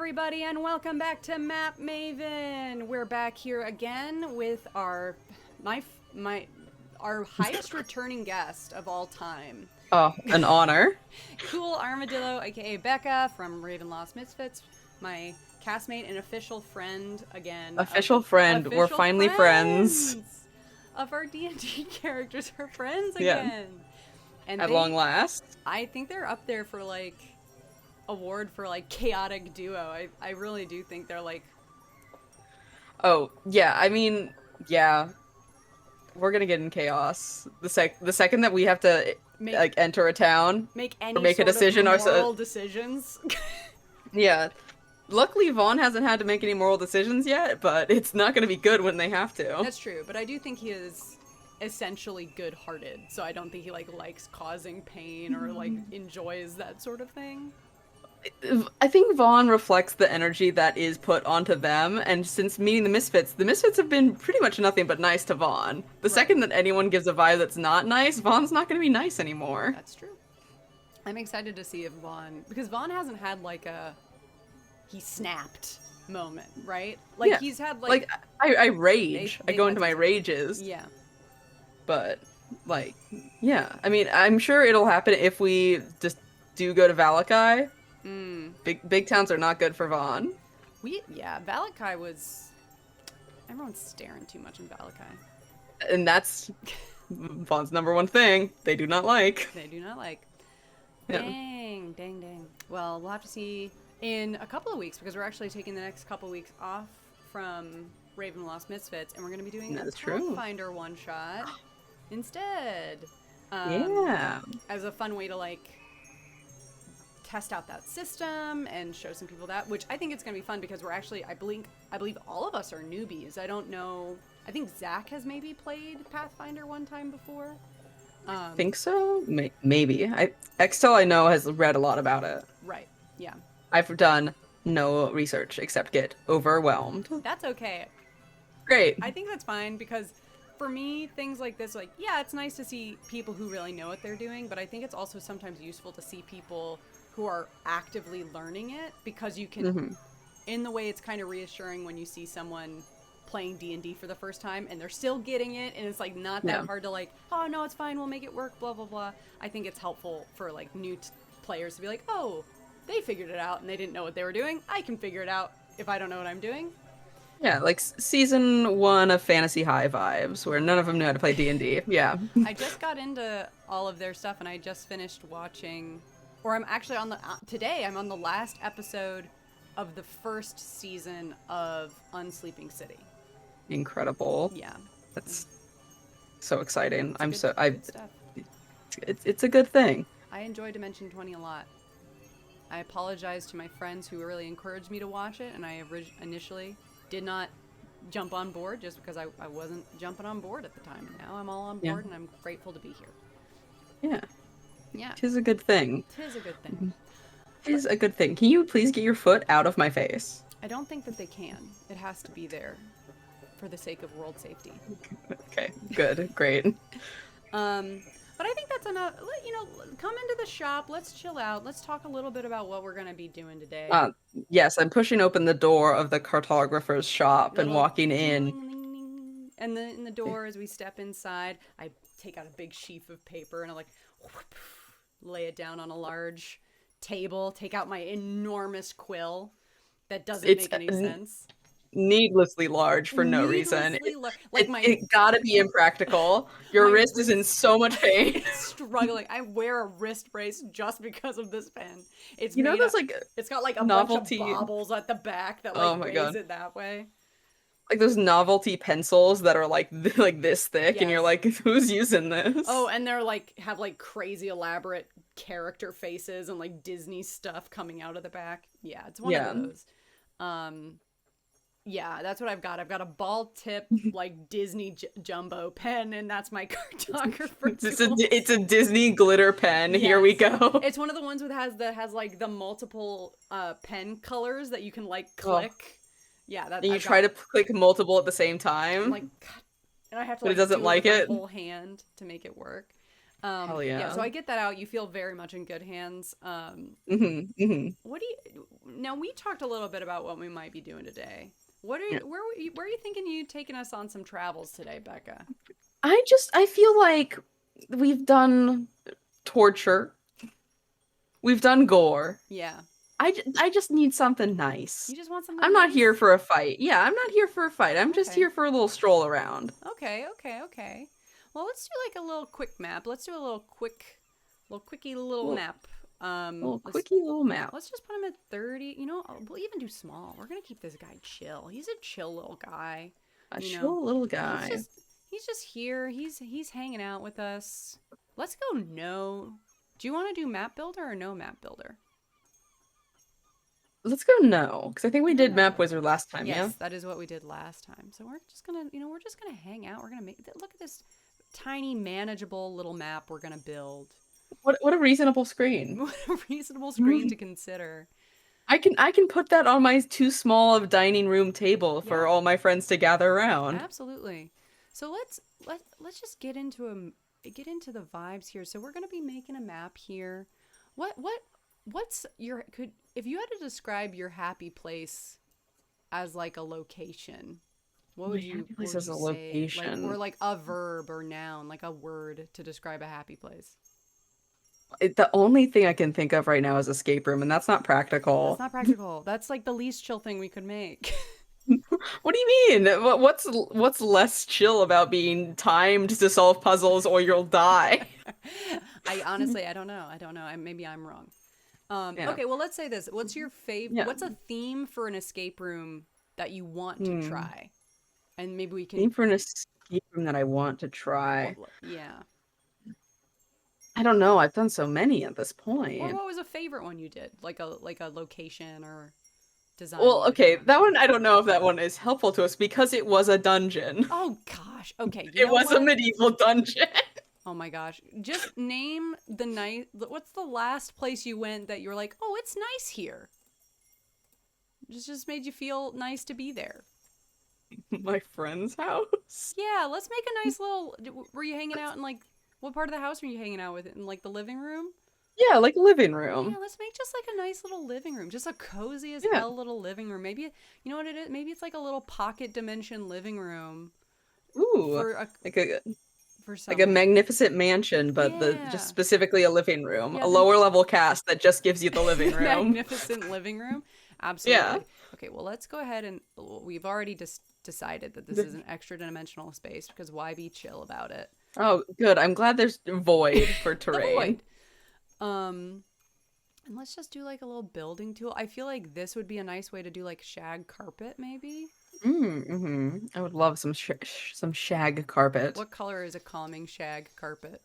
everybody, and welcome back to Map Maven. We're back here again with our highest returning guest of all time. Oh, an honor. CoolArmadill0, aka Becca from Ravenlost Misfits, my castmate and official friend again. Official friend. We're finally friends. Of our D&D characters are friends Yeah. again. And At long last. I think they're up there for like award for like chaotic duo. I really do think they're like, Oh, yeah. I mean, yeah. We're gonna get in chaos. The second that we have to enter a town make any or make a sort decision of moral decisions. Yeah. Luckily, Vaughn hasn't had to make any moral decisions yet, but it's not gonna be good when they have to. That's true, but I do think he is essentially good-hearted, so I don't think he like likes causing pain or like enjoys that sort of thing. I think Vaughn reflects the energy that is put onto them, and since meeting the Misfits have been pretty much nothing but nice to Vaughn. The second that anyone gives a vibe that's not nice, Vaughn's not going to be nice anymore. That's true. I'm excited to see if Vaughn, because Vaughn hasn't had like a he snapped moment, right? Like yeah. He's had like I rage. I go into my rages. Yeah. But like, yeah. I mean, I'm sure it'll happen if we just do go to Valakai. Big towns are not good for Vaughn. Valakai was... Everyone's staring too much in Valakai. And that's Vaughn's number one thing. They do not like. They do not like. Yeah. Dang. Well, we'll have to see in a couple of weeks, because we're actually taking the next couple of weeks off from Ravenlost Misfits, and we're going to be doing a Pathfinder one-shot instead. Yeah. As a fun way to, like, test out that system and show some people that, which I think it's going to be fun because we're actually, I believe all of us are newbies. I don't know. I think Zach has maybe played Pathfinder one time before. I think so. Maybe. Xtel I know has read a lot about it. Right. Yeah. I've done no research except get overwhelmed. That's okay. Great. I think that's fine because for me, things like this, like, yeah, it's nice to see people who really know what they're doing, but I think it's also sometimes useful to see people who are actively learning it, because you can, in the way it's kind of reassuring when you see someone playing D&D for the first time and they're still getting it, and it's like not that hard to like, oh no, it's fine, we'll make it work, blah blah blah. I think it's helpful for like new players to be like, oh, they figured it out and they didn't know what they were doing. I can figure it out if I don't know what I'm doing. Yeah, like season 1 of Fantasy High vibes, where none of them knew how to play D&D. Yeah. I just got into all of their stuff, and I just finished watching, or I'm actually on the, today I'm on the last episode of the first season of Unsleeping City. Incredible. Yeah. That's so exciting. It's it's a good thing. I enjoy Dimension 20 a lot. I apologize to my friends who really encouraged me to watch it, and I initially did not jump on board just because I wasn't jumping on board at the time. Now I'm all on board, and I'm grateful to be here. Yeah. Yeah. 'Tis a good thing. 'Tis a good thing. 'Tis a good thing. Can you please get your foot out of my face? I don't think that they can. It has to be there for the sake of world safety. Okay, good, great. But I think that's enough. You know, come into the shop. Let's chill out. Let's talk a little bit about what we're going to be doing today. Yes, I'm pushing open the door of the cartographer's shop and walking in. And then in the door, as we step inside, I take out a big sheaf of paper and I like lay it down on a large table. Take out my enormous quill that doesn't make any sense. Needlessly large for no reason. Like it gotta be impractical. Your wrist is in so much pain. Struggling. I wear a wrist brace just because of this pen. It's it's got like a novelty bunch of bobbles at the back that like raise it that way. Like those novelty pencils that are like this thick, and you're like, who's using this? Oh, and they're like have like crazy elaborate character faces and like Disney stuff coming out of the back. Yeah, it's one of those. Yeah, that's what I've got. I've got a ball tip, like Disney jumbo pen, and that's my cartographer tool. It's a Disney glitter pen. Yes. Here we go. It's one of the ones that has like the multiple pen colors that you can like click. Oh. Yeah, and you try to click multiple at the same time. I'm like, God. And I have to but it doesn't like it. Whole hand to make it work. Hell Yeah, yeah. so I get that out. You feel very much in good hands. What do you now? We talked a little bit about what we might be doing today. What are Yeah. you, where are you thinking you taking us on some travels today, Becca? I feel like we've done torture, we've done gore. Yeah, I just need something nice. you just want something I'm not here nice. for a fight. Yeah, I'm not here for a fight. I'm just Okay, here for a little stroll around. okay. Well, let's do like a little quick map. Let's do a little quickie little Little, map. little Let's quickie little map. just put him at 30. You know, we'll even do small. We're gonna keep this guy chill. He's a chill little guy. A You know, chill little he's guy. just he's just here. He's hanging out with us. Let's go. No. Do you want to do map builder or no map builder? Let's go no, because I think we No did map Map builder. Wizard last time, yeah? Yes, that is what we did last time. So we're just gonna, we're just gonna hang out. We're gonna look at this tiny, manageable little map we're gonna build. What a reasonable screen. What a reasonable screen to consider. I can put that on my too small of dining room table Yeah, for all my friends to gather around. absolutely. So let's just get into the vibes here. So we're gonna be making a map here. What's your could if you had to describe your happy place as like a location, My happy what place would as you a say? Like or location. like a verb or noun, like a word to describe a happy place. The only thing I can think of right now is escape room, and that's not That's practical. not practical. That's like the least chill thing we could make. What do you mean? What's less chill about being timed to solve puzzles or you'll die? I honestly, I don't know. I don't know. Maybe I'm wrong. Yeah. Okay, well, let's say this. What's your Yeah. What's a theme for an escape room that you want to Hmm. try? And maybe we can. Name for an escape room that I want to try. Yeah. I don't know. I've done so many at this Or point. what was a favorite one you did? Like a location or design you Well, did you okay, want to that try? one I don't know if that one is helpful to us because it was a dungeon. Oh gosh. Okay. You It know was a what? medieval dungeon. Oh my gosh. Just name the night. What's the last place you went that you were like, oh, it's nice here. Just made you feel nice to be there. My friend's house. Yeah, let's make a nice little. Were you hanging out in like what part of the house were you hanging out with? In like the living room? Yeah, like living Yeah, room. let's make just like a nice little living room, just a cozy as Yeah. hell little living room. Maybe you know what it is. Maybe it's like a little pocket dimension living room Ooh, for a like a for like a someone. magnificent mansion, but the just Yeah, specifically a living room, yeah. a The lower level cast that just gives you the living room. magnificent living room. Yeah. Absolutely. Okay, well, let's go ahead and we've already just decided that this is an extra dimensional space because why be chill about it? Oh, good. I'm glad there's void for The terrain. void. And let's just do like a little building tool. I feel like this would be a nice way to do like shag carpet, maybe. I would love some shag carpet. What color is a calming shag carpet?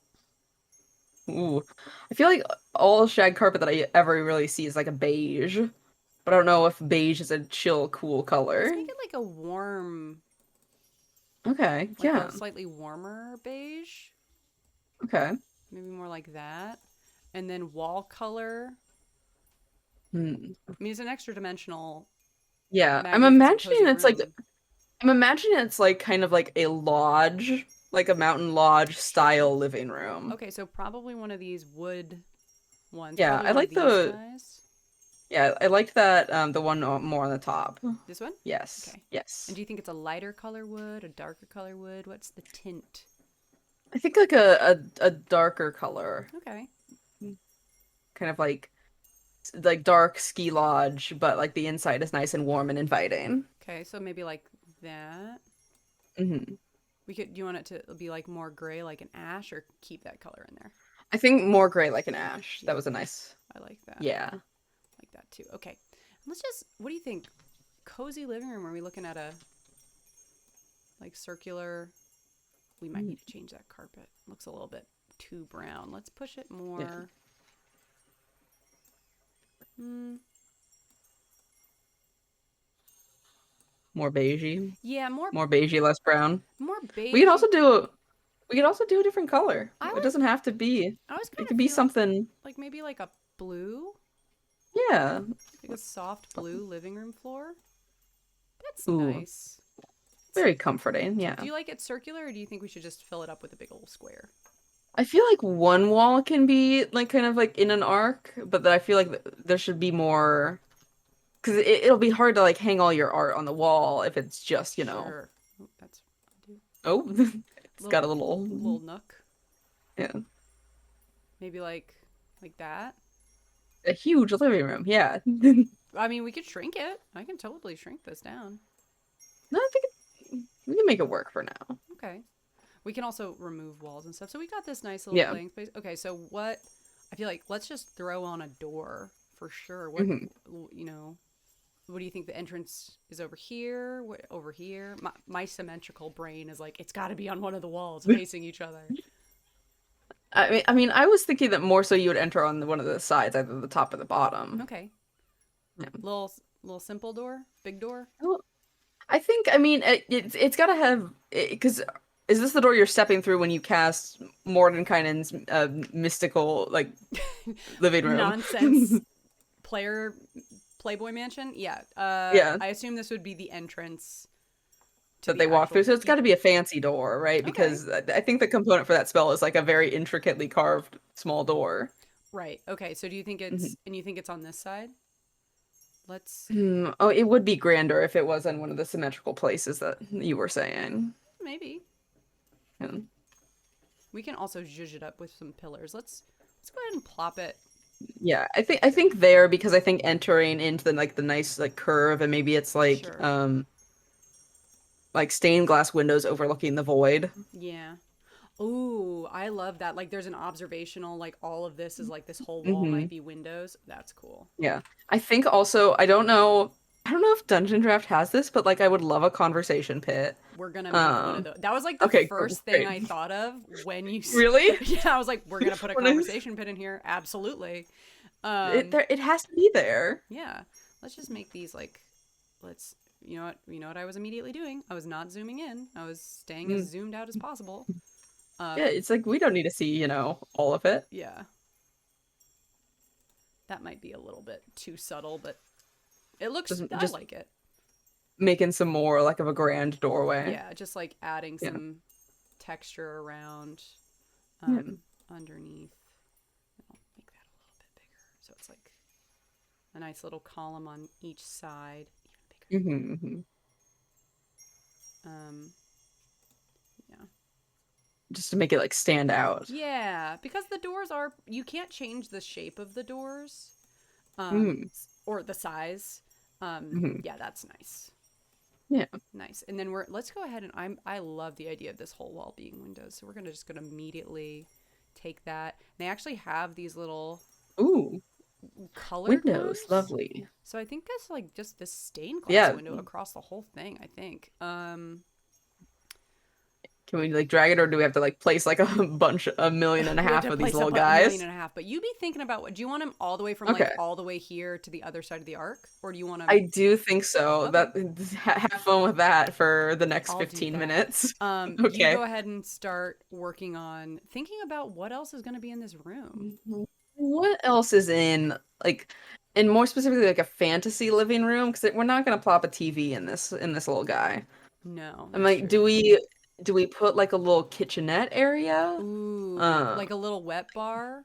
Ooh, I feel like all shag carpet that I ever really see is like a beige, but I don't know if beige is a chill, cool Let's color. make it like a warm, Okay, like yeah, a slightly warmer beige. okay. Maybe more like that. And then wall color. Hmm. I mean, it's an extra dimensional, Yeah, magnificent, cozy room. I'm imagining it's like kind of like a lodge, like a mountain lodge Sure. style living room. Okay, so probably one of these wood ones. Yeah, Probably one of these guys. I liked that the one more on the top. This one? Yes, Okay. And yes. do you think it's a lighter color wood, a darker color wood? What's the tint? I think like a darker color, Okay. kind of like dark ski lodge, but like the inside is nice and warm and inviting. Okay, so maybe like that. hmm We could. Do you want it to be like more gray, like an ash, or keep that color in there? I think more gray like an ash. That Yeah, was a nice. I like that. Yeah. Like that too. Okay, let's just. What do you think? Cozy living room. Are we looking at a like circular? We might Mm, need to change that carpet. Looks a little bit too brown. Let's push it yeah. more. Hmm. More beigey. Yeah, More beigey, less brown. more We could beige. also do we could also do a different color. I It was doesn't have to be. I was It kind could of be feeling something. like maybe like a blue, Yeah. like a soft blue living room floor. That's Ooh, nice. very comforting. Do Yeah. you like it circular, or do you think we should just fill it up with a big old square? I feel like one wall can be like kind of like in an arc, but that I feel like there should be more because it'll be hard to like hang all your art on the wall if it's just, Sure. Oop, that's oh, it's got a little, little nook. yeah, Maybe like that. a huge living room. Yeah. I mean, we could shrink it. I can totally shrink this down. No, I think we can make it work for now. Okay. We can also remove walls and stuff. So we got this nice little Yeah. playing space. Okay, so what I feel like let's just throw on a door for sure. What Hmm. you know, what do you think the entrance is over here? What over here? My symmetrical brain is like it's got to be on one of the walls facing each other. I was thinking that more so you would enter on one of the sides, either the top or the bottom. Okay. Yeah. Little simple door, big door. Well, I mean, it's got to have because is this the door you're stepping through when you cast Mordenkainen's mystical like living room? Nonsense player Playboy Mansion. Yeah. Yeah, I assume this would be the entrance to that the they walk through. actual. So it's got to be a fancy door, right? Okay. Because I think the component for that spell is like a very intricately carved small door. Right. Okay. So do you think Hmm. it's on this side? Let's Oh, it would be grander if it was in one of the symmetrical places that you were saying. maybe Yeah. we can also zhuzh it up with some pillars. Let's go ahead and plop it. Yeah, I think there because I think entering into the like the nice like curve and maybe it's Sure. like stained glass windows overlooking the void. Yeah. Ooh, I love that. Like there's an observational, like all of this is like this whole wall might Hmm. be windows. That's cool. Yeah. I think also I don't know if Dungeondraft has this, but like I would love a conversation pit. We're gonna make one of Um those. That was like the okay, first thing great. I thought of when you Really? yeah, I was like, we're gonna put a When I- conversation pit in here. Absolutely. it has to be there. Yeah. Let's just make these like let's you know what I was immediately doing? I was not zooming in. I was staying as Mm. zoomed out as possible. Yeah, it's like we don't need to see, all of it. Yeah. That might be a little bit too subtle, but it looks I Just like it. making some more like of a grand doorway. Yeah, just like adding Yeah. some texture around Yeah. underneath. I'll make that a little bit bigger. So it's like a nice little column on each side. Even bigger. Hmm. Hmm. Um yeah. Just to make it like stand out. Yeah, because the doors are you can't change the shape of the doors. Mm. Or the size. Hmm. Yeah, that's nice. Yeah. Nice. And then let's go ahead and I love the idea of this whole wall being windows. So we're gonna immediately take that. They actually have these little Ooh, colored windows, ones. lovely. So I think that's like just this stained glass Yeah. window across the whole thing, I think. Can we like drag it, or do we have to like place like a million and a We had half to of these place up little a million guys? and a half, but you be thinking about what do you want them all the way from like Okay. all the way here to the other side of the arc, or do you want I them? do think so. Okay, That have fun with that for the next I'll do 15 that. minutes. You Okay. go ahead and start working on thinking about what else is going to be in this room. What else is in like and more specifically like a fantasy living room? Because we're not gonna plop a TV in this little guy. No, I'm that's like, true. do we put like a little kitchenette area? Ooh, Uh, like a little wet bar.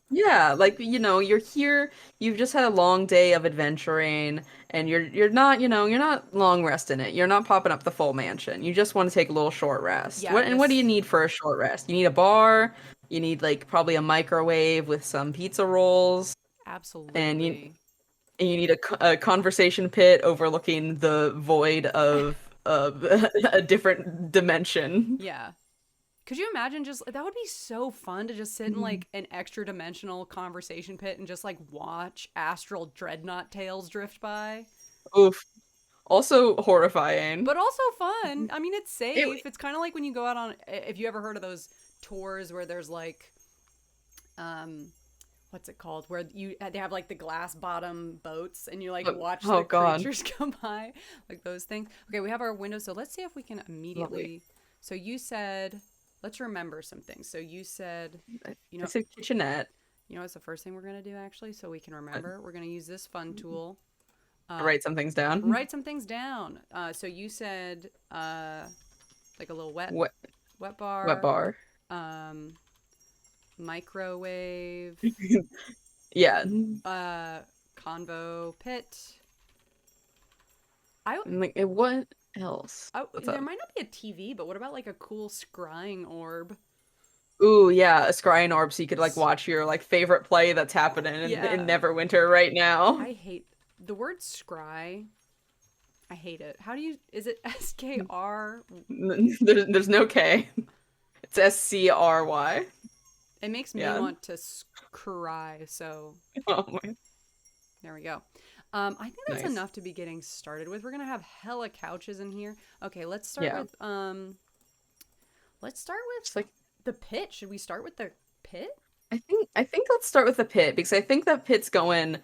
yeah, like you're here, you've just had a long day of adventuring, and you're not long resting it. You're not popping up the full mansion. You just want to take a little short rest. Yeah, What do you this need for a short rest? You need a bar, you need like probably a microwave with some pizza rolls, and you absolutely. and you need a conversation pit overlooking the void of a different dimension. Yeah. Could you imagine just that would be so fun to just sit in Mhm. like an extra dimensional conversation pit and just like watch astral dreadnought tails drift by? Oof. Also horrifying. But also fun. I mean, it's It, safe. It's kind of like when you go out on if you ever heard of those tours where there's like um what's it called where they have like the glass bottom boats and you like watch oh the God, creatures come by like those things. Okay, we have our window, so let's see if we can lovely. immediately. So you said let's remember some things. So you said I, you I know said kitchenette. what's the first thing we're going to do actually so we can remember. We're going to use this fun tool. Write some things down. Write some things down. So you said like a little Wet wet wet bar. bar. Um Microwave. Yeah. Uh, Convo pit. I, Like, what else? What's there up? might not be a TV, but what about like a cool scrying orb? Ooh, yeah, a scrying orb so you could like watch your like favorite play that's happening in Yeah. Neverwinter right now. I hate the word scry. I hate it. How do you, is it SKR? There's no K. It's SCRY. It makes me Yeah. want to cry, so Oh my. there we go. I think that's Nice. enough to be getting started with. We're gonna have hella couches in here. Okay, Yeah. let's start with Just like the pit. Should we start with the pit? I think let's start with the pit because I think that pit's going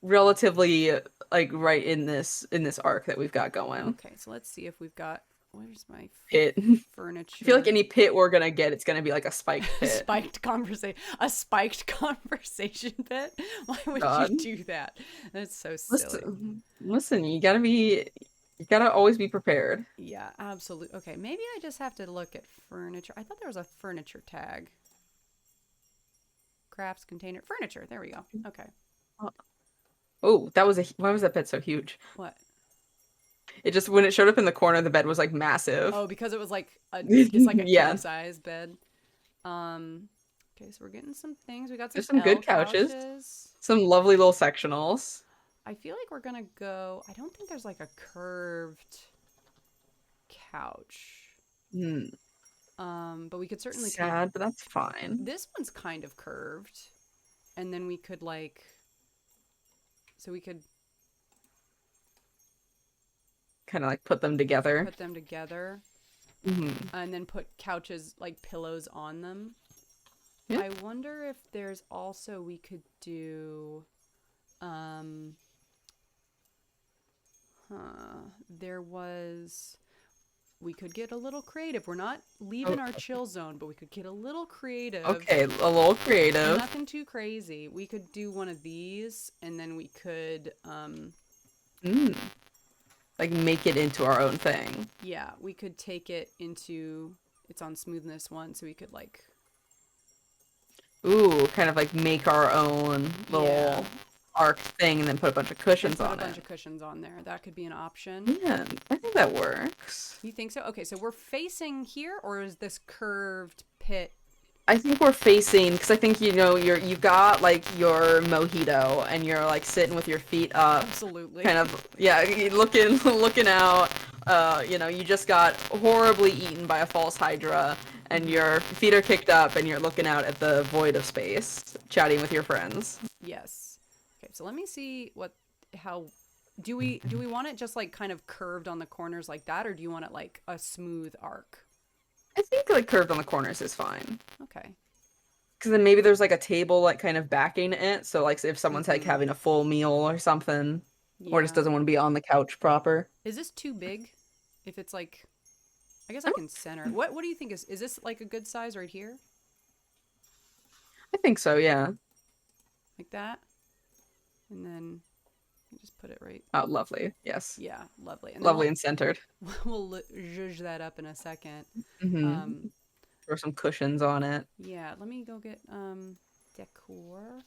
relatively like right in this arc that we've got going. Okay, so let's see if we've got, where's my Pit. I feel like furniture? any pit we're gonna get, it's gonna be like a spiked pit. A spiked conversation pit. Why would you God. do that? That's so silly. Listen, you gotta always be prepared. Yeah, absolutely. Okay, maybe I just have to look at furniture. I thought there was a furniture tag. Crafts container furniture. There we go. Okay. Oh, why was that pit so huge? What? It just when it showed up in the corner, the bed was like massive. Oh, because it was like it's like a king Yeah, size bed. Um, okay, so we're getting some things. We got some there's some L good couches, couches. some lovely little sectionals. I feel like we're gonna go. I don't think there's like a curved couch. Hmm, But we could certainly kind of. sad, but that's fine. This one's kind of curved, and then we could like. So we could Kind of like put them together. put them together, Hmm. and then put couches like pillows on them. Yeah. I wonder if there's also we could do. Um, there was. We could get a little creative. We're not Oh, leaving our chill zone, but we could get a little creative. okay, a little creative. Nothing too crazy. We could do one of these, and then we could, Mm, like make it into our own thing. yeah, we could take it into. It's on smoothness one, so we could like. Ooh, kind of like make our own Yeah. little arc thing and then put a bunch of And cushions put a on bunch it. of cushions on there. That could be an option. Yeah, I think that works. You think so? Okay, so we're facing here, or is this curved pit? I think we're facing because I think you've got like your mojito and you're like sitting with your feet up, Absolutely. kind of yeah, looking looking out. You just got horribly eaten by a false hydra, and your feet are kicked up, and you're looking out at the void of space, chatting with your friends. Yes. Okay, so let me see how do we want it just like kind of curved on the corners like that, or do you want it like a smooth arc? I think like curved on the corners is fine. Okay. Because then maybe there's like a table like kind of backing it. So like if someone's like Mm-hmm. having a full meal or something, or just Yeah. doesn't want to be on the couch proper. Is this too big? If it's like, I guess I can center. What do you think is this like a good size right here? I think so, yeah. Like that? And then you just put it right. Oh, lovely. Yes. Yeah, lovely. And then Lovely and centered. we'll zhuzh that up in a second. Hmm. Um, Throw some cushions on it. yeah, let me go get decor.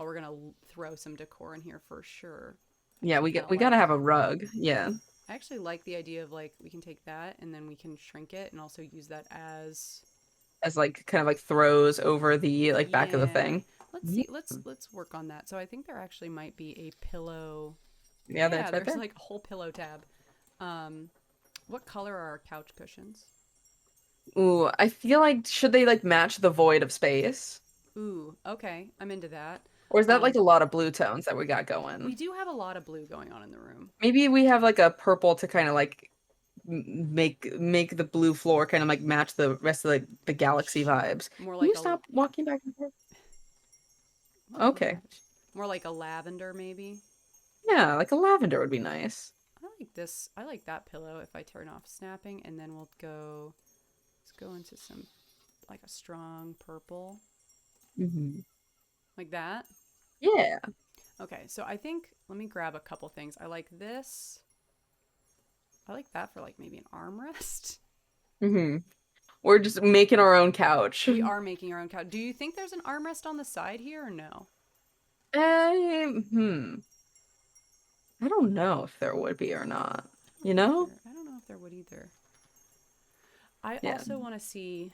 Oh, we're gonna throw some decor in here for sure. Yeah, Actually, we kind get of we gotta like. have a rug. Yeah. I actually like the idea of like we can take that and then we can shrink it and also use that as. As like kind of like throws over the like back of the Yeah. thing. Let's Mhm. see. Let's work on that. So I think there actually might be a pillow. Yeah, Yeah, that's right there's there. like a whole pillow tab. Um, what color are our couch cushions? Ooh, I feel like should they like match the void of space? Ooh, okay, I'm into that. Or is that like Um, a lot of blue tones that we got we going? do have a lot of blue going on in the room. Maybe we have like a purple to kind of like make the blue floor kind of like match the rest of the galaxy vibes. More Can you like a stop walking back and forth? what was Okay. that? More like a lavender maybe. Yeah, like a lavender would be nice. I like this. I like that pillow if I turn off snapping and then let's go into some like a strong purple Hmm. like that. Yeah. Okay, so I think let me grab a couple things. I like this. I like that for like maybe an armrest. Hmm. We're just making our own couch. We are making our own couch. Do you think there's an armrest on the side here or no? Hmm. I don't know if there would be or not. I You don't know know? I don't know if there would either. I Yeah. also want to see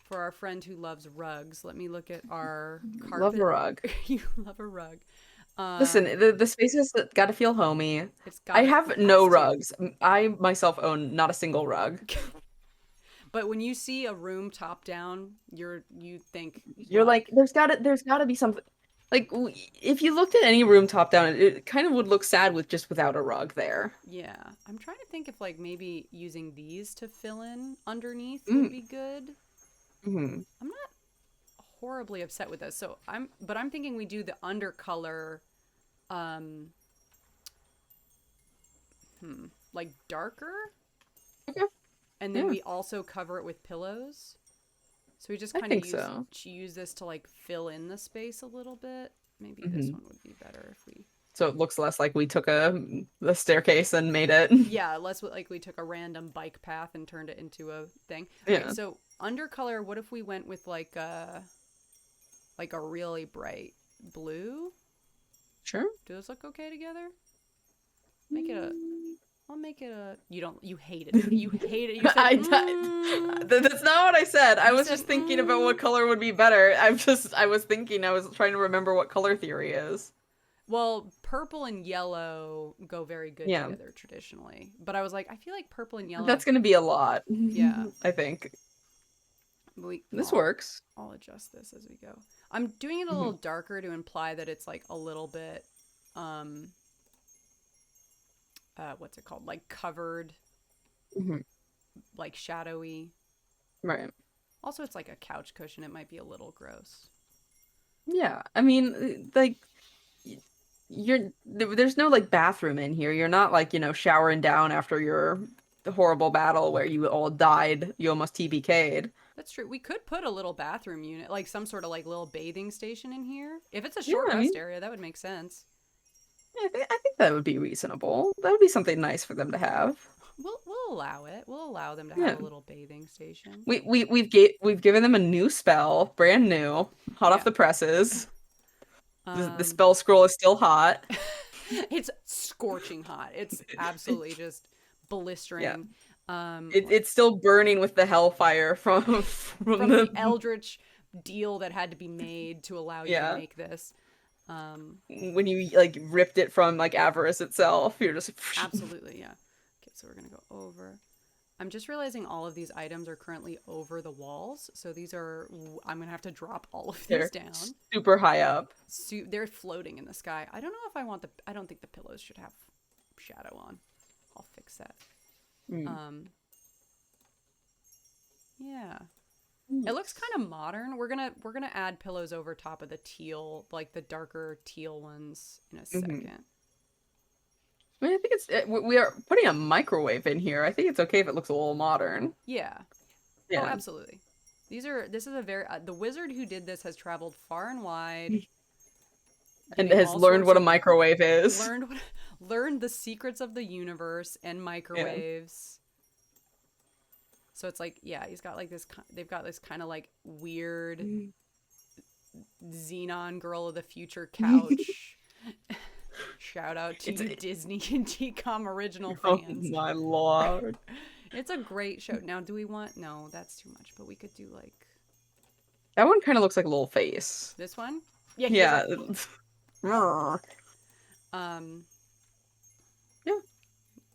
for our friend who loves rugs. Let me look at our Love a carpet. rug. You love a rug. Listen, the space has got to feel homey. It's I got it have no has to. rugs. I myself own not a single rug. But when you see a room top down, you think You're rug. like, there's gotta be something. Like, if you looked at any room top down, it kind of would look sad with just without a rug there. Yeah. I'm trying to think if like maybe using these to fill in underneath would Mm. be good. Hmm. I'm not horribly upset with this. I'm thinking we do the undercolor um like darker Okay. and then Yeah, we also cover it with pillows. So we just I kind of think so. use this to like fill in the space a little bit. Maybe this Hmm. one would be better if we So it looks less like we took a staircase and made it. yeah, less like we took a random bike path and turned it into a thing. Okay, Yeah, so undercolor, what if we went with like a really bright blue? sure. Do those look okay together? Make it a Mm. I'll make it a you hate it. You hate it. You said That's not what I said. I you was said just thinking about what color would be better. I was thinking, I was trying to remember what color theory is. Well, purple and yellow go very good Yeah, together traditionally. But I was like, I feel like purple and yellow, that's gonna be a lot. yeah. I think We this works. I'll adjust this as we go. I'm doing it a little Hmm. darker to imply that it's like a little bit um what's it called? Like covered, Hmm. like shadowy. Right. Also, it's like a couch cushion. It might be a little gross. Yeah. I mean, like there's no like bathroom in here. You're not like, showering down after your horrible battle where you all died. You almost TBK'd. That's true. We could put a little bathroom unit, like some sort of like little bathing station in here. If it's a Yeah, short I rest mean, area, that would make sense. I think that would be reasonable. That would be something nice for them to have. We'll allow it. We'll allow them to have Yeah. a little bathing station. We've given them a new spell, brand new, hot off Yeah. the presses. The Um spell scroll is still hot. it's scorching hot. It's absolutely just Yeah. blistering. It's still burning with the hellfire from From the the eldritch deal that had to be made to allow you to yeah. make this. Um When you like ripped it from like avarice itself, you're just Absolutely, yeah. Okay, so we're gonna go over. I'm just realizing all of these items are currently over the walls, so I'm gonna have to drop all of these they're down. super high up. They're floating in the sky. I don't know if I want the. I don't think the pillows should have shadow on. I'll fix that. Mm. Um, yeah, it Nice. looks kind of modern. We're gonna add pillows over top of the teal, like the darker teal ones, in a Mhm. second. I mean, I think we are putting a microwave in here. I think it's okay if it looks a little modern. Yeah. Oh, Yeah. absolutely. This is a very the wizard who did this has traveled far and wide, And getting has all learned sorts what a of microwave is. learned what, learned the secrets of the universe and Yeah. microwaves. So it's like, yeah, he's got like this. They've got this kind of like weird Xenon Girl of the Future couch. Shout out to It's you Disney and DCOM original oh fans. my lord. It's a great show. Now, do we want? No, that's too much. But we could do like That one kind of looks like a little face. this one. Yeah, he Yeah. has Yeah. a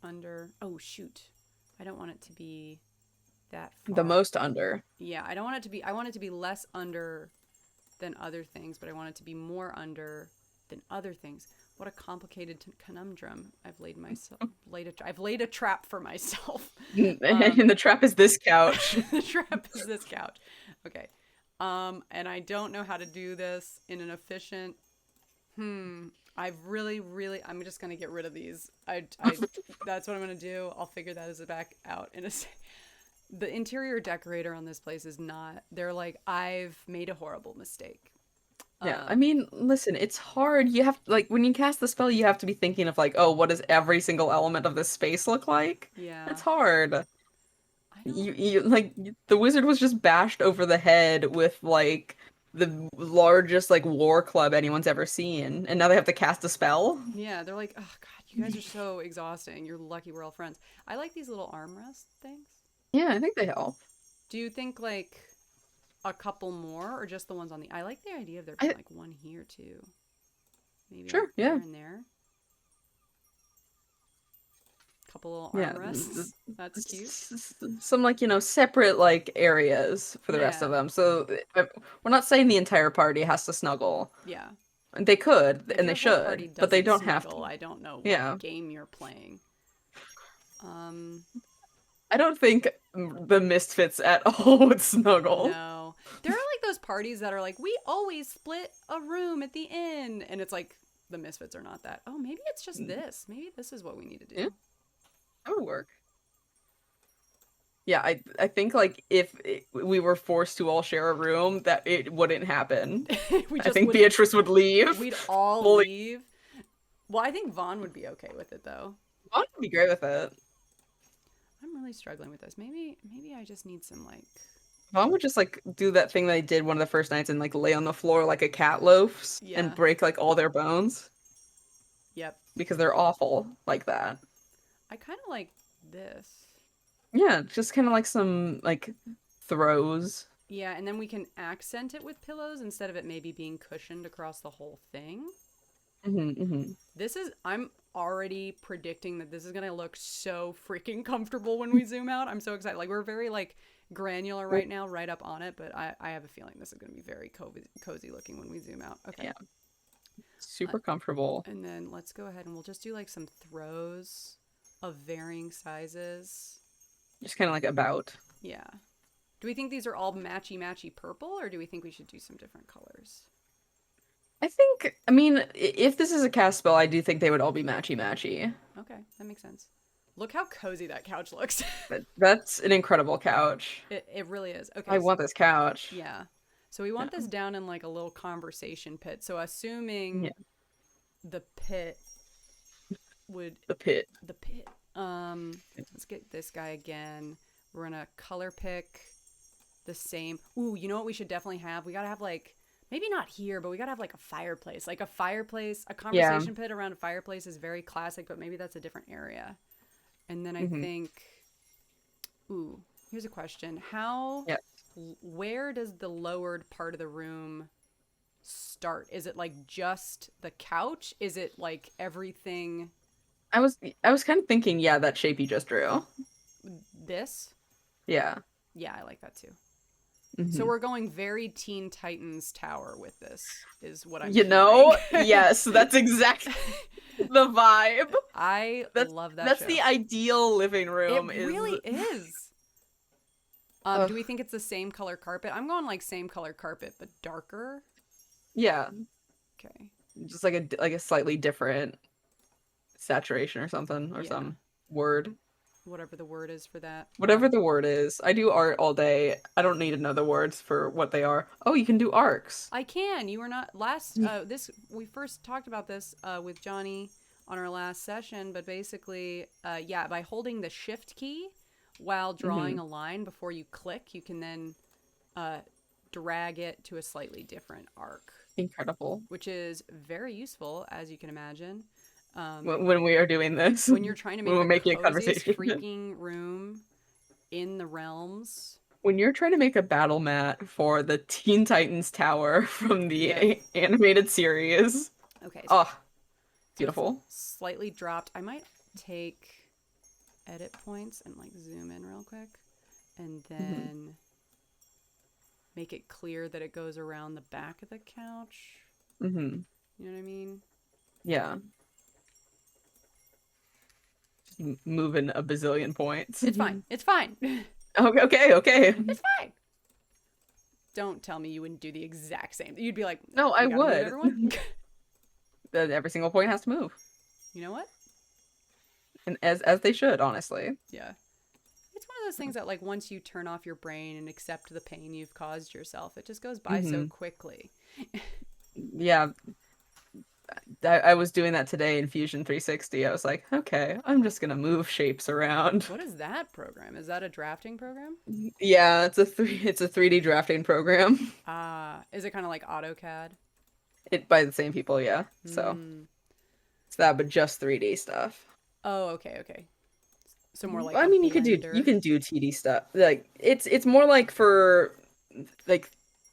under. Oh shoot, I don't want it to be that The far. most under. Yeah, I don't want it to be. I want it to be less under than other things, but I want it to be more under than other things. What a complicated conundrum. I've laid a trap for myself. And the trap is this couch. The trap is this couch. Okay. And I don't know how to do this in an efficient. I'm just gonna get rid of these. That's what I'm gonna do. I'll figure that as a back out in a. The interior decorator on this place is not. They're like, I've made a horrible mistake. Yeah, I Um, mean, listen, it's hard. You have like when you cast the spell, you have to be thinking of like, oh, what does every single element of this space look like? yeah. It's hard. You like the wizard was just bashed over the head with like the largest like war club anyone's ever seen, and now they have to cast a spell. Yeah, they're like, oh god, you guys are so exhausting. You're lucky we're all friends. I like these little armrest things. Yeah, I think they help. Do you think like a couple more or just the ones on the I like the idea of there being I like one here too. Maybe like Sure, there yeah. and there. Couple little Yeah, armrests. That's cute. some like separate like areas for the rest of Yeah. them. So we're not saying the entire party has to snuggle. Yeah. They could If and they your whole party should, but they doesn't don't have to. snuggle, I don't know what Yeah, game you're playing. Um, I don't think the Misfits at all would snuggle. no. There are like those parties that are like, we always split a room at the inn. And it's like, the Misfits are not that. Oh, maybe it's just this. Maybe this is what we need to Yeah, do. that would work. Yeah, I think like if we were forced to all share a room, that it wouldn't happen. We I just think wouldn't, Beatrice would leave. we'd all Fully. leave. Well, I think Vaughn would be okay with it though. Vaughn would be great with it. I'm really struggling with this. Maybe I just need some like, Vaughn would just like do that thing they did one of the first nights and like lay on the floor like a cat loafs and yeah. break like all their bones Yep. because they're awful like that. I kind of like this. Yeah, just kind of like some like throws. Yeah, and then we can accent it with pillows instead of it maybe being cushioned across the whole thing. This is, I'm already predicting that this is going to look so freaking comfortable when we zoom out. I'm so excited. Like, we're very, like, granular right now, right up on it, but I have a feeling this is going to be very cozy looking when we zoom out. Okay. Yeah. Super comfortable. And then let's go ahead and we'll just do, like, some throws of varying sizes. Just kind of like about. Yeah. Do we think these are all matchy purple, or do we think we should do some different colors? I mean, if this is a cast spell, I do think they would all be matchy. Okay, that makes sense. Look how cozy that couch looks. That's an incredible couch. It really is. Okay. I want this couch. Yeah. So we want this down in like a little conversation pit. So assuming the pit would The pit. the pit. Let's get this guy again. We're gonna color pick the same. Ooh, you know what we should definitely have? We gotta have like, maybe not here, but we gotta have like a fireplace. Like a fireplace, a conversation pit around a fireplace is very classic, but maybe that's a different area. And then I think, ooh, here's a question. Where does the lowered part of the room start? Is it like just the couch? Is it like everything? I was kind of thinking, yeah, that shape you just drew. This? Yeah. Yeah, I like that too. So we're going very Teen Titans Tower with this, is what I'm hearing. Yes, that's exactly the vibe. I love that That's show. the ideal living room. It really is. Do we think it's the same color carpet? I'm going like same color carpet, but darker. Yeah, Okay. just like a slightly different saturation or something or some word. Whatever the word is for that. Whatever the word is. I do art all day. I don't need to know the words for what they are. Oh, you can do arcs. I can. You were not last. We first talked about this with Johnny on our last session, but basically, by holding the shift key while drawing a line before you click, you can then drag it to a slightly different arc. Incredible. Which is very useful, as you can imagine. When we are doing this, when you're trying to make when we're the making a coziest conversation, freaking room in the realms. When you're trying to make a battle mat for the Teen Titans Tower from the animated series, okay, so beautiful. Slightly dropped. I might take edit points and like zoom in real quick, and then make it clear that it goes around the back of the couch. You know what I mean? Yeah. Moving a bazillion points. It's fine. It's fine. Okay. It's fine. Don't tell me you wouldn't do the exact same. You'd be like, no, I would. Everyone? Every single point has to move. You know what? And as they should, honestly. Yeah. It's one of those things that like once you turn off your brain and accept the pain you've caused yourself, it just goes by so quickly. Yeah. I was doing that today in Fusion 360. I was like, okay, I'm just gonna move shapes around. What is that program? Is that a drafting program? Yeah, it's a 3D drafting program. Is it kind of like AutoCAD? It by the same people, yeah. So Hmm. it's that, but just 3D stuff. Oh, okay, okay. So more like I a mean, you blender. can do 2D stuff. Like it's more like for like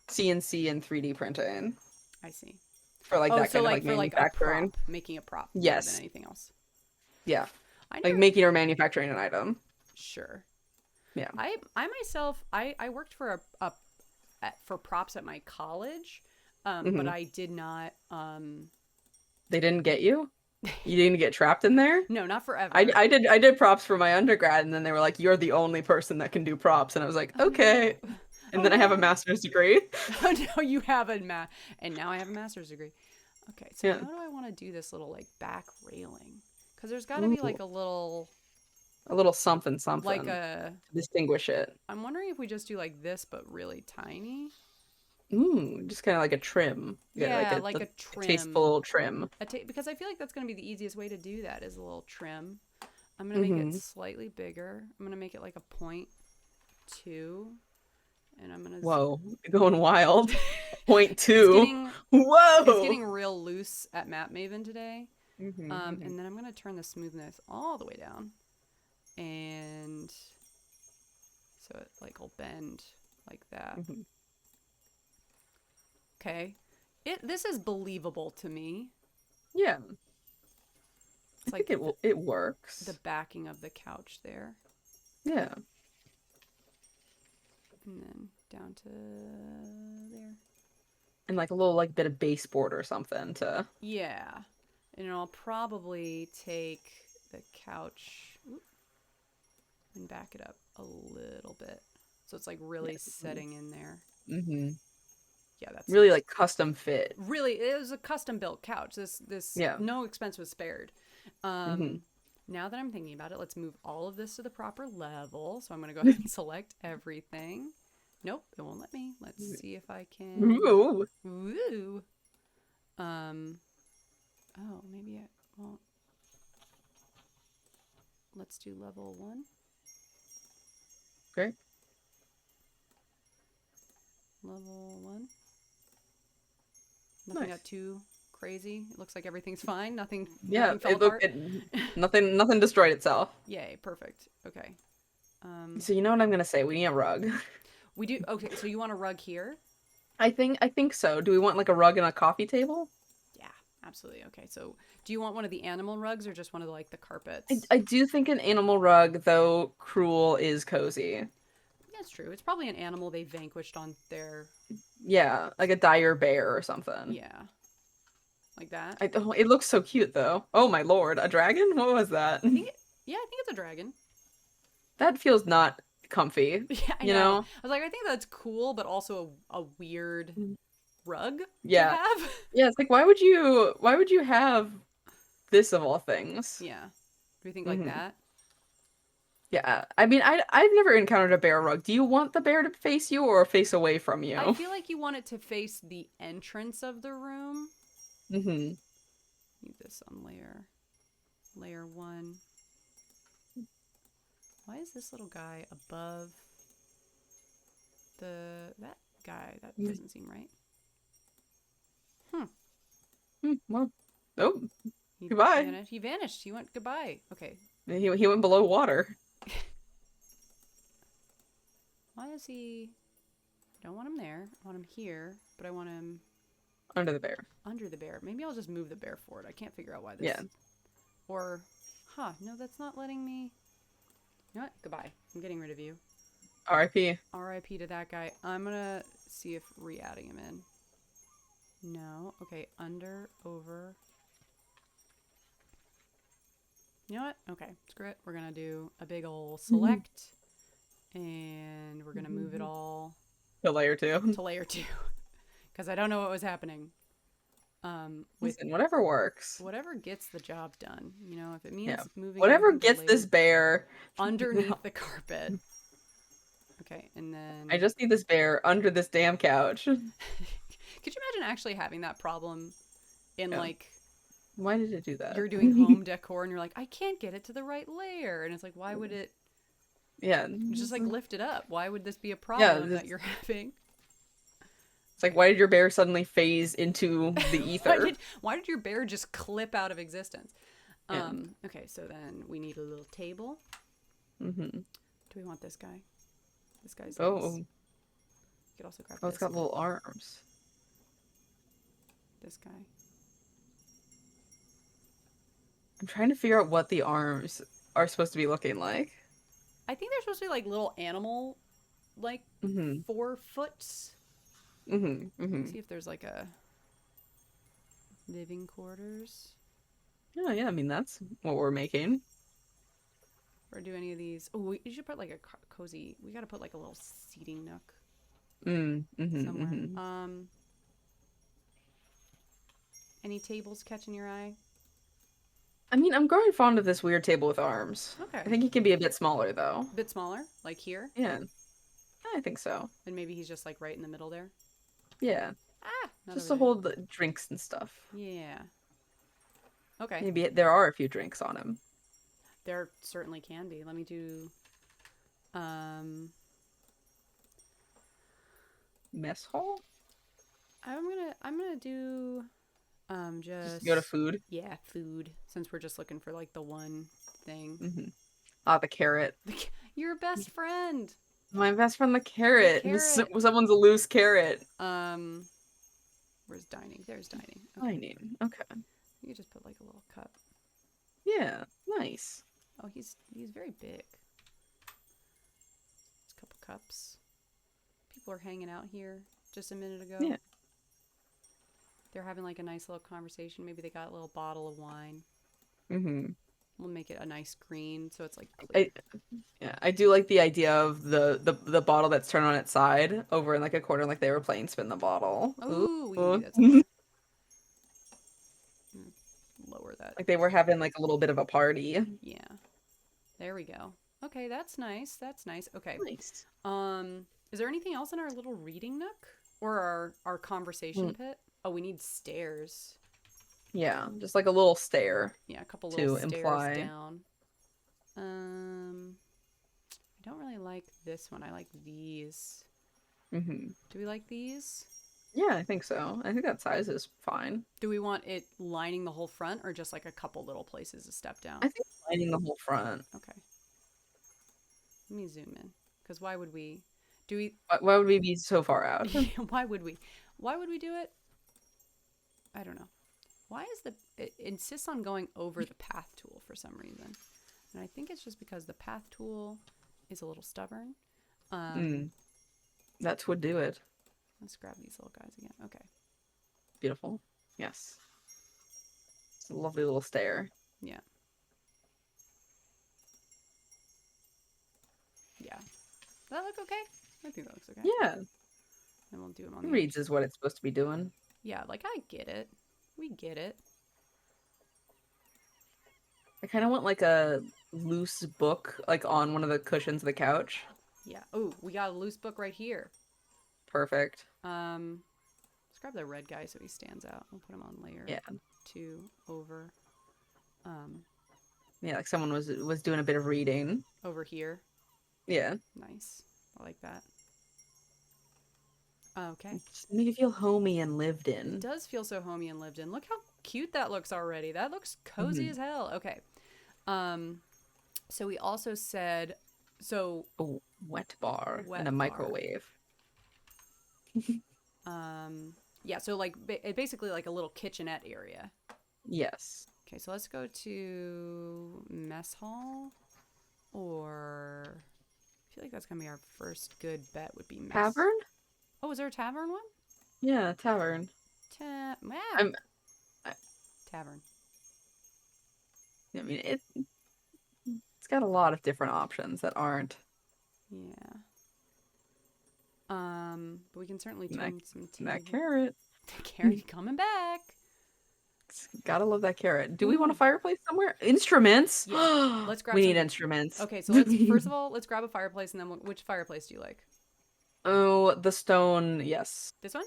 CNC and 3D printing I see. for like Oh, that so kind of like like for like a manufacturing. prop, making a prop more than Yes. anything else. Yeah. I Like never. making or manufacturing an item. Sure. Yeah. I myself I worked for for props at my college, but Hmm. I did not. They didn't get you? You didn't get trapped in there? No, not forever. I did props for my undergrad and then they were like, you're the only person that can do props. And I was like, Oh okay. no. And Oh then I have a no. master's degree. Oh no, you have a and now I have a master's degree. Okay, so Yeah. how do I want to do this little like back railing? Because there's got to be like Ooh, a little a little something like something a. to distinguish it. I'm wondering if we just do like this, but really tiny. Ooh, just kind of like a trim. Yeah, like Yeah, like a a tasteful trim. little trim. Because I feel like that's going to be the easiest way to do that is a little trim. I'm going to make it Hmm. slightly bigger. I'm going to make it like a 0.2. And I'm going to. Whoa, going wild. Point It's two. getting. It's Whoa. getting real loose at Map Maven today. Hmm. And then I'm going to turn the smoothness all the way down. And so it like will bend like that. Hmm. Okay. This is believable to me. Yeah, I It's think like it the works. backing of the couch there. Yeah. And then down to there. And like a little like bit of baseboard or something to. Yeah. And I'll probably take the couch and back it up a little bit. So it's like really setting in there. Hmm. Yeah, that's Really like custom fit. really it was a custom built couch. This Yeah. no expense was spared. Hmm. Now that I'm thinking about it, let's move all of this to the proper level. So I'm going to go ahead and select everything. Nope, it won't let me. Let's see if I can. Ooh. Woo. Oh, maybe I won't. Let's do level 1. Great. Level 1. Nothing Nice. got too crazy. It looks like everything's fine. Nothing Yeah, fell it looked apart. it, nothing destroyed itself. Yay, perfect. Okay. So you know what I'm gonna say? We need a rug. We do. Okay, so you want a rug here? I think so. Do we want like a rug and a coffee table? Yeah, absolutely. Okay, so do you want one of the animal rugs or just one of the carpets? I do think an animal rug, though cruel, is cozy. That's true. It's probably an animal they vanquished on their. Yeah, like a dire bear or something. Yeah, like that. Oh, it looks so cute though. Oh my lord, a dragon? What was that? I think. Yeah, I think it's a dragon. That feels not comfy, Yeah, I you know. know? I was like, I think that's cool, but also a weird rug to Yeah. have. Yeah, it's like why would you have this of all things? Yeah. Do we think like Hmm. that? Yeah. I mean, I've never encountered a bear rug. Do you want the bear to face you or face away from I you? feel like you want it to face the entrance of the room. Hmm. Need this on layer 1. Why is this little guy above that guy? That doesn't seem right. Well, oh, He goodbye. vanished. He vanished. He went goodbye. Okay. He went below water. Why is he? I don't want him there. I want him here, but I want him Under the bear. under the bear. Maybe I'll just move the bear forward. I can't figure out why this. Yeah. Or, no, that's not letting me. You know what? Goodbye. I'm getting rid of you. R.I.P. R.I.P. to that guy. I'm gonna see if re-adding him in. No. Okay. Under, over. You know what? Okay. Screw it. We're gonna do a big ol' select. And we're gonna move it all To layer 2. to layer 2. Because I don't know what was happening. With Listen, whatever works. whatever gets the job done. You know, if it means Yeah. moving Whatever everything to gets this layer bear. underneath the carpet. Okay, and then I just need this bear under this damn couch. could you imagine actually having that problem in Yeah. like Why did it do that? You're doing home decor and you're like, I can't get it to the right layer. And it's like, why would it Yeah. just like lift it up? Why would this be a Yeah, problem that you're having? it's like, why did your bear suddenly phase into the ether? Why did your bear just clip out of existence? Yeah. Okay, so then we need a little table. Mm-hmm. Do we want this guy? This guy's Oh. nice. You could also grab Oh, this it's got guy. little arms. This guy. I'm trying to figure out what the arms are supposed to be looking like. I think they're supposed to be like little animal, like Mm-hmm. 4 foots. Mm-hmm. Mm-hmm. See if there's like a living quarters. Yeah, yeah, I mean, that's what we're making. Or do any of these? Oh, we should put like a cozy. We gotta put like a little seating nook Mm-hmm. somewhere. Mm-hmm. Any tables catching your eye? I mean, I'm growing fond of this weird table with arms. Okay. I think it can be a bit smaller, though. A bit smaller, like here. Yeah, I think so. And maybe he's just like right in the middle there. Yeah, Not just over to hold the drinks and stuff. there. Yeah. Okay. Maybe there are a few drinks on him. There certainly can be. Let me do. Mess hall? I'm gonna do. Just go to food. Yeah, food. Since we're just looking for like the one thing. Mm-hmm. Ah, the carrot. Your best friend. My best friend, the carrot. The carrot. Someone's a loose carrot. Where's dining? There's dining. Okay. Dining. Okay. You could just put like a little cup. Yeah, nice. Oh, he's very big. Just a couple cups. People are hanging out here just a minute ago. Yeah. They're having like a nice little conversation. Maybe they got a little bottle of wine. Mm-hmm. We'll make it a nice green so it's like clear. I do like the idea of the bottle that's turned on its side over in like a corner, like they were playing spin the bottle. Ooh, we can do that somewhere. Lower that. Like they were having like a little bit of a party. Yeah. There we go. Okay, that's nice. That's nice. Okay. Nice. Is there anything else in our little reading nook or our conversation pit? Oh, we need stairs. Yeah, just like a little stair. Yeah, a couple little stairs imply. down. I don't really like this one. I like these. Mm-hmm. Do we like these? Yeah, I think so. I think that size is fine. Do we want it lining the whole front or just like a couple little places to step down? I think lining the whole front. Okay. Let me zoom in. Because why would we? Do we? Why would we be so far out? Why would we? Why would we do it? I don't know. Why is it insists on going over the path tool for some reason? And I think it's just because the path tool is a little stubborn. That would do it. Let's grab these little guys again. Okay. Beautiful. Yes. It's a lovely little stair. Yeah. Yeah. Does that look okay? I think that looks okay. Yeah. And we'll do them on It the reads is what it's supposed to be doing. Yeah, like I get it. We get it. I kind of want like a loose book like on one of the cushions of the couch. Yeah. Oh, we got a loose book right here. Perfect. Let's grab the red guy so he stands out. We'll put him on layer 2 over. Yeah, like someone was doing a bit of reading. Over here. Yeah. Nice. I like that. Okay. Just make it feel homey and lived in. It does feel so homey and lived in. Look how cute that looks already. That looks cozy as hell. Okay. So we also said a wet bar and a microwave. Yeah, so like basically like a little kitchenette area. Yes. Okay, so let's go to mess hall, or I feel like that's gonna be our first good bet would be mess. Tavern? Oh, is there a tavern one? Yeah, tavern. Tavern. I mean, it's got a lot of different options that aren't. Yeah. But we can certainly turn some tea. That carrot. The carrot coming back. Gotta love that carrot. Do we want a fireplace somewhere? Instruments? Yeah. Let's grab. We need instruments. Okay, so let's first of all let's grab a fireplace, and then which fireplace do you like? Oh, the stone. Yes. This one?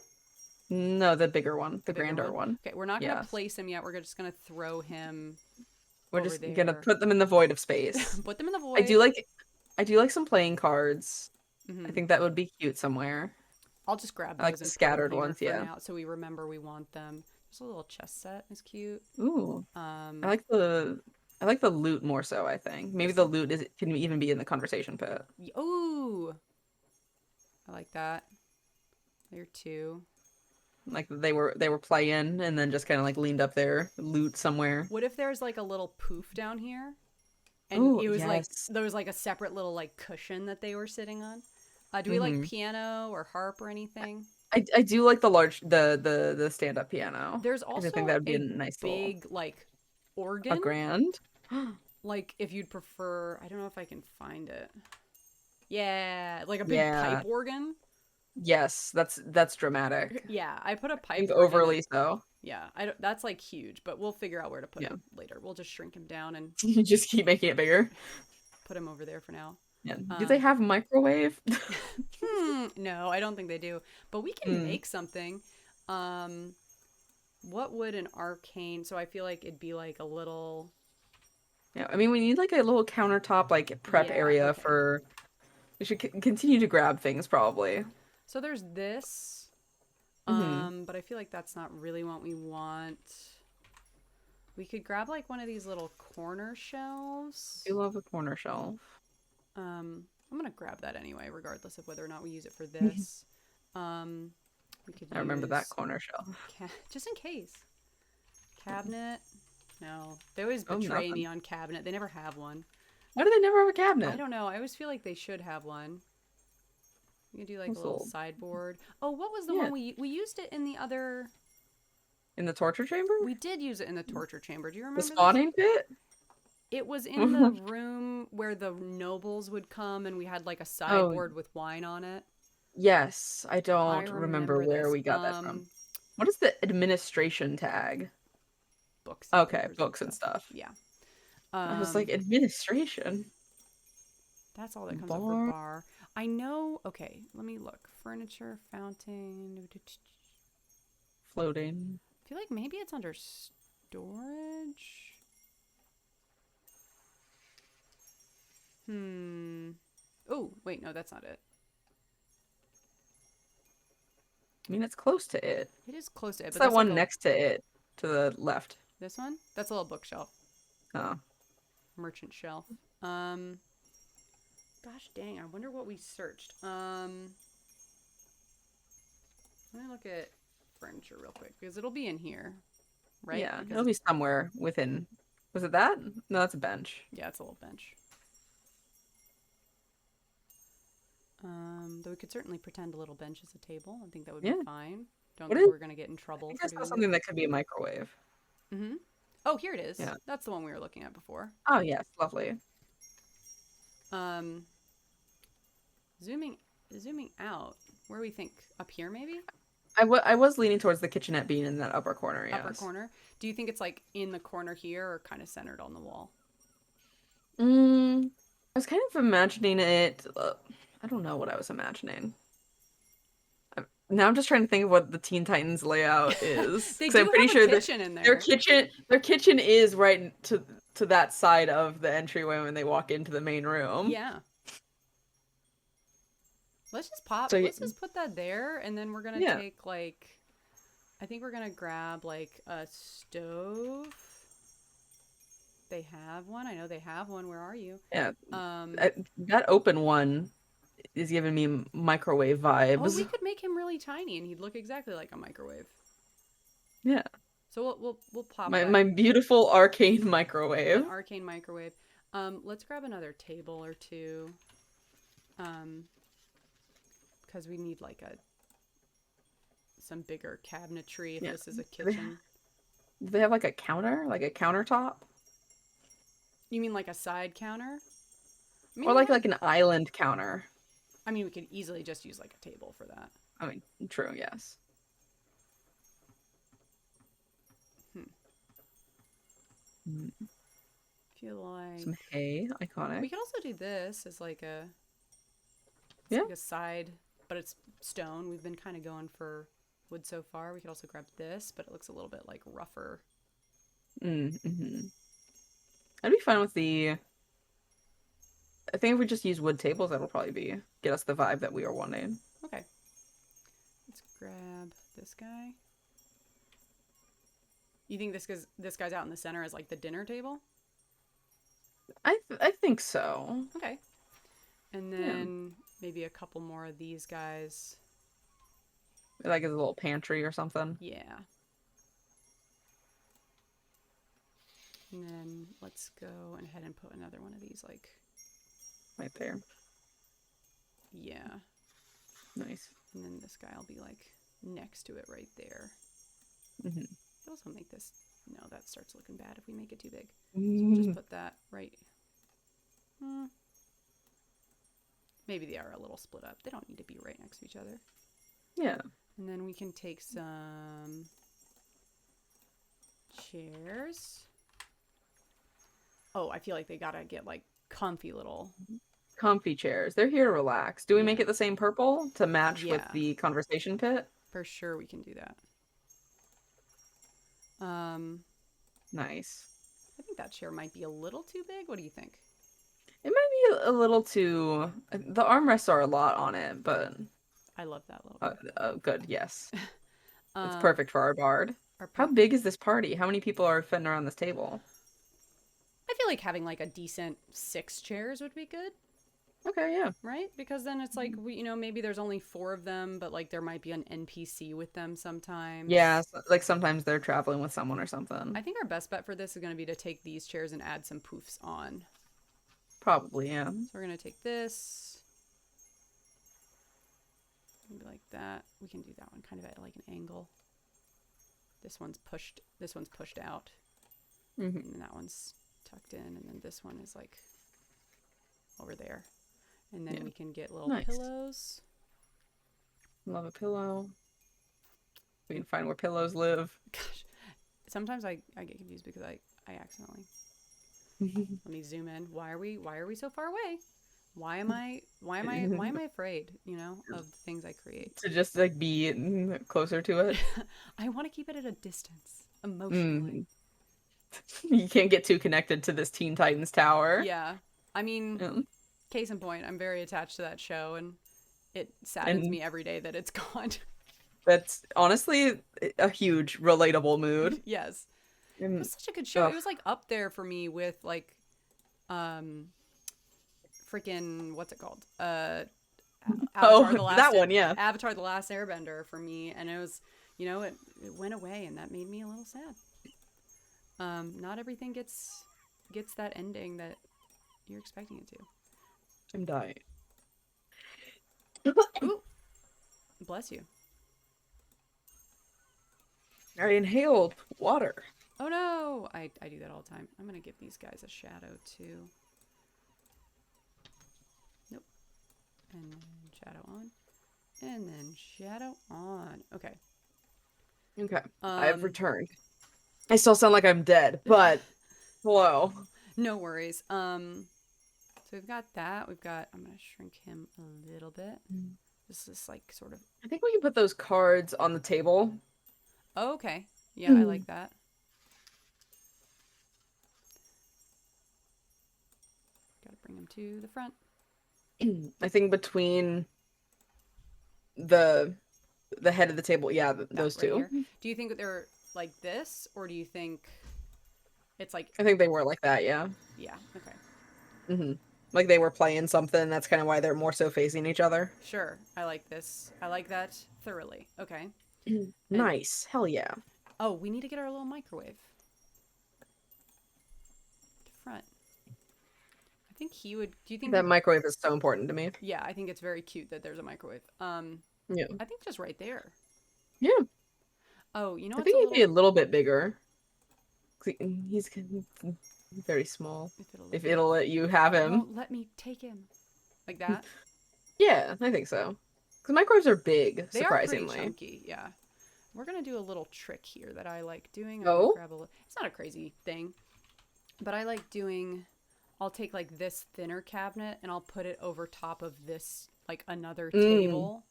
No, the bigger one, the bigger grander one. Okay, we're not gonna Yes. place him yet. We're just gonna throw him We're over just gonna there. put them in the void of space. Put them in the I void. do like I do like some playing cards. I Hmm. think that would be cute somewhere. I'll just grab I like those the and put them scattered here ones, for yeah. now, so we remember we want them. Just a little chess set is cute. Ooh. I Um, like the I like the loot more so, I think. Maybe this. the loot is can even be in the conversation pit. Ooh, I like that. There too. Like they were playing and then just kind of like leaned up there, loot somewhere. What if there's like a little poof down here, and Oh, it was like yes. there was like a separate little like cushion that they were sitting on? Do we like Mm-hmm. piano or harp or anything? I do like the large the stand-up piano. There's I do think also that would be a a nice little big like a organ. grand. Like if you'd prefer, I don't know if I can find it. Yeah, like a big Yeah. pipe organ. Yes, that's dramatic. Yeah, I put a I pipe think organ. overly so. Yeah, I don't, that's like huge, but we'll figure out where to put Yeah. him later. We'll just shrink him down and You just keep making it bigger. put him over there for now. Yeah. Do they Um, have microwave? no, I don't think they do, but we can Hmm. make something. Um, what would an arcane? So I feel like it'd be like a little. Yeah, I mean, we need like a little countertop, like prep Yeah, area okay. for. We should continue to grab things probably. So there's this. Hmm. But I feel like that's not really what we want. We could grab like one of these little corner shelves. I do love a corner shelf. I'm gonna grab that anyway, regardless of whether or not we use it for this. Um, we could I remember that use corner shelf. just in case. Cabinet. No, they always Oh, betray me nothing. on cabinet. They never have one. Why do they never have a I cabinet? don't know. I always feel like they should have one. We could do like a That's little old. sideboard. Oh, what was the Yeah. one we used it in the other? In the torture chamber? We did use it in the torture chamber. Do you The remember this? spawning pit? It was in the room where the nobles would come, and we had like a Oh, sideboard with wine on it. yes. I I don't remember remember where this. we got that from. What is the administration tag? Books and Okay, papers books and and stuff. stuff. Yeah. I was like, administration? That's all that comes up for Bar? bar. I know. Okay, let me look. Furniture, fountain. Floating. I feel like maybe it's under storage. Oh, wait, no, that's not it. I mean, it's close to it. It is close to it, It's but that that's one like next to it, to the left. this one? That's a little bookshelf. Oh. Merchant shelf. Gosh dang, I wonder what we searched. Let me look at furniture real quick because it'll be in here, right? Yeah, Because it'll be somewhere within. Was it that? No, that's a bench. yeah, it's a little bench. Though we could certainly pretend a little bench is a table. I think that would be Yeah. fine. Don't What think is? we're gonna get in I trouble think for I saw doing something that could be a microwave. that. Oh, here it is. Yeah. That's the one we were looking at before. Oh, yes, lovely. Um, zooming out. Where do we think? Up here, maybe? I was leaning towards the kitchenette being in that upper corner, yes. Upper corner. Do you think it's like in the corner here or kind of centered on the wall? I was kind of imagining it. I don't know what I was imagining. Now I'm just trying to think of what the Teen Titans layout is. They 'Cause do I'm pretty have sure a that kitchen in there. their kitchen is right to that side of the entryway when they walk into the main room. Yeah. Let's just pop. So Let's just put that there, and then we're gonna yeah. take like. I think we're gonna grab like a stove. They have one. I know they have one. Where are you? Yeah. Um. That open one is giving me microwave vibes. Oh, we could make him really tiny, and he'd look exactly like a microwave. Yeah. So we'll pop My beautiful arcane microwave. an arcane microwave. Let's grab another table or two. Because we need like some bigger cabinetry if this is a kitchen. Do they have like a counter, like a countertop, You mean like a side counter? I mean, or like an island counter? I mean, we could easily just use like a table for that. I mean, true, yes. Feel like Some hay, iconic. we could also do this as like Yeah. like a side, but it's stone. We've been kind of going for wood so far. We could also grab this, but it looks a little bit like rougher. Mm-hmm. I'd be fine with the. I think if we just use wood tables, that'll probably get us the vibe that we are wanting. Okay. Let's grab this guy. You think this guy's out in the center as like the dinner table? I think so. Okay. And then maybe a couple more of these guys. Like a little pantry or something. Yeah. And then let's go ahead and put another one of these like right there. Yeah. Nice. And then this guy will be like next to it right there. Mm-hmm. Also make this, no, that starts looking bad if we make it too big. So we'll just put that right. Maybe they are a little split up. They don't need to be right next to each other. Yeah. And then we can take some chairs. Oh, I feel like they gotta get like comfy chairs. They're here to relax. Do we make it the same purple to match with Yeah. the conversation pit? For sure we can do that. Nice. I think that chair might be a little too big. What do you think? It might be a little too. The armrests are a lot on it, but I love that little bit. good. Yes, it's perfect for our bard. How big is this party? How many people are fitting around this table? I feel like having like a decent 6 chairs would be good. Okay, yeah. Right? Because then it's like, maybe there's only 4 of them, but like there might be an NPC with them sometimes. Yeah, like sometimes they're traveling with someone or something. I think our best bet for this is going to be to take these chairs and add some poofs on. Probably, yeah. So we're going to take this. Maybe like that. We can do that one kind of at like an angle. This one's pushed out. Mm-hmm. And then that one's tucked in, and then this one is like over there. And then we can get little pillows. Love a pillow. We can find where pillows live. Gosh, sometimes I get confused because I accidentally. Let me zoom in. Why are we so far away? Why am I afraid, of the things I create? To just like be closer to it. I want to keep it at a distance emotionally. You can't get too connected to this Teen Titans tower. Yeah. I mean, case in point, I'm very attached to that show, and it saddens me every day that it's gone. That's honestly a huge relatable mood. Yes. It was such a good show. It was like up there for me with like freaking what's it called? Avatar, that one, yeah. Avatar the Last Airbender for me, and it was, it went away, and that made me a little sad. Not everything gets that ending that you're expecting it to. I'm dying. Ooh. Bless you. I inhaled water. Oh no! I do that all the time. I'm gonna give these guys a shadow too. Nope. And then shadow on. And then shadow on. Okay. Okay. I've returned. I still sound like I'm dead, but hello. No worries. So we've got that. I'm gonna shrink him a little bit. This is like sort of. I think we can put those cards on the table. Oh, okay. Yeah, I like that. Gotta bring him to the front. I think between the head of the table, those right two. Here. Do you think that they're like this, or do you think it's like? I think they were like that. Yeah. Yeah. Okay. Mm-hmm. Like they were playing something. That's kind of why they're more so facing each other. Sure. I like this. I like that thoroughly. Okay. Nice. Hell yeah. Oh, we need to get our little microwave. To front. I think he would. Do you think that microwave is so important to me? Yeah, I think it's very cute that there's a microwave. Yeah. I think just right there. Yeah. Oh, you know I think he'd be a little bit bigger. He's very small. If it'll let you have him. Won't let me take him. Like that? Yeah, I think so. Because microwaves are big, they surprisingly. They are pretty chunky, yeah. We're going to do a little trick here that I like doing. It's not a crazy thing. But I like doing... I'll take like this thinner cabinet and I'll put it over top of this, like another table.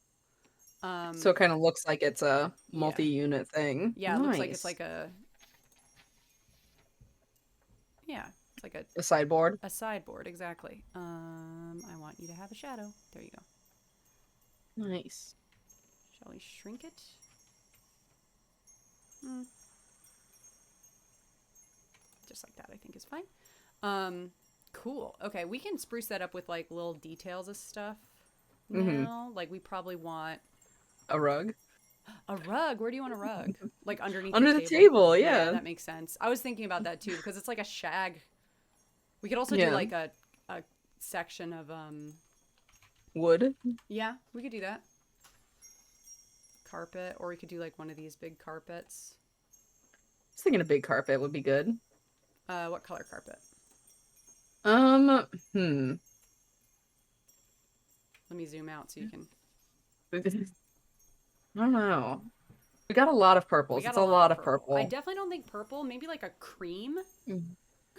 So it kind of looks like it's a Yeah. multi-unit thing. Yeah, it looks like it's Nice. like a, yeah, it's like A sideboard. a sideboard, exactly. I want you to have a shadow. There you go. Nice. Shall we shrink it? Hmm. Just like that, I think is fine. Cool. Okay, we can spruce that up with like little details of stuff now. Like we probably want A rug. a rug. Where do you want a rug? Like underneath Under the the table? table, Yeah, yeah. that makes sense. I was thinking about that too because it's like a shag. We could also do Yeah. like a section of Wood. yeah, we could do that. Carpet, or we could do like one of these big carpets. I was thinking a big carpet would be good. What color carpet? Hmm. Let me zoom out so you can. I don't know. We got a lot of We purples. got It's a a lot lot of of purple. I purple. definitely don't think purple. Maybe like a cream. Mm.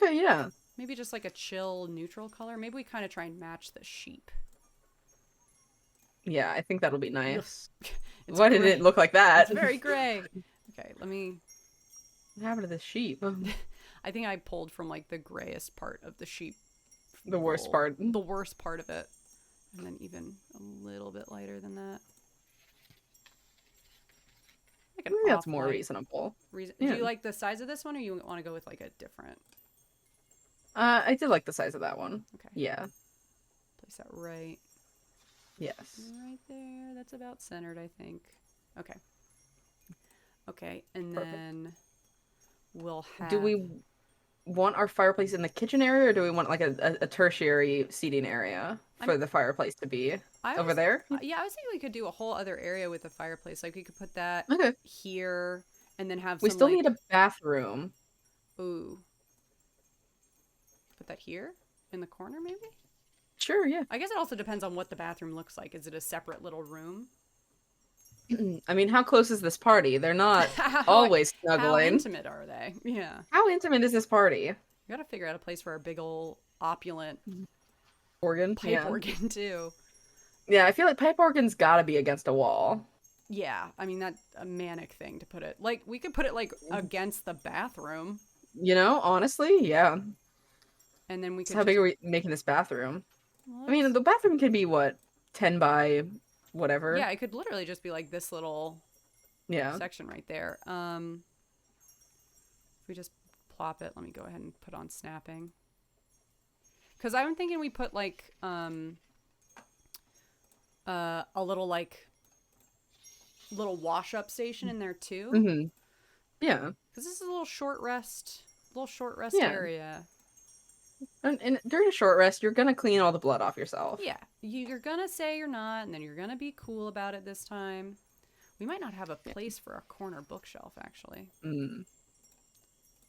Okay, yeah. Maybe just like a chill neutral color. Maybe we kind of try and match the sheep. Yeah, I think that'll be Ugh. nice. It's Why did it gray. look like that? It's very gray. Okay, let me. What happened to the sheep? I think I pulled from like the grayest part of the sheep The worst wool. part. The worst part of it. And then even a little bit lighter than that. Like I an think that's more off-white. reasonable. Do Yeah. you like the size of this one or you want to go with like a different? I did like the size of that one. Okay. Yeah. Place that right. Yes. Right there. That's about centered, I think. Okay. Okay, and Perfect. then we'll have. Do we want our fireplace in the kitchen area, or do we want like a tertiary seating area for the fireplace to be over there? Yeah, I was thinking we could do a whole other area with a fireplace. Like we could put that Okay. here, and then have We some still like. need a bathroom. Ooh. Put that here in the corner, maybe. Sure, yeah. I guess it also depends on what the bathroom looks like. Is it a separate little room? I mean, how close is this party? They're not how, always how snuggling. intimate are they? Yeah. How intimate is this party? We gotta figure out a place for our big old opulent Organ? pipe Yeah. organ too. Yeah, I feel like pipe organ's gotta be against a wall. Yeah, I mean that's a manic thing to put it. Like we could put it like against the bathroom, You know, honestly, yeah. and then we So could. how big Just, are we making this bathroom? well, I mean, the bathroom can be what, 10 by whatever? yeah, it could literally just be like this little Yeah. section right there. If we just plop it, let me go ahead and put on snapping. Because I'm thinking we put like a little like little wash up station in there too. Mm-hmm. Yeah. Because this is a little short rest Yeah. area. And during a short rest, you're gonna clean all the blood off yourself. Yeah, you're gonna say you're not, and then you're gonna be cool about it this time. We might not have a place for a corner bookshelf, actually. Mm.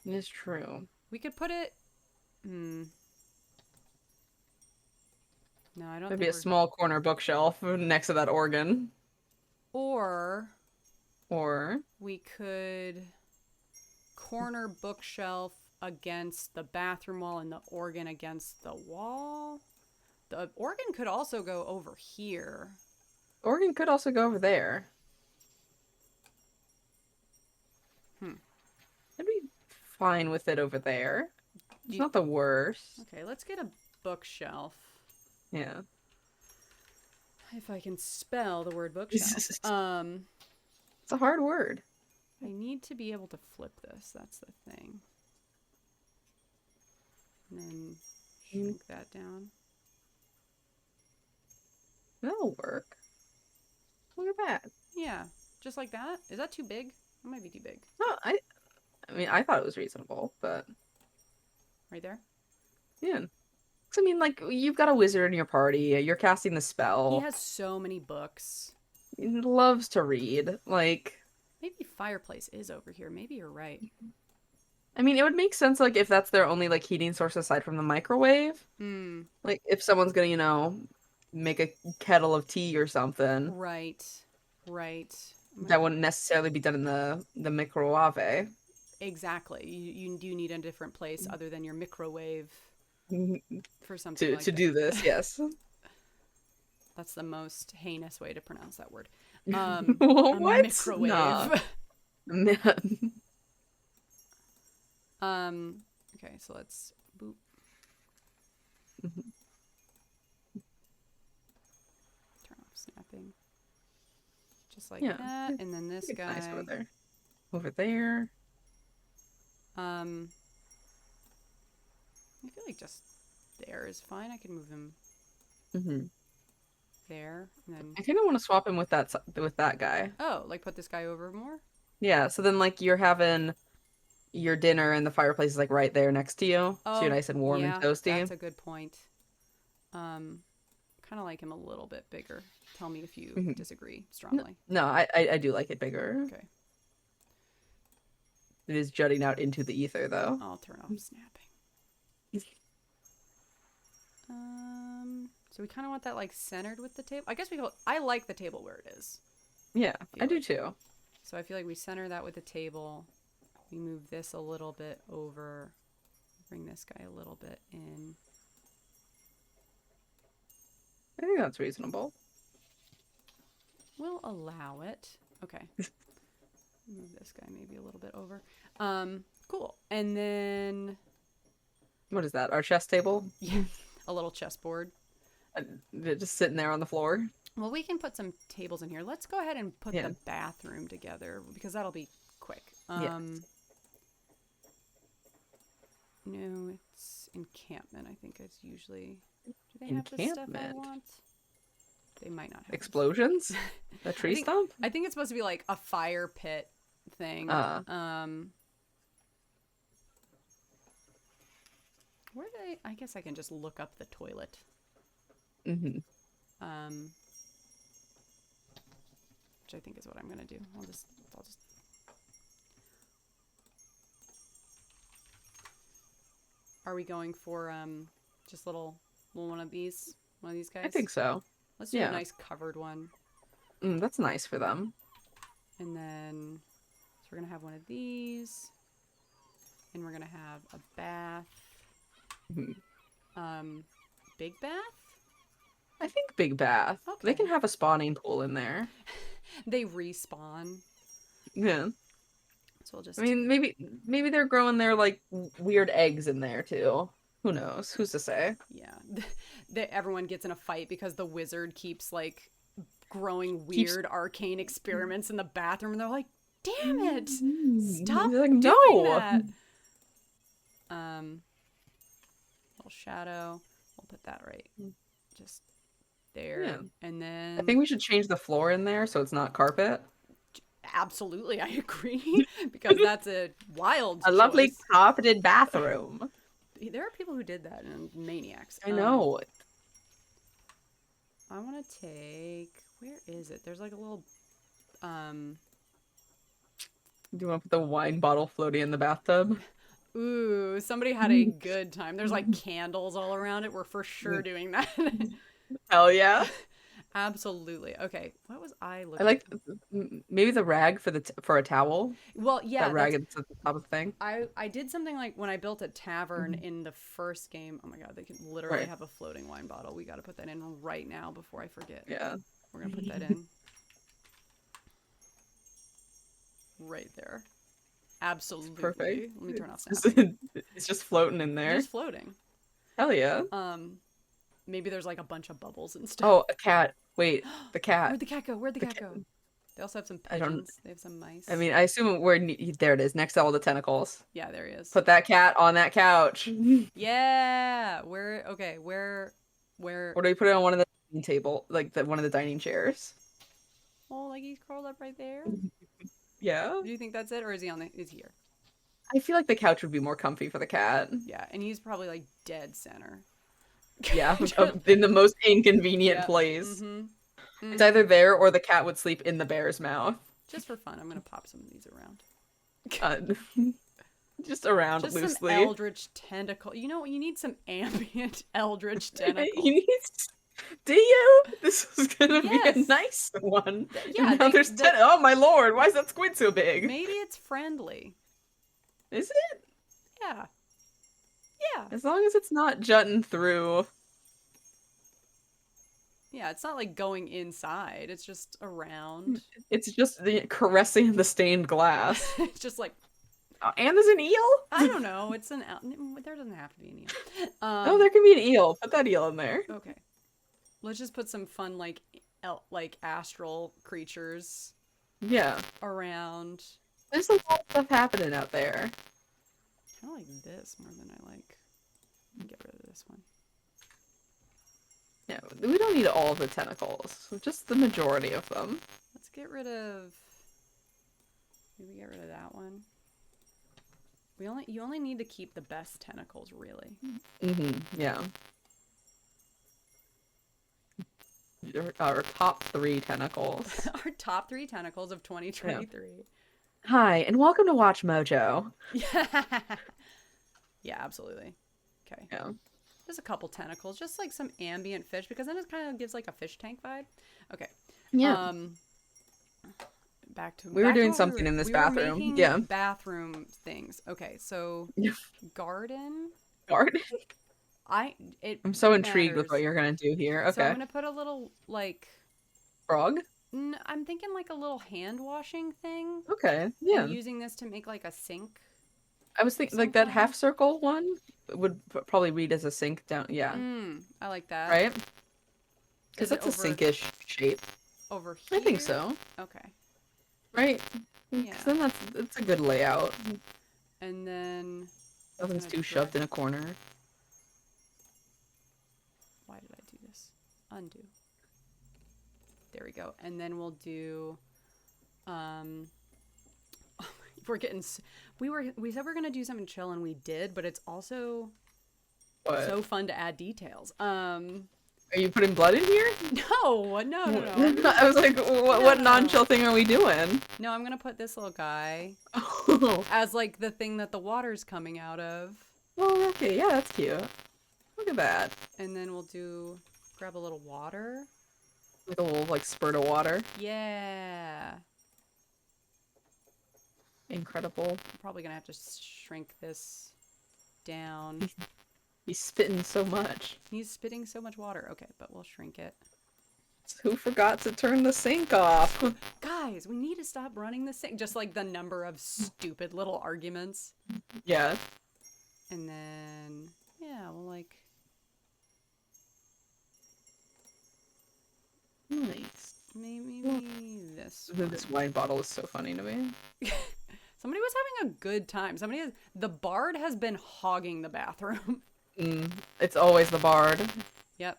It's true. We could put it. No, I don't. Maybe think a small corner bookshelf next to that organ. Or Or we could corner bookshelf against the bathroom wall and the organ against the wall. The organ could also go over here. organ could also go over there. I'd be fine with it over there. It's not the worst. Okay, let's get a bookshelf. Yeah. If I can spell the word bookshelf. It's a hard word. I need to be able to flip this. That's the thing. And then shrink that down. That'll work. Look at that. Yeah, just like that. Is that too big? It might be too big. No, I mean, I thought it was reasonable, but Right there? yeah. 'Cause I mean, like, you've got a wizard in your party, you're casting the He spell. has so many books. He loves to read. Like, Maybe fireplace is over here. Maybe you're right. I mean, it would make sense, like, if that's their only, like, heating source aside from the microwave. Hmm. Like, if someone's gonna, make a kettle of tea or something, Right. Right. that wouldn't necessarily be done in the microwave. Exactly. You do need a different place other than your microwave to for something like to that. do this, yes. That's the most heinous way to pronounce that word. A What? Nah. microwave. Okay, so let's boop. Turn off snapping. Just like Yeah. that. And then this It's guy. nice over there. Over there. I feel like just there is fine. I can move him there. And then I kind of want to swap him with that guy. oh, like put this guy over more? Yeah, so then like you're having your dinner and the fireplace is like right there next to you. So you're Oh, nice and warm and yeah, toasty. that's a good point. Kind of like him a little bit bigger. Tell me if you disagree strongly. No, I do like it bigger. Okay. It is jutting out into the ether though. I'll turn off snapping. So we kind of want that like centered with the table. I guess I like the table where it is. Yeah, I do too. So I feel like we center that with the table. We move this a little bit over. Bring this guy a little bit in. I think that's reasonable. We'll allow it. Okay. Move this guy maybe a little bit over. Cool. And then What is that? Our chess table? yeah, a little chessboard. Just sitting there on the floor. Well, we can put some tables in here. Let's go ahead and put the bathroom together because that'll be quick. No, it's encampment. I think it's usually. Do they have the stuff I want? They might not have explosions. A tree stump. I think it's supposed to be like a fire pit thing. Where do they? I guess I can just look up the toilet. Which I think is what I'm gonna do. I'll just. Are we going for just little one of these guys? I think so. Let's do a nice covered one. That's nice for them. And then so we're gonna have one of these, and we're gonna have a bath. Big bath. I think big bath. Okay. They can have a spawning pool in there. They respawn. Yeah. So we'll just. I mean, maybe they're growing their like weird eggs in there too. Who knows? Who's to say? Yeah. Everyone gets in a fight because the wizard keeps like growing weird arcane experiments in the bathroom, and they're like, "Damn it! Stop doing that!" Little shadow. We'll put that right just there. Yeah. And then I think we should change the floor in there so it's not carpet. Absolutely, I agree. Because that's a wild choice. Lovely carpeted bathroom. There are people who did that and maniacs. I know. I want to take... Where is it? There's like a little... Do you want to put the wine bottle floating in the bathtub? Ooh, somebody had a good time. There's like candles all around it. We're for sure doing that. Hell yeah. Absolutely. Okay, what was I looking? I like maybe the rag for a towel. Well, yeah, that rag at the top of the thing. I did something like when I built a tavern in the first game. Oh my god, they could literally have a floating wine bottle. We got to put that in right now before I forget. Yeah, we're gonna put that in right there. Absolutely. Perfect. Let me turn off snapping. It's just floating in there. Just floating. Hell yeah. Maybe there's like a bunch of bubbles and stuff. Oh, a cat. Wait, the cat. Where'd the cat go? Where'd the cat go? They also have some pigeons. They have some mice. I mean, I assume there it is, next to all the tentacles. Yeah, there he is. Put that cat on that couch. Yeah. Where? Okay. Where? Or do we put it on one of the dining table, like one of the dining chairs? Oh, like he's curled up right there. Yeah. Do you think that's it, or is he here? I feel like the couch would be more comfy for the cat. Yeah, and he's probably like dead center. Yeah, in the most inconvenient place. It's either there or the cat would sleep in the bear's mouth. Just for fun, I'm gonna pop some of these around. Just around just loosely. Some eldritch tentacle. You know what? You need some ambient eldritch tentacle. Do you? This was gonna be a nice one. Yeah. Now there's oh my lord! Why is that squid so big? Maybe it's friendly. Is it? Yeah. Yeah. As long as it's not jutting through. Yeah, it's not like going inside. It's just around. It's just the caressing the stained glass. It's just like And there's an I eel? don't know. It's an there doesn't have to be an eel. Oh, there can be an eel. Put that eel in there. Okay. Let's just put some fun like astral creatures Yeah. around. There's a lot of stuff happening out there. I like this more than I like. Get rid of this one. Yeah, we don't need all the tentacles. Just the majority of them. Let's get rid of. Maybe get rid of that one. You only need to keep the best tentacles, really. Yeah. Our top 3 tentacles. Our top 3 tentacles of 2023. Yeah. Hi, and welcome to Watch Mojo. Yeah. Yeah, absolutely. Okay. Yeah. There's a couple tentacles, just like some ambient fish, because then it kind of gives like a fish tank vibe. Okay. Yeah. Back to we were doing to something in this bathroom. Yeah. Bathroom things. Okay, so garden. Garden. I'm so intrigued with what you're gonna do here. Okay. So I'm gonna put a little like frog. I'm thinking like a little hand washing thing. Okay. Yeah. And using this to make like a sink. I was thinking like that half circle one would probably read as a sink down. Yeah. I like that. Right. Because that's a sinkish shape. Over here. I think so. Okay. Right. Yeah. Then that's a good layout. And then nothing's too shoved in a corner. Why did I do this? Undo. There we go. And then we'll do we're getting we said we are going to do something chill and we did, but it's also so fun to add details. Are you putting blood in here? No. I was like, what non-chill thing are we doing? No, I'm going to put this little guy as like the thing that the water's coming out of. Oh, okay. Yeah, that's cute. Look at that. And then we'll grab a little water. Like a little like spurt of water. Yeah. Incredible. I'm probably going to have to shrink this down. He's spitting so much. He's spitting so much water. Okay, but we'll shrink it. Who forgot to turn the sink off? Guys, we need to stop running the sink. Just like the number of stupid little arguments. Yeah. And then, yeah, we'll like... Nice. Maybe this one. This wine bottle is so funny to me. Somebody was having a good time. The bard has been hogging the bathroom. It's always the bard. Yep.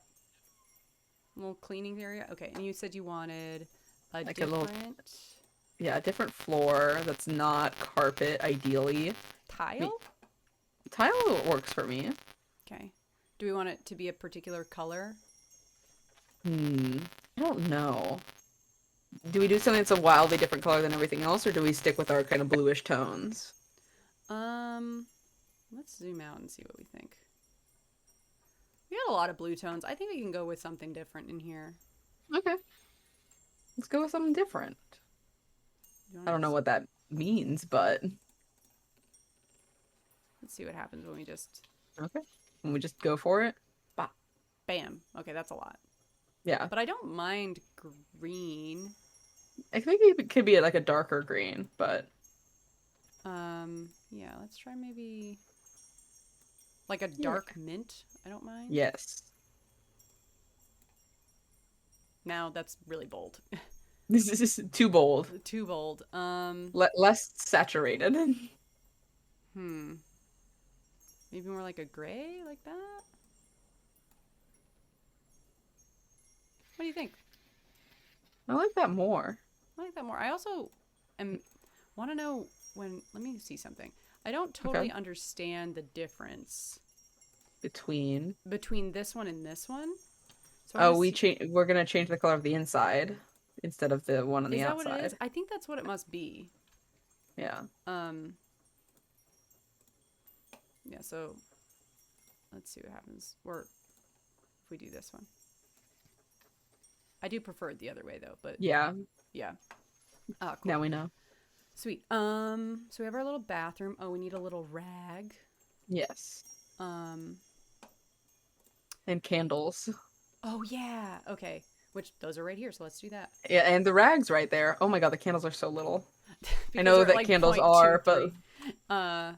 Little cleaning area. Okay, and you said you wanted a like different... a little... Yeah, a different floor that's not carpet, ideally. Tile? Tile works for me. Okay. Do we want it to be a particular color? I don't know. Do we do something that's a wildly different color than everything else, or do we stick with our kind of bluish tones? Let's zoom out and see what we think. We got a lot of blue tones. I think we can go with something different in here. Okay. Let's go with something different. I don't know what that means, but... Let's see what happens when we just... Okay. When we just go for it? Bah. Bam. Okay, that's a lot. Yeah. But I don't mind green. I think it could be like a darker green, but... Yeah, let's try maybe... Like a dark mint? I don't mind. Yes. Now, that's really bold. This is too bold. Too bold. Less saturated. Maybe more like a gray, like that? What do you think? I like that more. I also want to know when... Let me see something. I don't totally understand the difference between this one and this one. So we're gonna change the color of the inside instead of the one on the outside. Is that what it is? I think that's what it must be. Yeah. Yeah. So let's see what happens. Or if we do this one, I do prefer it the other way though. But yeah. Cool. Now we know. Sweet. So we have our little bathroom. Oh, we need a little rag. Yes. And candles. Oh yeah. Okay. Which those are right here, so let's do that. Yeah, and the rag's right there. Oh my god, the candles are so little. I Because know they're at that like candles are, but 0.23. Uh,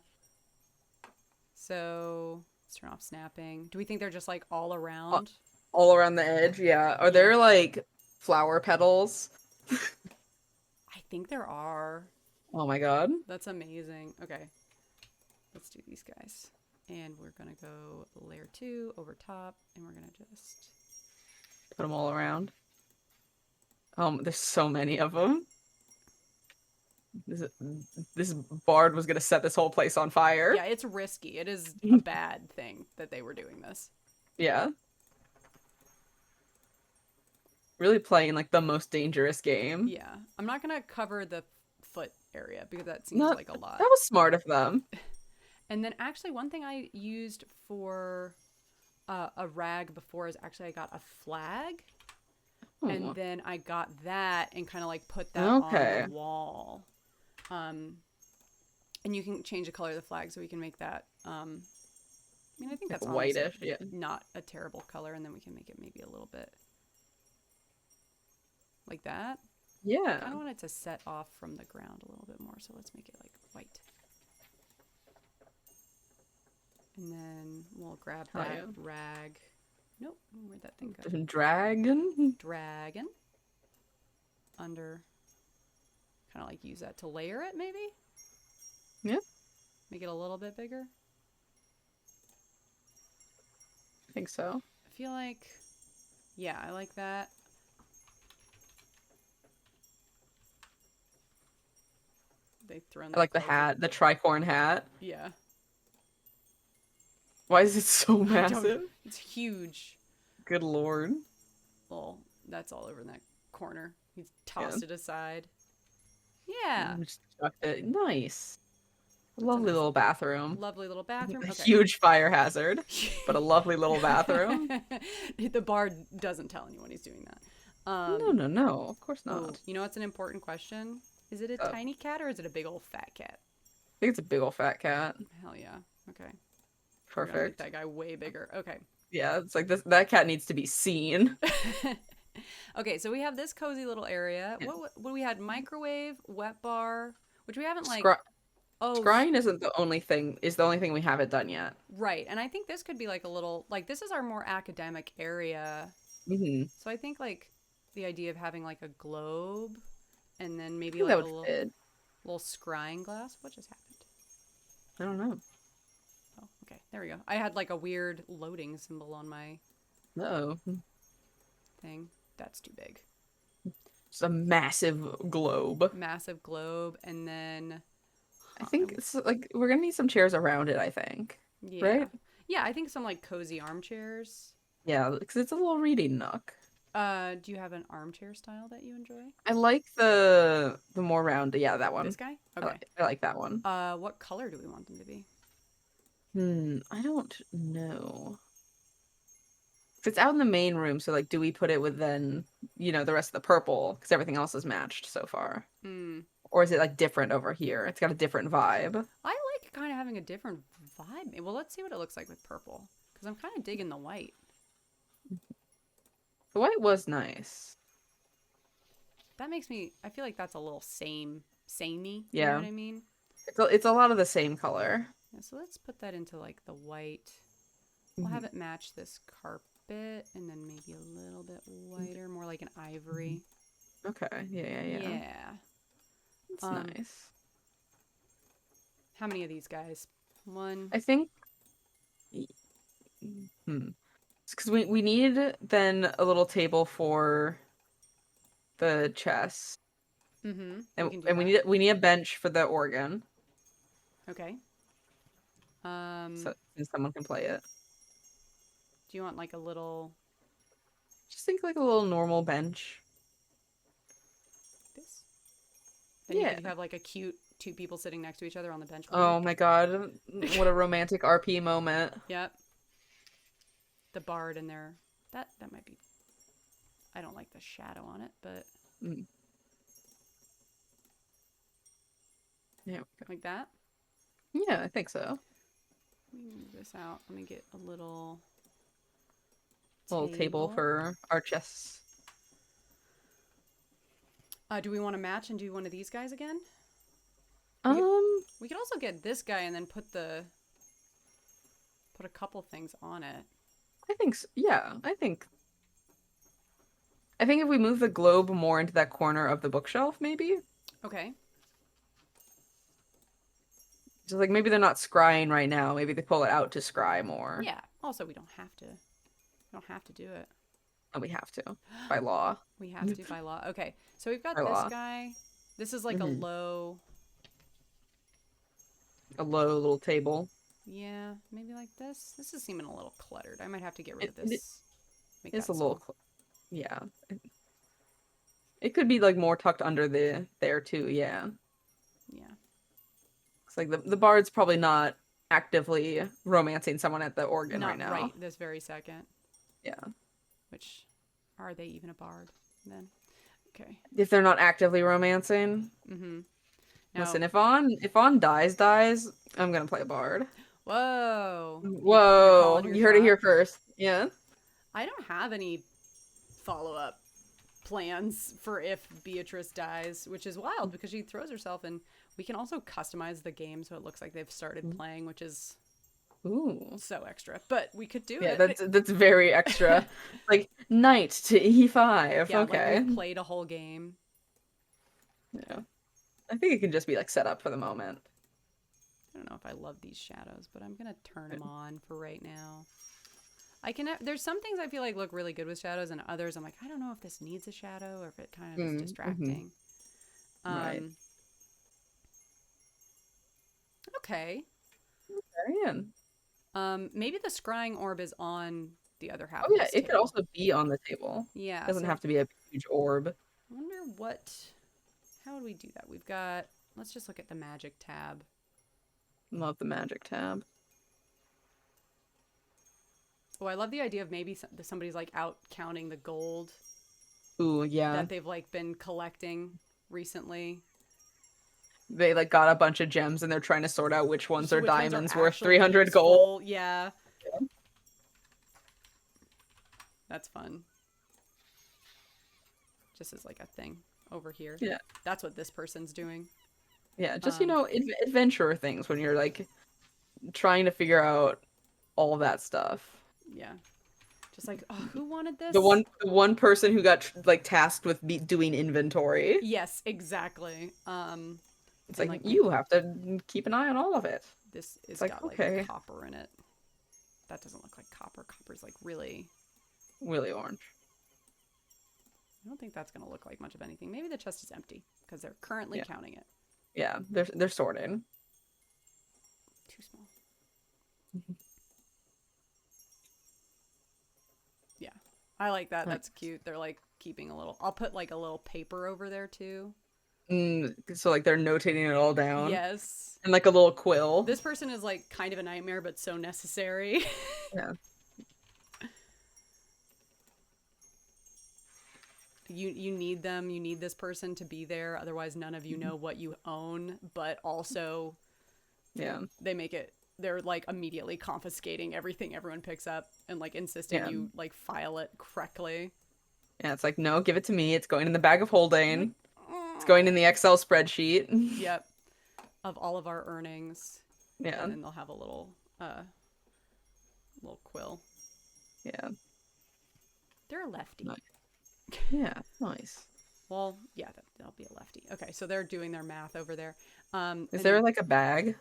so let's turn off snapping. Do we think they're just like all uh, around? all around the edge, yeah. Are Yeah. there like flower petals? I think there are. Oh my god. That's amazing. Okay. Let's do these guys. And we're gonna go layer 2 over top, and we're gonna just Put them all around. There's so many of them. This, this bard was gonna set this whole place on fire. yeah, it's risky. It is a bad thing that they were doing this. Yeah. Really playing like the most dangerous game. Yeah, I'm not gonna cover the foot area because that seems Not like a that lot. was smart of them. And then actually, one thing I used for a rag before is actually I got a flag, and Oh, then I got that and kind of like put that on okay. the wall. And you can change the color of the flag so we can make that. I mean, I think Like that's honestly whitish, yeah. not a terrible color, and then we can make it maybe a little bit like that. I Yeah. kind of want it to set off from the ground a little bit more, so let's make it like white. And then we'll grab Oh, that yeah. rag. Nope, where'd that thing go? Dragon? Dragon. Under. Kind of like use that to layer it, maybe? Yeah, Make it a little bit bigger. I think so. I feel like, yeah, I like that. They've thrown I their like the clothes. hat, the tricorn hat. Yeah. Why is it so I don't. massive? It's huge. Good lord. Well, that's all over in that corner. He's Yeah. tossed it aside. Yeah. Just chucked it. Nice. That's a Lovely nice, little bathroom. lovely little bathroom. A Okay. huge fire hazard, but a lovely little bathroom. The bard doesn't tell anyone he's doing that. No, no, no. Of course Oh, not. you know what's an important question? Is it a I tiny cat or is it a big old fat cat? think it's a big old fat cat. Hell yeah. Okay. We're gonna make Perfect. that guy way bigger. Okay. Yeah, it's like this. That cat needs to be seen. Okay, so we have this cozy little area. Yeah. What we had? Microwave, wet bar, which we haven't like. Scry Oh, Scrying isn't the only thing. Is the only thing we haven't done yet. right. And I think this could be like a little like this is our more academic area. Mm-hmm. So I think like the idea of having like a globe and then I maybe think like that a would little fit. little scrying glass. What just happened? I don't know. Oh, okay. There we go. I had like a weird loading symbol on my No, thing. That's too big. it's a massive globe. Massive globe and then I think it's like we're gonna need some chairs around it. I think, yeah. right? Yeah, I think some like cozy armchairs. Yeah, because it's a little reading nook. Do you have an armchair style that you enjoy? I like the more round. Yeah, that one. This guy? Okay. I like that one. What color do we want them to be? I don't know. If it's out in the main room, so like, do we put it with then, the rest of the purple because everything else is matched so far, Hmm. or is it like different over here? It's got a different vibe. I like kind of having a different vibe. Well, let's see what it looks like with purple because I'm kind of digging the white. The white was nice. That makes me. I feel like that's a little samey. You know Yeah, what I mean? it's a lot of the same color. Yeah, so let's put that into like the white. We'll have it match this carpet and then maybe a little bit whiter, more like an ivory. Okay. Yeah. Yeah. It's nice. How many of these guys? One. I think. Because we need then a little table for the chess, Mm-hmm. and We can do and that. we need a bench for the organ, Okay. so someone can play it. Do you want like a little Just think like a little normal bench. this? And you Yeah. could have like a cute two people sitting next to each other on the bench. Oh my god, what a romantic RP moment. Yep. The bard in there. That might be. I don't like the shadow on it, but Mm. Yeah. like that. Yeah, I think so. Let me move this out. Let me get a little. Little table for our chests. Do we want to match and do one of these guys again? We could also get this guy and then put a couple things on it. I think so. Yeah, I think if we move the globe more into that corner of the bookshelf, maybe. Okay. Just like maybe they're not scrying right now. Maybe they pull it out to scry more. Yeah. Also, we don't have to. We don't have to do it. And we have to by law. We have to by law. Okay. So we've got By this law. guy. This is like a low. A low little table. Yeah, maybe like this. This is seeming a little cluttered. I might have to get rid of this. It's a little. Yeah. It could be like more tucked under there too. Yeah. Yeah. It's like the bard's probably not actively romancing someone at the organ Not right now. right this very second. Yeah. Which, are they even a bard then? Okay. If they're not actively romancing. Mm-hmm. Now, Listen, if Vaughn dies, I'm gonna play a bard. Whoa. Whoa. You heard it here first. Yeah. I don't have any follow-up plans for if Beatrice dies, which is wild because she throws herself, and we can also customize the game so it looks like they've started playing, which is so extra. But we could do it. Yeah, that's very extra. Like knight to E5. Yeah, okay. Like we played a whole game. Yeah. I think it can just be like set up for the moment. I don't know if I love these shadows, but I'm gonna turn them on for right now. There's some things I feel like look really good with shadows, and others I'm like, I don't know if this needs a shadow or if it kind of is distracting. Right. Okay. Very maybe the scrying orb is on the other half. Oh yeah, it could also be on the table. Yeah. It doesn't have to be a huge orb. I wonder how would we do that? Let's just look at the magic tab. Love the magic tab. Oh, I love the idea of maybe somebody's like out counting the gold. Ooh, yeah. That they've like been collecting recently. They like got a bunch of gems and they're trying to sort out which ones are diamonds worth 300 useful. gold. Yeah. That's fun. Just as like a thing over here. Yeah. That's what this person's doing. Yeah, just adventurer things when you're like trying to figure out all that stuff. Yeah. Just like, oh, who wanted this? The one person who got like tasked with doing inventory. Yes, exactly. It's like you have to keep an eye on all of it. This is like, got okay. like copper in it. That doesn't look like copper. Copper's like really orange. I don't think that's gonna look like much of anything. Maybe the chest is empty because they're currently counting it. Yeah, they're sorting. Too small. Yeah, I like that. That's cute. They're like keeping a little. I'll put like a little paper over there too. So like they're notating it all down. Yes. And like a little quill. This person is like kind of a nightmare, but so necessary. Yeah. You need them. You need this person to be there. Otherwise, none of you know what you own. But also, they make it. They're like immediately confiscating everything everyone picks up and like insisting you like file it correctly. Yeah, it's like, no, give it to me. It's going in the bag of holding. It's going in the Excel spreadsheet. Yep. Of all of our earnings. Yeah. And then they'll have a little quill. Yeah. They're a lefty. Nice. Yeah, nice. Well, yeah, that'll be a lefty. Okay, so they're doing their math over there. Is there like a bag?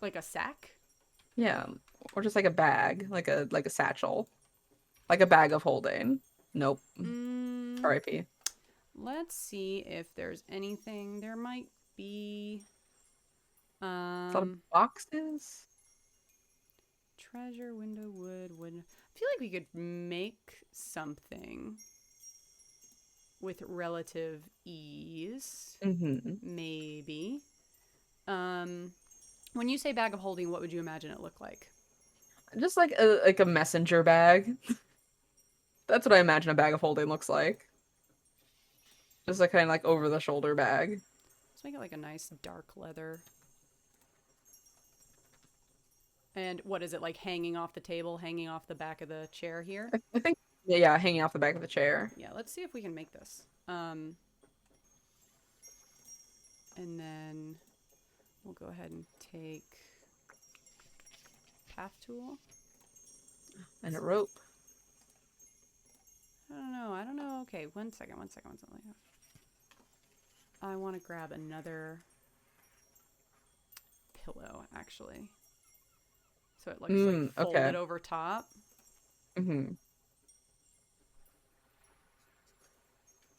Like a sack? Yeah, or just like a bag, like a satchel, like a bag of holding. Nope. R.I.P. Let's see if there's anything. There might be. A lot of boxes. Treasure, window, wood. I feel like we could make something with relative ease. Maybe. When you say bag of holding, what would you imagine it look like? Just like a messenger bag. That's what I imagine a bag of holding looks like. Just a kind of like over the shoulder bag. Let's make it like a nice dark leather. And what is it, like hanging off the table, hanging off the back of the chair here? I think, yeah, hanging off the back of the chair. Yeah, let's see if we can make this. And then we'll go ahead and take path tool. And a rope. I don't know. Okay, one second. I want to grab another pillow, actually. So it looks like folded over top. Mm-hmm.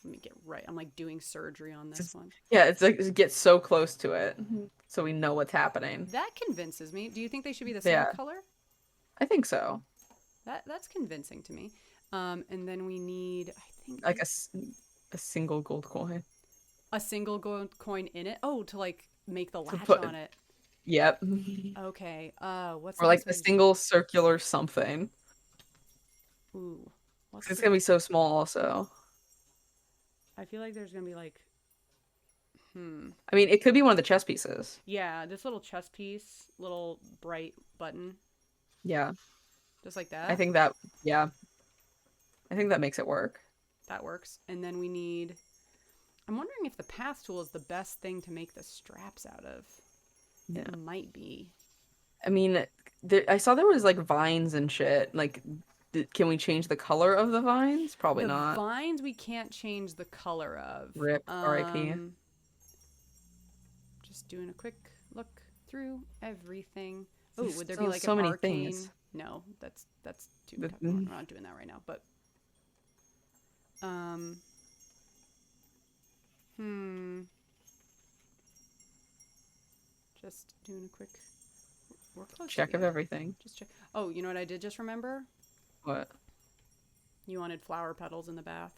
Let me get right. I'm like doing surgery on this one. Yeah, it's like it gets so close to it, so we know what's happening. That convinces me. Do you think they should be the same color? I think so. That's convincing to me. And then we need, I think, like a single gold coin. A single gold coin in it. Oh, to like make the latch on it. Yep. Okay. What's or like a single circular something. Ooh. It's gonna be so small, also. I feel like there's gonna be like. I mean, it could be one of the chess pieces. Yeah, this little chess piece, little bright button. Yeah. Just like that. I think that. Yeah. I think that makes it work. That works. And then we need. I'm wondering if the path tool is the best thing to make the straps out of. Yeah. It might be. I mean, I saw there was like vines and shit. Like, can we change the color of the vines? Probably not. The vines we can't change the color of. RIP. R.I.P. Just doing a quick look through everything. Oh, would there be like so an many arcane? Things. No, that's too tough. We're not doing that right now. But just doing a quick check of everything. Just check. Oh, you know what I did just remember? What? You wanted flower petals in the bath.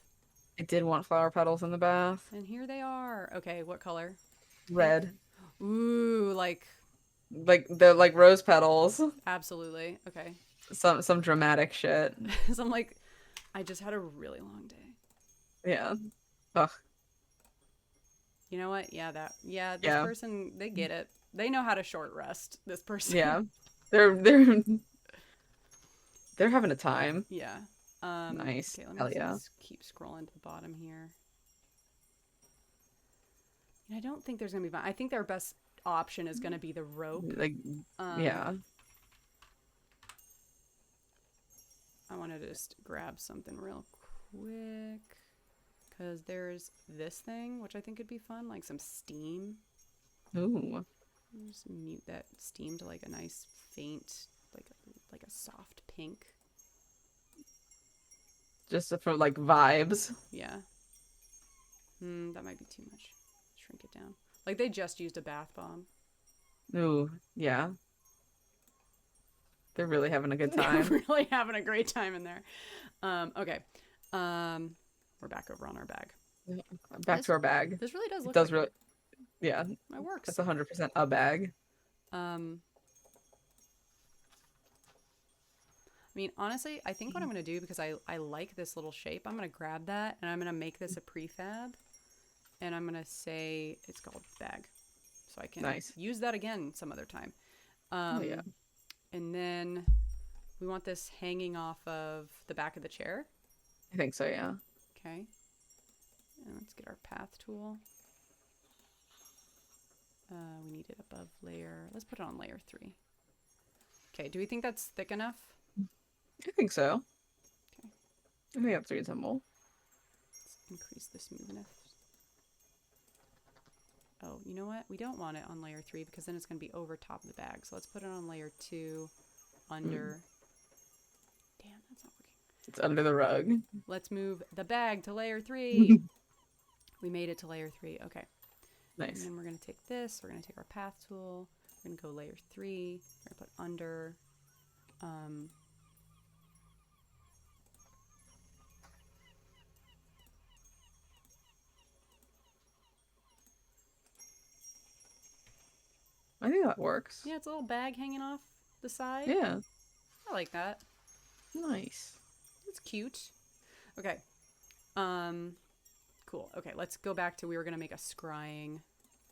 I did want flower petals in the bath. And here they are. Okay, what color? Red. Ooh, like they're like rose petals. Absolutely. Okay. Some dramatic shit. So I'm like, I just had a really long day. Yeah. Ugh. You know what? Yeah, this person, they get it. They know how to short rest, this person. Yeah. They're having a time. Yeah. Nice. Okay, let me just keep scrolling to the bottom here. And I don't think there's gonna be. I think their best option is gonna be the rope. Yeah. I want to just grab something real quick because there's this thing which I think would be fun, like some steam. Ooh. Just mute that steam to like a nice faint, like a soft pink. Just for like vibes. Yeah. That might be too much. Shrink it down. Like they just used a bath bomb. Ooh, yeah. They're really having a good time. They're really having a great time in there. Okay. We're back over on our bag. Back to our bag. This really does look. It does really. Yeah. It works. That's 100% a bag. I mean, honestly, I think what I'm going to do, because I like this little shape, I'm going to grab that and I'm going to make this a prefab. And I'm going to say it's called bag. So I can use that again some other time. Yeah. And then we want this hanging off of the back of the chair. I think so, yeah. Okay. And let's get our path tool. We need it above layer. Let's put it on layer 3. Okay, do we think that's thick enough? I think so. Okay. I think that's reasonable. Let's increase the smoothness. Oh, you know what? We don't want it on layer 3 because then it's going to be over top of the bag. So let's put it on layer 2, under. Damn, that's not working. It's under the rug. Let's move the bag to layer 3. We made it to layer 3. Okay. Nice. And then we're going to take this. We're going to take our path tool. We're going to go layer 3. We're going to put under. I think that works. Yeah, it's a little bag hanging off the side. Yeah. I like that. Nice. It's cute. Okay. Cool. Okay, let's go back to we were going to make a scrying.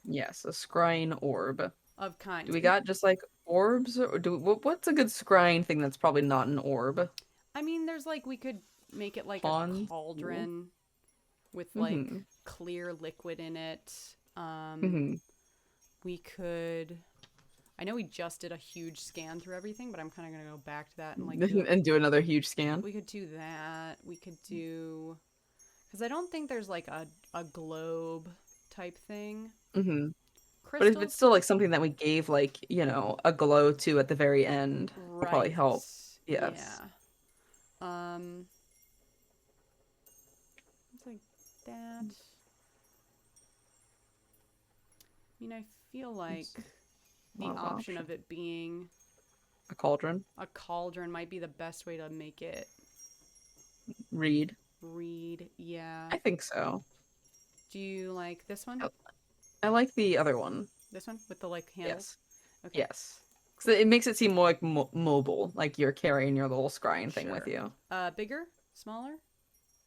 Yes, a scrying orb. Of kind. Do we got just like Orbs? Or what's a good scrying thing that's probably not an orb? I mean, there's like we could make it like a Pawns? cauldron with like Mm-hmm. clear liquid in it. Mm-hmm. We could. I know we just did a huge scan through everything, but I'm kind of gonna go back to that and like do. And do another huge scan. We could do that. We could do because I don't think there's like a globe type thing. Mm-hmm. But if it's Crystals, still like something that we gave like, a glow to at the very end, will probably right? help. Yeah. Yes. Um, it's like that. I mean, I feel like It's a the lot of option options. of it being A cauldron. a cauldron might be the best way to make it Reed. read. Yeah. I think so. Do you like this one? I I like the other one. This one with the like handles? Yes. Okay. Yes. So it makes it seem more like mobile, like you're carrying your little scrying thing with Sure. you. Bigger? Smaller?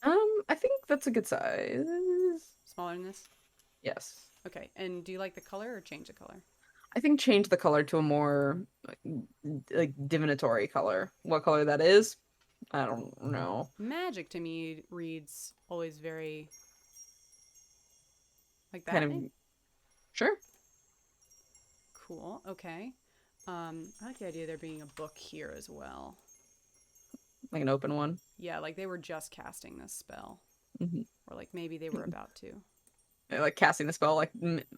I think that's a good size. Smaller than this? Yes. Okay. And do you like the color or change the color? I think change the color to a more like divinatory color. What color that is, I don't know. Magic to me reads always very like Kind that, of maybe? sure. Cool. Okay. I like the idea of there being a book here as well. Like an open one. Yeah, like they were just casting this spell. Hmm. Or like maybe they were about to. Like casting the spell, like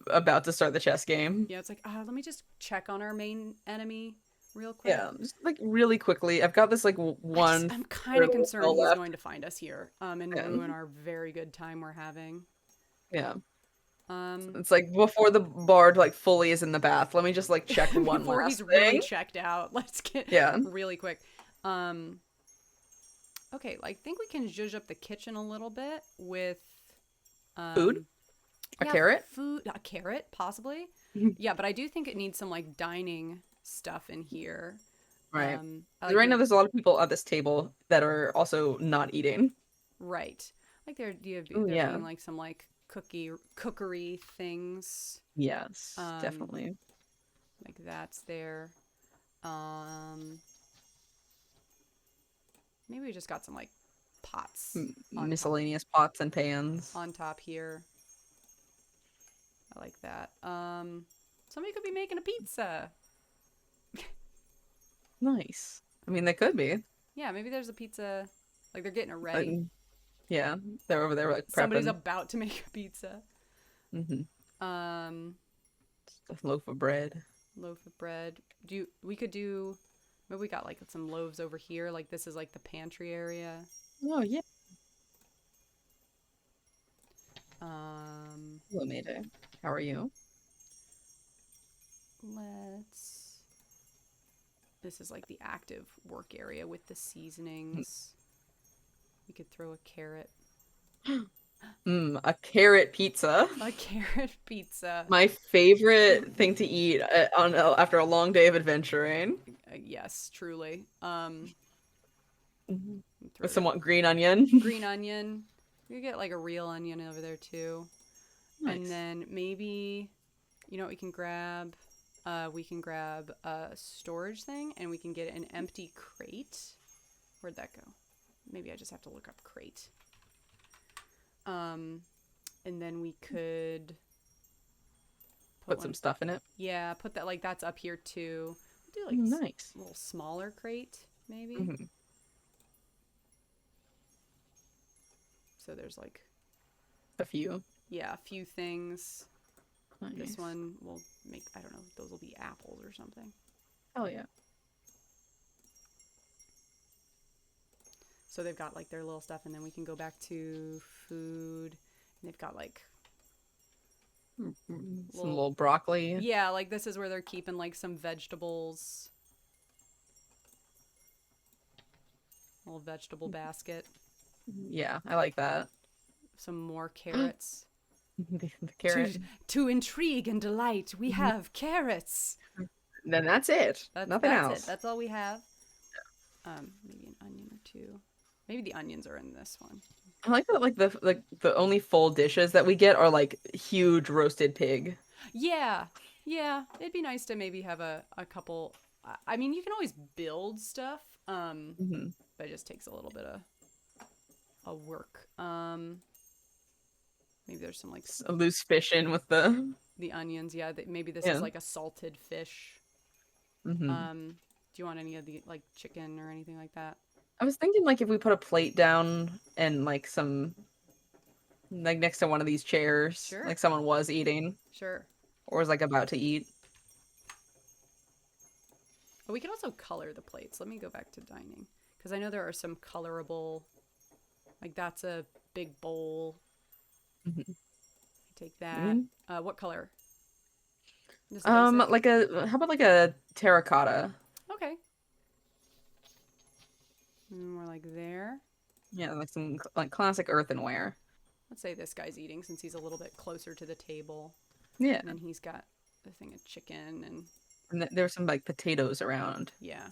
about to start the chess game. Yeah, it's like, let me just check on our main enemy real quick. Yeah, just like really quickly. I've got this like one I'm kind third of of the concerned spell he's left. going to find us here, and Yeah. ruin our very good time we're having. Yeah. Um, It's like before the bard like fully is in the bath. Let me just like check one before last he's really thing. checked out, let's get Yeah. really quick. Um, okay, I think we can zhuzh up the kitchen a little bit with, Food? A yeah, carrot? food, a carrot possibly. Yeah, but I do think it needs some like dining stuff in here. Right. I 'Cause like right the now there's a lot of people at this table that are also not eating. right, like there idea of Oh there yeah. being like some like cookery things. Yes, Um, definitely. like that's there. Um, maybe we just got some like pots Miscellaneous pots and pans. on top here. I like that. Somebody could be making a pizza. Nice. I mean, they could be. Yeah, maybe there's a pizza. Like they're getting it Like, ready. yeah, they're over there like Somebody's prepping. about to make a pizza. Mm-hmm. Um, Just a loaf of bread. loaf of bread. We could do maybe we got like some loaves over here. Like this is like the pantry area. Oh yeah. Um, Hello, Mayday. How are you? let's. This is like the active work area with the seasonings. We could throw a carrot. A carrot pizza. A carrot pizza. My favorite thing to eat after a long day of adventuring. Yes, truly. Mhm. Throw With the somewhat green onion. green onion. You get like a real onion over there too. Nice. And then maybe, you know what we can grab? We can grab a storage thing and we can get an empty crate. Where'd that go? Maybe I just have to look up crate. And then we could Put some stuff in it. Yeah, put that like that's up here too. Do like Nice. a little smaller crate maybe. Mm-hmm. So there's like A few. a few things. Nice. This one will make I don't know, those will be apples or something. Oh yeah. So they've got like their little stuff and then we can go back to food. And they've got like Some little broccoli. yeah, like this is where they're keeping like some vegetables. Little vegetable basket. Yeah, I like that. Some more carrots. The carrot. To intrigue and delight, we have carrots. Then that's it. Nothing that's else. it. That's all we have. Maybe an onion or two. Maybe the onions are in this one. I like that. Like the only full dishes that we get are like huge roasted pig. Yeah, Yeah, it'd be nice to maybe have a couple. I mean, you can always build stuff, Hmm. but it just takes a little bit of work. Maybe there's some like A loose fish in with the the onions. Yeah, maybe this is yeah. like a salted fish. Hmm. Do you want any of the like chicken or anything like that? I was thinking like if we put a plate down and like some like next to one of these chairs, Sure, like someone was eating sure. or was like about to eat. Oh, we can also color the plates. Let me go back to dining because I know there are some colorable. Like that's a big bowl. Hmm. Take I that. mean, What color? Just a basic. like a how about like a terracotta? Okay. More like there. Yeah, like some like classic earthenware. Let's say this guy's eating since he's a little bit closer to the table. Yeah, And then he's got the thing of chicken and and there's some like potatoes around. yeah.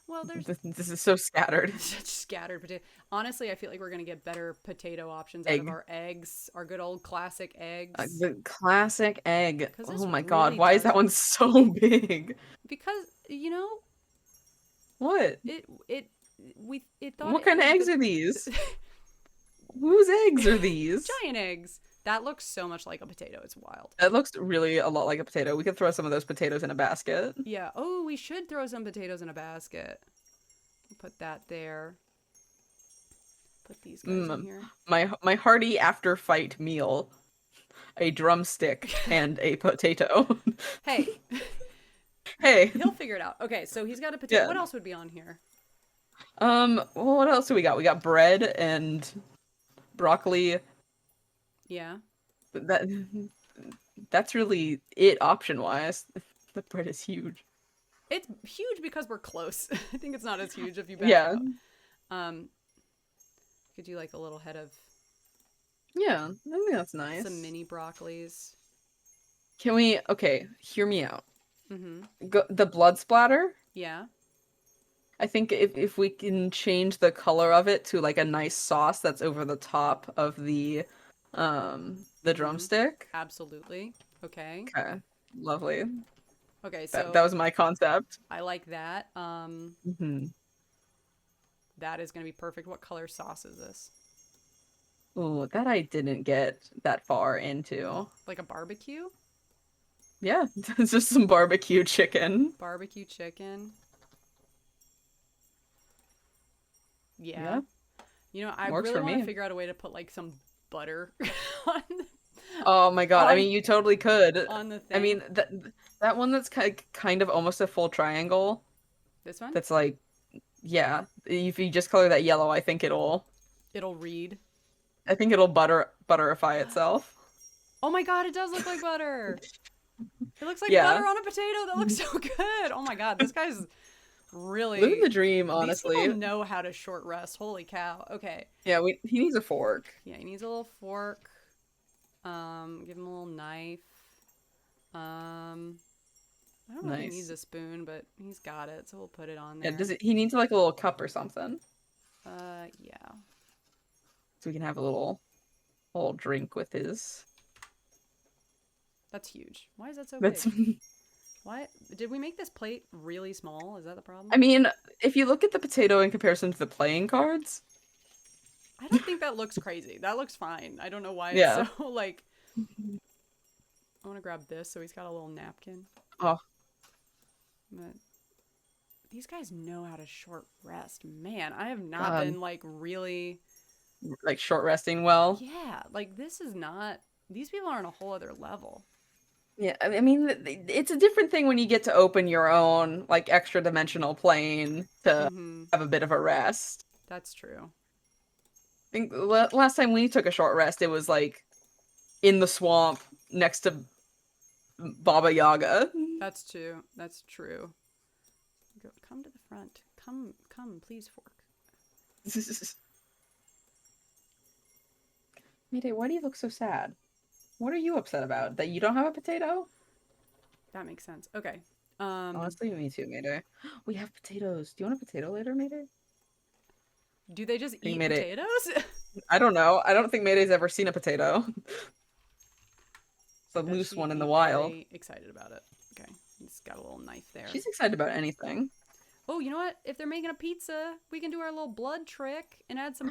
Well, there's This is so scattered. such scattered potato. Honestly, I feel like we're gonna get better potato options out of Egg. our eggs, our good old classic eggs. The classic egg. Because Oh this my god, really why is does that one so big? because you know What? it thought What it kind of was eggs are these? Whose eggs are these? giant eggs. That looks so much like a potato. It's wild. That looks really a lot like a potato. We could throw some of those potatoes in a basket. Yeah. Oh, we should throw some potatoes in a basket. Put that there. Put these guys in Mm, here. my hearty after fight meal. A drumstick and a potato. Hey, Hey. he'll figure it out. Okay, so he's got a potato. Yeah. What else would be on here? Well, what else do we got? We got bread and broccoli. Yeah. That that's really it option wise. The bread is huge. It's huge because we're close. I think it's not as huge if you back Yeah. out. Um, could you like a little head of Yeah, I think that's nice. some mini broccolis? Can we okay, hear me out. Mm-hmm. The blood splatter? Yeah. I think if we can change the color of it to like a nice sauce that's over the top of the Mm-hmm. drumstick. Absolutely. Okay. Okay. Lovely. Okay, That so was my concept. I like that. Hmm. That is gonna be perfect. What color sauce is this? Oh, that I didn't get that far into. Like a barbecue? Yeah, it's just some barbecue chicken. Barbecue chicken. Yeah, Yeah. You know, I works really for want to me. figure out a way to put like some butter on Oh my God, I on mean, you totally could. on the I thing. mean, that one that's kind of almost a full triangle. This one? That's like, yeah, if you just color that yellow, It'll read. I think it'll butterify itself. Oh my god, it does look like butter. It looks like butter Yeah, on a potato. That looks so good. Oh my god, this guy's living really. the dream, These people honestly. know how to short rest. Holy cow. Okay. Yeah, he needs a fork. Yeah, he needs a little fork. Give him a little knife. I don't know if he needs Nice. a spoon, but he's got it, so we'll put it on Yeah, there. he needs like a little cup or something, Yeah. so we can have a little drink with his. That's huge. Why is that so big? That's. Why did we make this plate really small? Is that the problem? I mean, if you look at the potato in comparison to the playing cards, I don't think that looks crazy. That looks fine. I don't know why it's yeah. so like. I want to grab this so he's got a little napkin. Oh, But these guys know how to short rest. Man, I have not God. been like really. Like short resting well. Yeah, like this is not. These people are on a whole other level. Yeah, I mean, it's a different thing when you get to open your own like extra dimensional plane to Mm-hmm. have a bit of a rest. That's true. I think last time we took a short rest, it was like in the swamp next to Baba Yaga. That's true. That's true. Go, come to the front. Come, please, fork. Mayday, why do you look so sad? What are you upset about? That you don't have a potato? That makes sense. Okay. Honestly, me too, Mayday. We have potatoes. Do you want a potato later, Mayday? Do they just I think eat Mayday. potatoes? I don't know. I don't think Mayday's ever seen a potato. It's a That loose she'd one in the be wild. very excited about it. Okay, it's got a little knife there. She's excited about anything. Oh, you know what? If they're making a pizza, we can do our little blood trick and add some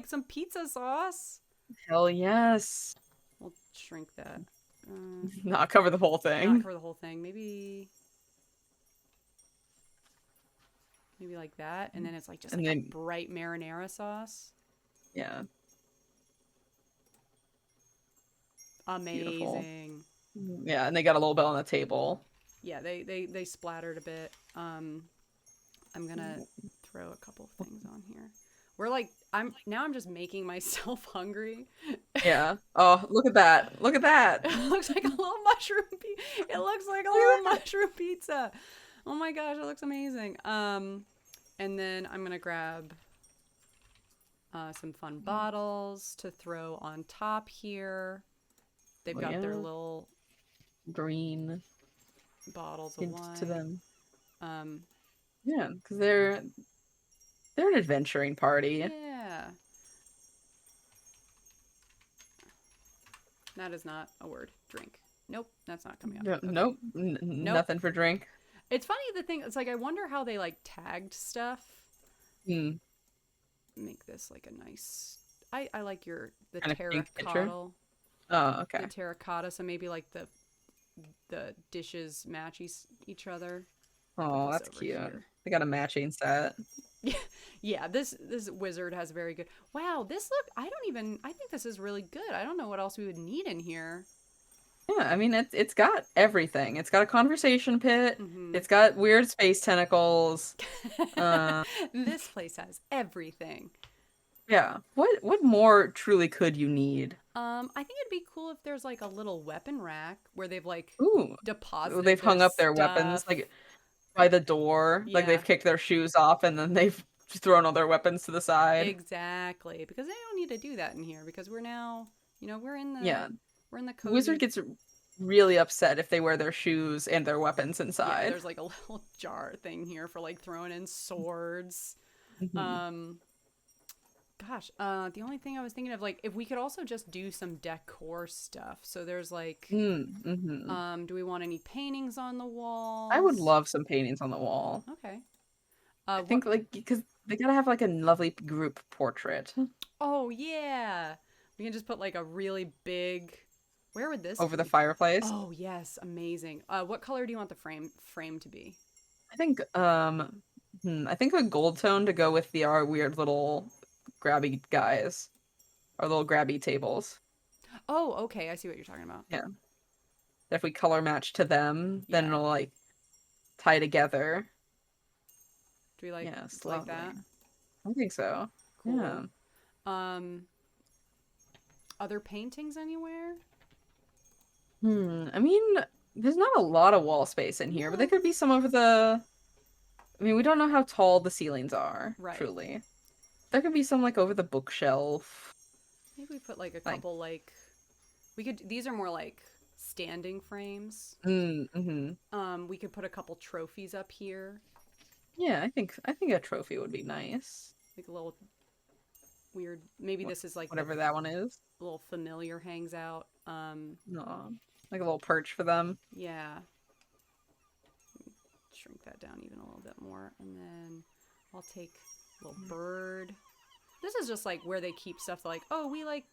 some pizza sauce. Hell yes. We'll shrink that. Not cover the whole Not thing. cover the whole thing. Maybe like that, and then it's like just And like a then, bright marinara sauce. yeah, beautiful. Amazing. Yeah, and they got a little bit on the table. Yeah, they splattered a bit. I'm gonna throw a couple things on here. We're like I'm just making myself hungry. Yeah. Oh, look at that. Look at that. It looks like a little mushroom. It looks like a little mushroom pizza. Oh my gosh, it looks amazing. And then I'm gonna grab some fun bottles to throw on top here. They've got their little green bottles of wine to them. Um, Yeah, because they're an adventuring party. yeah. That is not a word. Drink. Nope, that's not coming up. No, Okay. Nope. Nope. Nothing for drink. It's funny the thing. It's like I wonder how they like tagged stuff. Hmm. Make this like a nice. I like the Kind of pink picture? terracotta. Oh, okay. The terracotta, so maybe like the dishes match each other. Oh, that's cute. Here. They got a matching set. Yeah, this wizard has very good. Wow, I think this is really good. I don't know what else we would need in here. Yeah, I mean it's got everything. It's got a conversation pit. Mm-hmm. It's got weird space tentacles. This place has everything. Yeah. What more truly could you need? I think it'd be cool if there's like a little weapon rack where they've like deposited. They've hung up their stuff. weapons like by the door. Yeah. Like they've kicked their shoes off and then they've thrown all their weapons to the side. Exactly. Because they don't need to do that in here because we're now, we're in the cozy. Wizard gets really upset if they wear their shoes and their weapons inside. Yeah, there's like a little jar thing here for like throwing in swords. Mm-hmm. Gosh, the only thing I was thinking of, like, if we could also just do some decor stuff. So there's like, do we want any paintings on the wall? I would love some paintings on the wall. Okay. I think like because they gotta have like a lovely group portrait. Oh yeah, we can just put like a really big. Where would this over the fireplace? Oh yes, amazing. What color do you want the frame to be? I think a gold tone to go with our weird little grabby guys. Our little grabby tables. Oh, okay. I see what you're talking about. Yeah. If we color match to them, then it'll like tie together. Do we like like that? I think so. Cool. Yeah. Other paintings anywhere? I mean, there's not a lot of wall space in here, but there could be some over the. I mean, we don't know how tall the ceilings are. Right. Truly. There could be some like over the bookshelf. Maybe we put like a couple like. We could. These are more like standing frames. We could put a couple trophies up here. Yeah, I think a trophy would be nice. Like a little weird. Maybe this is like whatever that one is. A little familiar hangs out. No, like a little perch for them. Yeah. Shrink that down even a little bit more, and then I'll take a little bird. This is just like where they keep stuff like, oh, we like,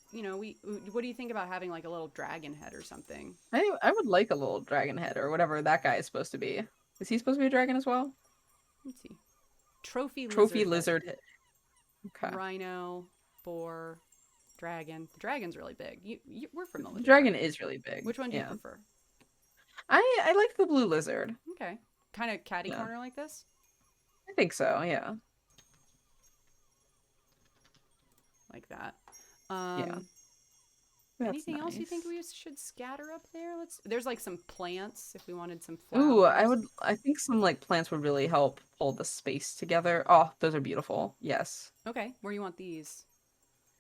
what do you think about having like a little dragon head or something? I would like a little dragon head or whatever that guy is supposed to be. Is he supposed to be a dragon as well? Let's see. Trophy lizard head. Okay. Rhino, boar, dragon. The dragon's really big. We're familiar. The dragon is really big. Which one do you prefer? I like the blue lizard. Okay. Kind of catty corner like this? I think so, yeah. Like that. Anything else you think we should scatter up there? There's like some plants if we wanted some flowers. Ooh, I think some like plants would really help pull the space together. Oh, those are beautiful. Yes. Okay, where do you want these?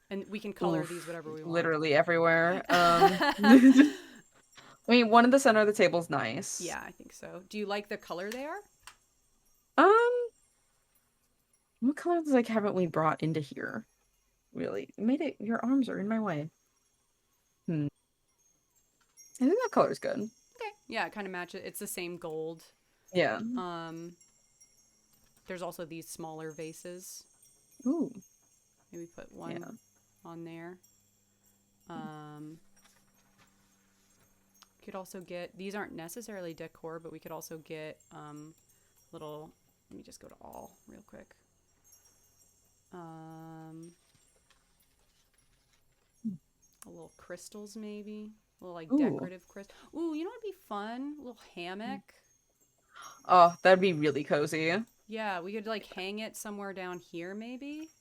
And we can color these whatever we want. Literally everywhere. I mean, one in the center of the table is nice. Yeah, I think so. Do you like the color they are? What colors like haven't we brought into here? Really? Your arms are in my way. I think that color's good. Okay. Yeah, it kind of matches. It's the same gold. Yeah. Um, there's also these smaller vases. Ooh. Maybe put one Yeah. on there. Could also get, these aren't necessarily decor, but we could also get little, let me just go to all real quick. A little crystals maybe. A little like Ooh. decorative crystal. Ooh, you know what'd be fun? A little hammock. Oh, that'd be really cozy. Yeah, we could like hang it somewhere down here maybe.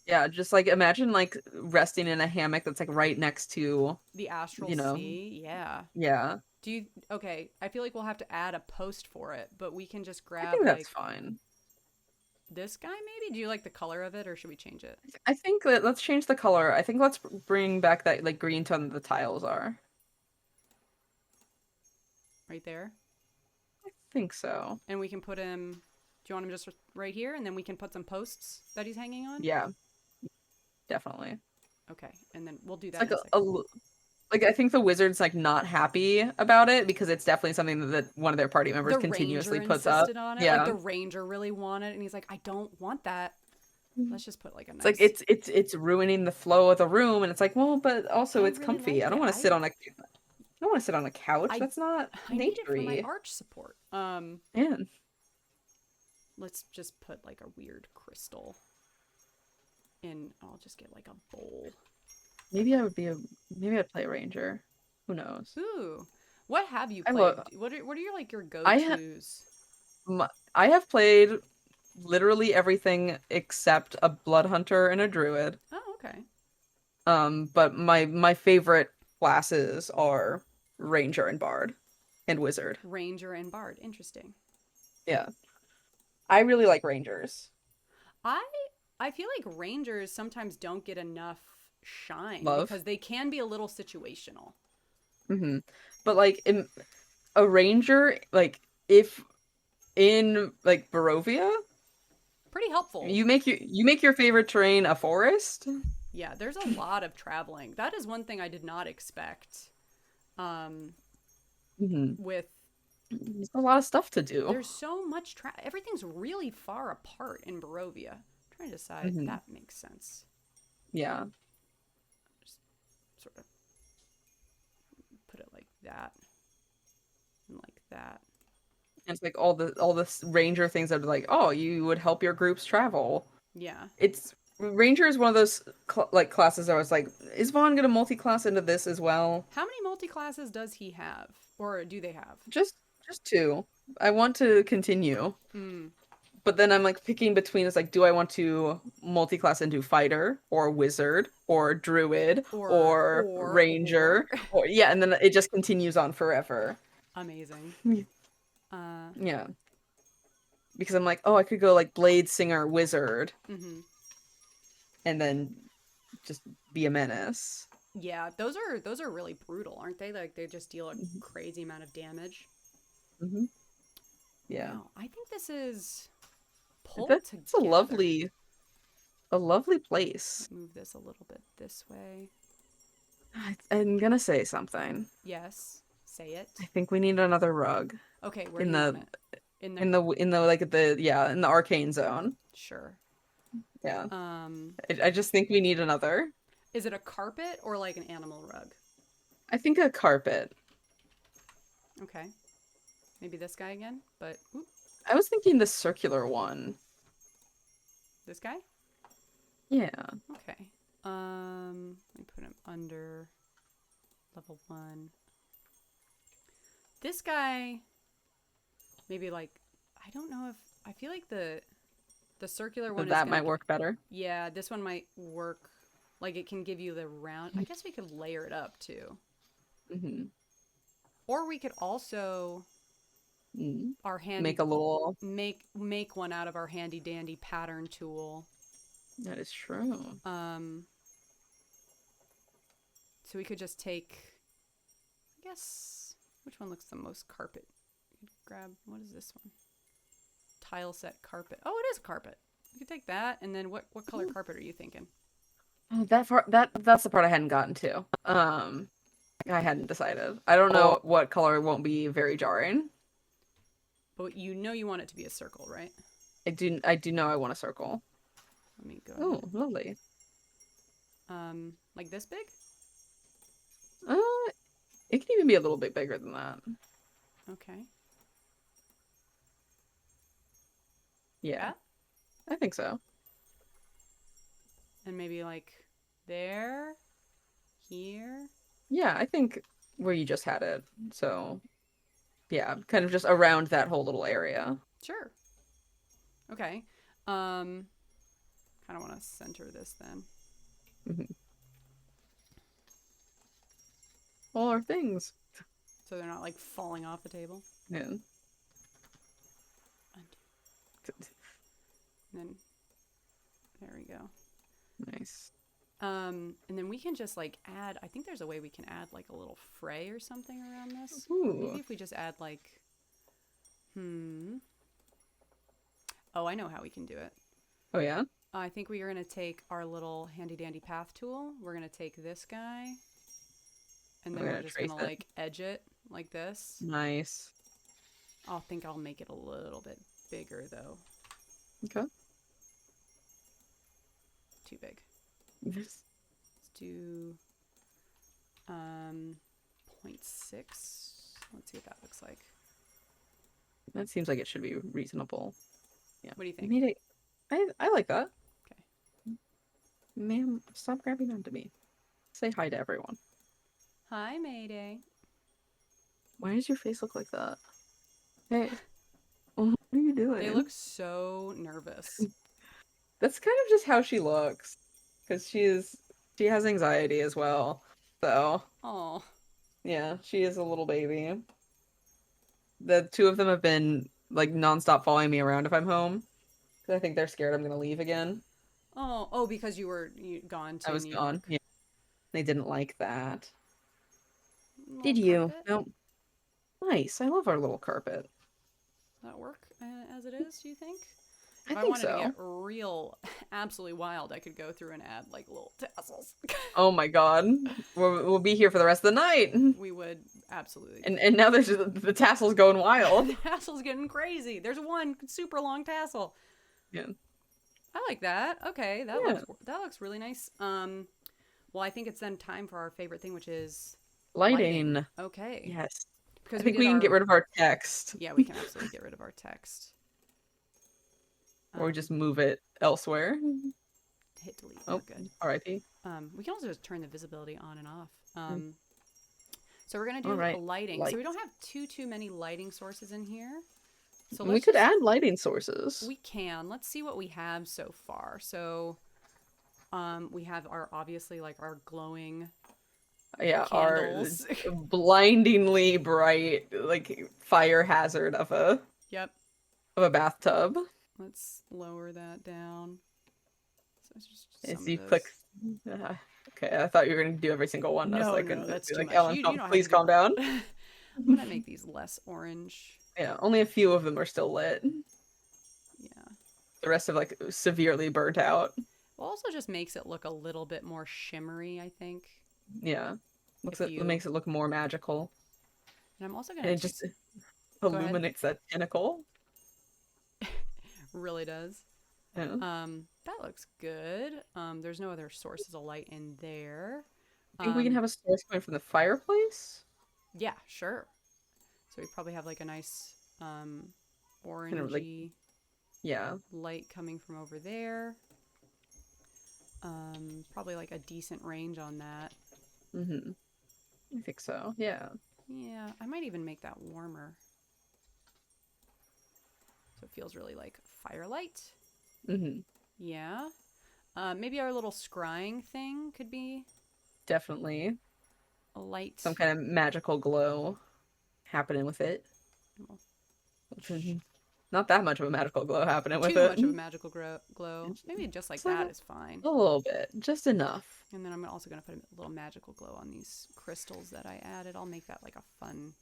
Yeah, just like imagine like resting in a hammock that's like right next to, The astral you know, sea. Yeah. yeah. Do you, okay, I feel like we'll have to add a post for it, but we can just I grab think that's like fine. this guy maybe? Do you like the color of it or should we change it? I think that let's change the color. I think let's bring back that like green tone that the tiles are. Right there. I think so. And we can put him, do you want him just right here? And then we can put some posts that he's hanging on? Yeah, definitely. Okay, and then we'll do It's that like in a second. like I think the wizard's like not happy about it because it's definitely something that one of their party members The ranger continuously puts up. insisted on it. Like Yeah. the ranger really wanted it, and he's like, I don't want that. Let's just put like a It's like nice. it's ruining the flow of the room and it's like, well, but also I it's really comfy. like I don't it. want to sit on a I don't want to sit on a couch. I That's not I need it for my naturey. arch support. Yeah. Let's just put like a weird crystal in. I'll just get like a bowl. Maybe I'd play a ranger. Who knows? Ooh, what have you I played? love What are your like your go I ha tos? I have played literally everything except a blood hunter and a druid. Oh, okay. But my favorite classes are ranger and bard and wizard. Ranger and bard. Interesting. Yeah. I really like rangers. I I feel like rangers sometimes don't get enough shine Love. because they can be a little situational. But like a ranger, like if in like Barovia, Pretty helpful. you make your favorite terrain a forest. Yeah, there's a lot of traveling. That is one thing I did not expect. Um, hmm with There's a lot of stuff to do. there's so much everything's really far apart in Barovia. I'm trying to decide if hmm that makes sense. Yeah. Just sort of put it like that and like that. And it's like all this ranger things that are like, oh, you would help your groups travel. Yeah. It's ranger is one of those like classes that I was like, is Vaughn gonna multi-class into this as well? How many multi-classes does he have? Or do they have? Just just two. I want to continue. Mm. But then I'm like picking between it's like, do I want to multi-class into fighter or wizard or druid or Or ranger or yeah, and then it just continues on forever. amazing. Uh Yeah, because I'm like, oh, I could go like blade singer wizard mhm. and then just be a menace. Yeah, those are really brutal, aren't they? Like they just deal a crazy amount of damage. Mm-hmm. Yeah, Wow, I think this is pulled that's together. a lovely place. Move this a little bit this way. I'm gonna say something. Yes, say I it. think we need another rug Okay, where do in you want the it? In the in the like the yeah in the arcane zone. sure. Yeah. Um, I just think we need another. is it a carpet or like an animal rug? I think a carpet. Okay, maybe this guy again, but oop, I was thinking the circular one. this guy. Yeah. Okay. Let me put him under level 1. This guy, maybe like, I don't know if I feel like the circular one is That gonna. might work better. Yeah, this one might work. Like it can give you the round. I guess we could layer it up too, hmm or we could also our handy Make a little. make one out of our handy dandy pattern tool. That is true. Um, so we could just take. I guess which one looks the most carpet? Grab what is this one? Tile set carpet. Oh, it is a carpet. We could take that, and then what color carpet are you thinking? Oh, that's the part I hadn't gotten to. I hadn't decided. I don't know what color won't be very jarring. But you know you want it to be a circle, right? I do know I want a circle. Let me go Oh, ahead. lovely. Like this big? Uh, it can even be a little bit bigger than that. Okay. Yeah, Yeah? I think so. And maybe like there, here. Yeah, I think where you just had it. So, yeah, kind of just around that whole little area. Sure. Okay. Kind of want to center this then. Mhm. All our things. So they're not like falling off the table. Yeah. Undo. And then there we go. Nice. And then we can just like add, I think there's a way we can add like a little fray or something around this. Ooh. Maybe if we just add like, oh, I know how we can do it. Oh yeah? I think we are going to take our little handy dandy path tool. We're going to take this guy and then we're just going to like edge it like this. Nice. I think I'll make it a little bit bigger though. Okay. Too big. Yes. Let's do 0.6. Let's see what that looks like. That seems like it should be reasonable. Yeah. What do you think? Made it. I like that. Okay. Ma'am, stop grabbing onto me. Say hi to everyone. Hi, Mayday. Why does your face look like that? Hey, what are you doing? They look so nervous. That's kind of just how she looks. Because she has anxiety as well. So, Oh. yeah, she is a little baby. The two of them have been like nonstop following me around if I'm home. Because I think they're scared I'm gonna leave again. Oh, because you were gone I to was New gone. York. Yeah. They didn't like that. Little Did you? carpet. No. Nice. I love our little carpet. Does that work as it is, do you think? I If I think wanted to so. get real, absolutely wild, I could go through and add like little tassels. Oh my god. We'll be here for the rest of the night. We would absolutely. And now there's the tassels going wild. The tassel's getting crazy. There's one super long tassel. Yeah. I like that. Okay, Yeah. that looks really nice. Well, I think it's then time for our favorite thing, which is Lighting. Okay. Yes. Because I think we can get rid of our text. Yeah, we can absolutely get rid of our text. Or just move it elsewhere. Hit delete. Oh, We're good. R.I.P. We can also just turn the visibility on and off. So we're gonna do lighting. Lights. So we don't have too many lighting sources in here. So we could add lighting sources. We can. Let's see what we have so far. So, we have our obviously like our glowing. Yeah, candles. our blindingly bright like fire hazard of a bathtub. Let's lower that down. So it's just as you click. Okay, I thought you were gonna do every single one. No, that's too much. Ellen, please calm down. I'm gonna make these less orange. Yeah, only a few of them are still lit. Yeah. The rest have like severely burnt out. Well, also just makes it look a little bit more shimmery, I think. Yeah. It makes it look more magical. And I'm also gonna. And it just illuminates that tentacle. Really does. Yeah. That looks good. There's no other sources of light in there. I think we can have a source coming from the fireplace. Yeah, sure. So we probably have like a nice orangey kind of like, light coming from over there. Probably like a decent range on that. Mm-hmm. I think so. Yeah. Yeah, I might even make that warmer. So it feels really like firelight. Mm-hmm. Yeah. Maybe our little scrying thing could be definitely a light. Some kind of magical glow happening with it. Not that much of a magical glow happening with it. Too much of a magical glow. Maybe just like that is fine. A little bit. Just enough. And then I'm also going to put a little magical glow on these crystals that I added. I'll make that like a fun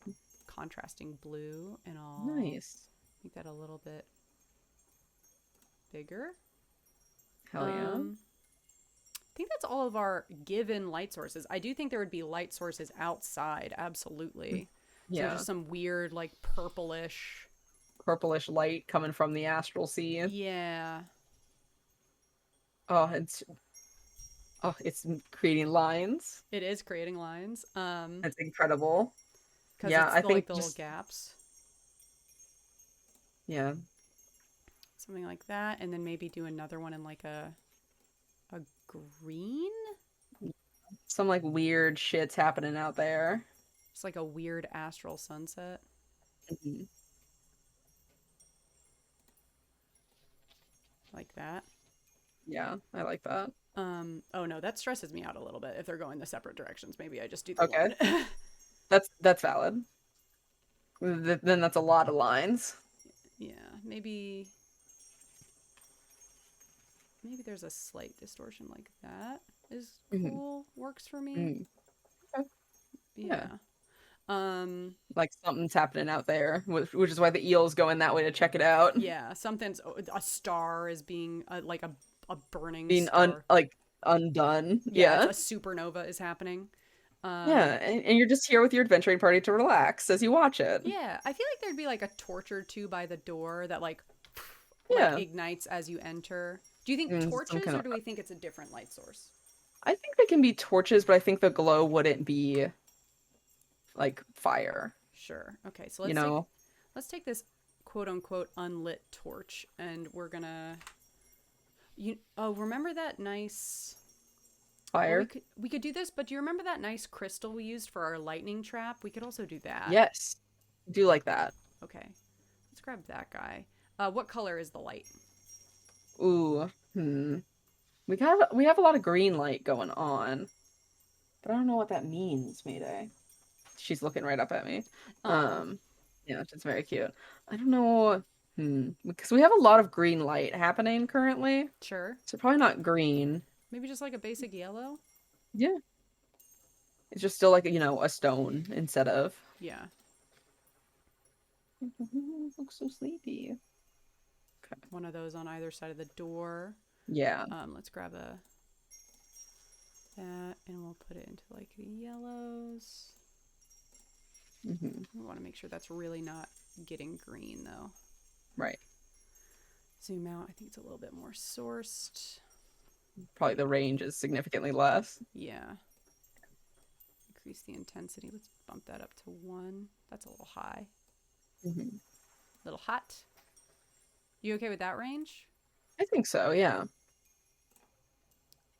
contrasting blue, and I'll make that a little bit bigger. Hell yeah. think that's all of our given light sources. I do think there would be light sources outside, absolutely. So Yeah. just some weird, like, Purplish light coming from the astral sea. Yeah. Oh, it's creating lines. It is creating lines. It's incredible. Because Yeah, it's I the, like think the little just gaps. yeah. Something like that. And then maybe do another one in like a green? Some like weird shit's happening out there. Just like a weird astral sunset. Mhm. Like that. Yeah, I like that. Oh no, that stresses me out a little bit if they're going the separate directions. Maybe I just do the Okay, one. that's valid. Then that's a lot of lines. Yeah, maybe there's a slight distortion like that is Hmm. cool. Works for me. Mm. Okay. Yeah, Yeah. like something's happening out there, which is why the eel's going that way to check it out. Yeah, something's a star is being like a burning Being star. undone. Yeah, it's Yeah. a supernova is happening. Yeah, and you're just here with your adventuring party to relax as you watch it. Yeah, I feel like there'd be like a torch or two by the door that like Yeah. ignites as you enter. Do you think Some torches kind or of. do we think it's a different light source? I think they can be torches, but I think the glow wouldn't be like fire. Sure. Okay, so You know, let's take this quote unquote unlit torch and we're gonna remember that nice well, fire. we could do this, but do you remember that nice crystal we used for our lightning trap? We could also do that. Yes, I do like that. Okay. Let's grab that guy. What color is the light? Ooh, we have a lot of green light going on, but I don't know what that means, Mayday. She's looking right up at me. Oh, Um, yeah, it's very cute. I don't know. Because we have a lot of green light happening currently, sure. so probably not green. Maybe just like a basic yellow? Yeah, it's just still like a stone instead of. Yeah. Looks so sleepy. Okay. One of those on either side of the door. Yeah. Let's grab that and we'll put it into like the yellows. Hmm. We want to make sure that's really not getting green though. Right. Zoom out. I think it's a little bit more sourced. Probably the range is significantly less. Yeah. Increase the intensity. Let's bump that up to 1. That's a little high. Hmm. Little hot. You okay with that range? I think so, yeah.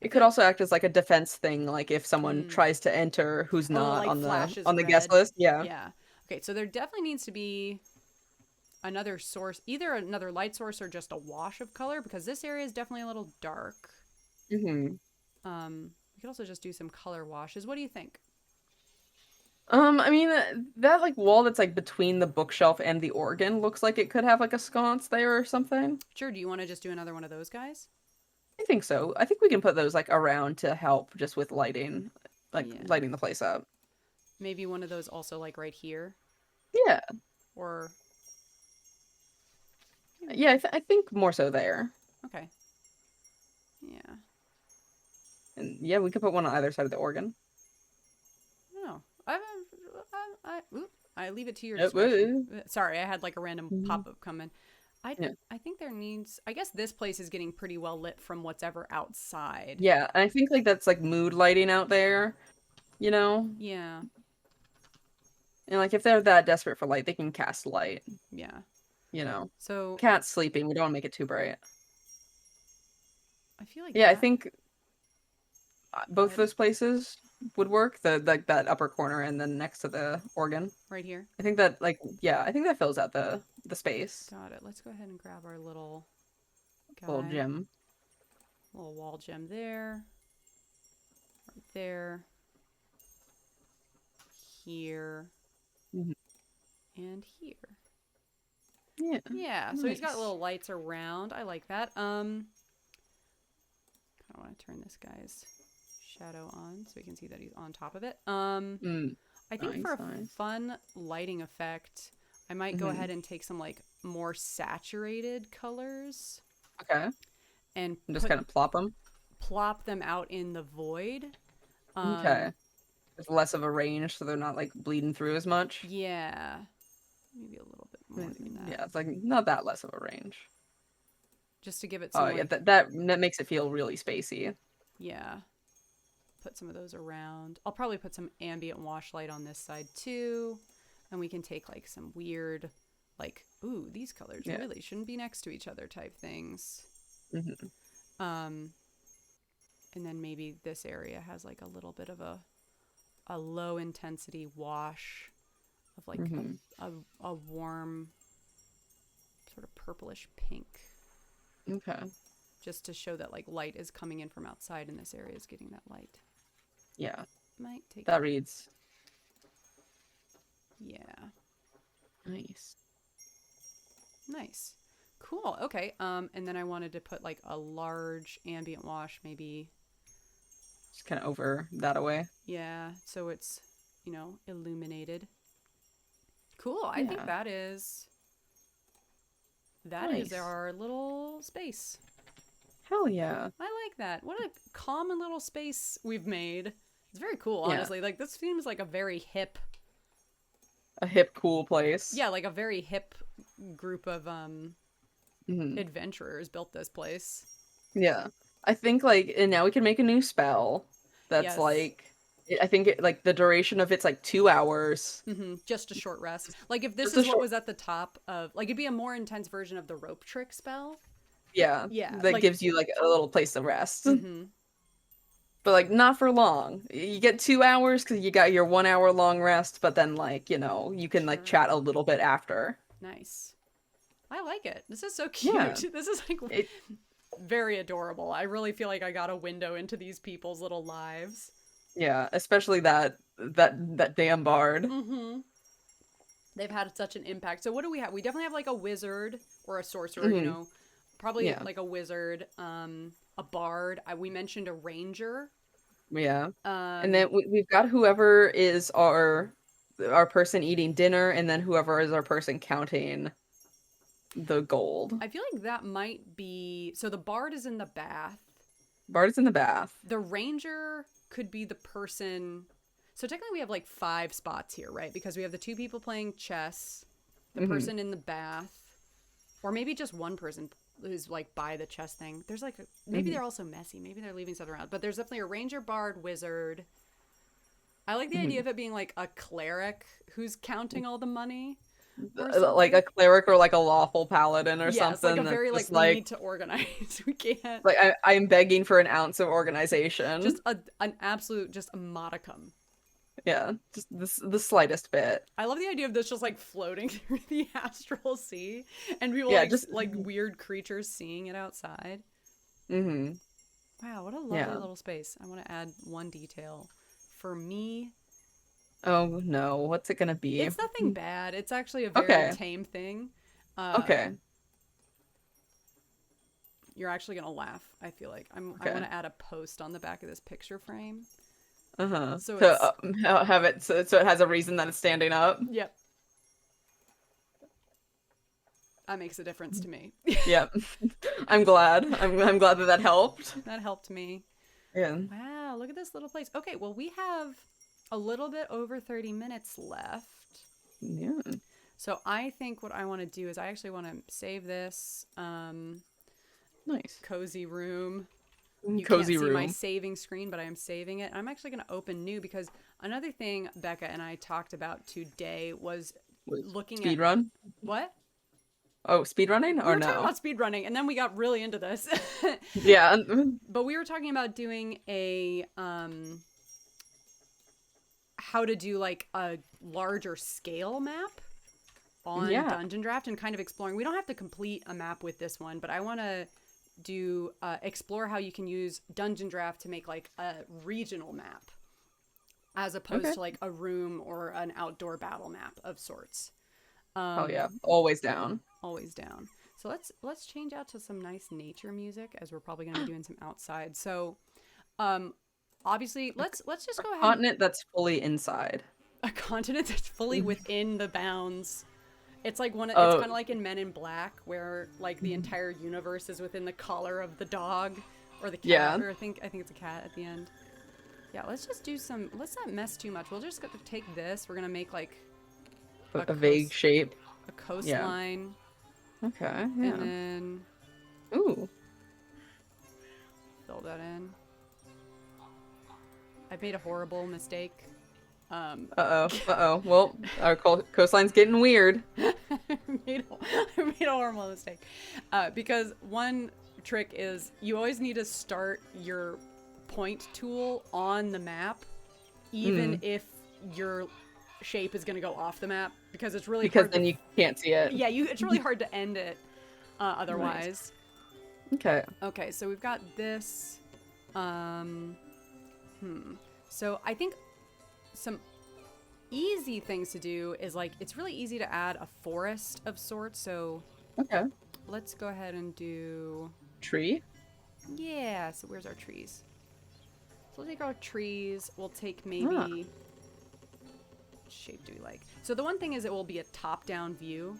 It could also act as like a defense thing, like if someone tries to enter who's Oh, not like on the flashes guest red. list. Yeah. Yeah. Okay, so there definitely needs to be another source, either another light source or just a wash of color, because this area is definitely a little dark. Hmm. We could also just do some color washes. What do you think? I mean that like wall that's like between the bookshelf and the organ looks like it could have like a sconce there or something. Sure, do you want to just do another one of those guys? I think so. I think we can put those like around to help just with lighting, like Yeah. lighting the place up. Maybe one of those also like right here? Yeah. Or Yeah, I think more so there. okay. Yeah. And yeah, we could put one on either side of the organ. No. I leave it to your Yep. discretion. Sorry, I had like a random Mhm. pop-up come in. I Yeah. I think there needs I guess this place is getting pretty well lit from what's ever outside. Yeah, and I think like that's like mood lighting out there, you know? Yeah. And like if they're that desperate for light, they can cast light, Yeah. you know. So Cat's sleeping, we don't want to make it too bright. I feel like Yeah, I that think go both ahead. those places would work. The like that upper corner and then next to the organ. Right here. I think that like yeah, I think that fills out the space. Got it. Let's go ahead and grab our little Little guy. gem. Little wall gem there. Right there. Here. Mhm. And here. Yeah. Yeah, so he's got Nice. little lights around. I like that. I want to turn this guy's shadow on so we can see that he's on top of it. I think for a Nice. fun lighting effect, I might go ahead and take some like more saturated colors Okay. and And just kind of plop them. plop them out in the void. Okay. With less of a range, so they're not like bleeding through as much. Yeah. Maybe a little bit more than that. Yeah, it's like not that less of a range. Just to give it Oh some yeah, like that makes it feel really spacey. yeah. Put some of those around. I'll probably put some ambient wash light on this side too. And we can take like some weird like, ooh, these colors really shouldn't be next to each other type things. And then maybe this area has like a little bit of a low intensity wash of like a warm sort of purplish pink. Okay. Just to show that like light is coming in from outside and this area is getting that light. Yeah. Might take that reads. Yeah. Nice. Nice. Cool. Okay. And then I wanted to put like a large ambient wash, maybe. Just kind of over that away. Yeah. So it's, illuminated. Cool. I think that is our little space. Hell yeah. I like that. What a common little space we've made. It's very cool, honestly. Like this seems like a very hip, cool place. Yeah, like a very hip group of adventurers built this place. Yeah. I think and now we can make a new spell that's I think like the duration of it's like 2 hours. Just a short rest. Like if this is what was at the top of, like it'd be a more intense version of the rope trick spell. Yeah. Yeah. That gives you like a little place to rest. But like not for long. You get 2 hours because you got your 1 hour long rest, but then you can like chat a little bit after. Nice. I like it. This is so cute. Yeah. This is like very adorable. I really feel like I got a window into these people's little lives. Yeah, especially that damn bard. They've had such an impact. So what do we have? We definitely have like a wizard or a sorcerer, probably like a wizard, a bard. We mentioned a ranger. Yeah. And then we've got whoever is our person eating dinner, and then whoever is our person counting the gold. I feel like that might be... So the bard is in the bath. Bard is in the bath. The ranger could be the person... So technically we have like 5 spots here, right? Because we have the 2 people playing chess, the person in the bath, or maybe just one person who's like by the chess thing. There's like... Maybe they're also messy. Maybe they're leaving stuff around. But there's definitely a ranger, bard, wizard. I like the idea of it being like a cleric who's counting all the money. Like a cleric or like a lawful paladin or something. Like a very like we need to organize. We can't. Like I'm begging for an ounce of organization. Just an absolute just a modicum. Yeah, just the slightest bit. I love the idea of this just like floating through the astral sea and people just like weird creatures seeing it outside. Wow, what a lovely little space. I want to add one detail. For me, oh no, what's it gonna be? It's nothing bad. It's actually a very tame thing. Okay. You're actually gonna laugh, I feel like. I want to add a post on the back of this picture frame. So have it so it has a reason that it's standing up. Yep. That makes a difference to me. Yep. I'm glad. I'm glad that helped. That helped me. Yeah. Wow, look at this little place. Okay, well we have a little bit over 30 minutes left. Yeah. So I think what I want to do is I actually want to save this nice cozy room. You cozy can't see room. my saving screen, but I am saving it. I'm actually going to open new because another thing Becca and I talked about today was looking speed run. What? Oh, speed running or we were talking about speed running, and then we got really into this. Yeah. But we were talking about doing a how to do like a larger scale map on Dungeondraft and kind of exploring. We don't have to complete a map with this one, but I want to do explore how you can use Dungeondraft to make like a regional map as opposed to like a room or an outdoor battle map of sorts. Oh yeah, always down. Always down. So let's change out to some nice nature music as we're probably going to be doing some outside. So obviously let's just go ahead. A continent that's fully inside. A continent that's fully within the bounds. It's like it's kind of like in Men in Black where like the entire universe is within the collar of the dog. Or the cat, Yeah. or I think it's a cat at the end. Yeah, let's just do some, let's not mess too much. We'll just take this. We're gonna make like A vague shape. a coastline. Okay, yeah. And then Ooh. fill that in. I've made a horrible mistake. Uh-oh. Well, our coastline's getting weird. I made a horrible mistake. Because one trick is you always need to start your point tool on the map, even if your shape is going to go off the map, because it's really hard then you can't see it. Yeah, it's really hard to end it otherwise. Nice. Okay, so we've got this. So I think some easy things to do is like, it's really easy to add a forest of sorts. So let's go ahead and do tree. Yeah, so where's our trees? So we'll take our trees. We'll take maybe what shape do we like? So the one thing is it will be a top-down view.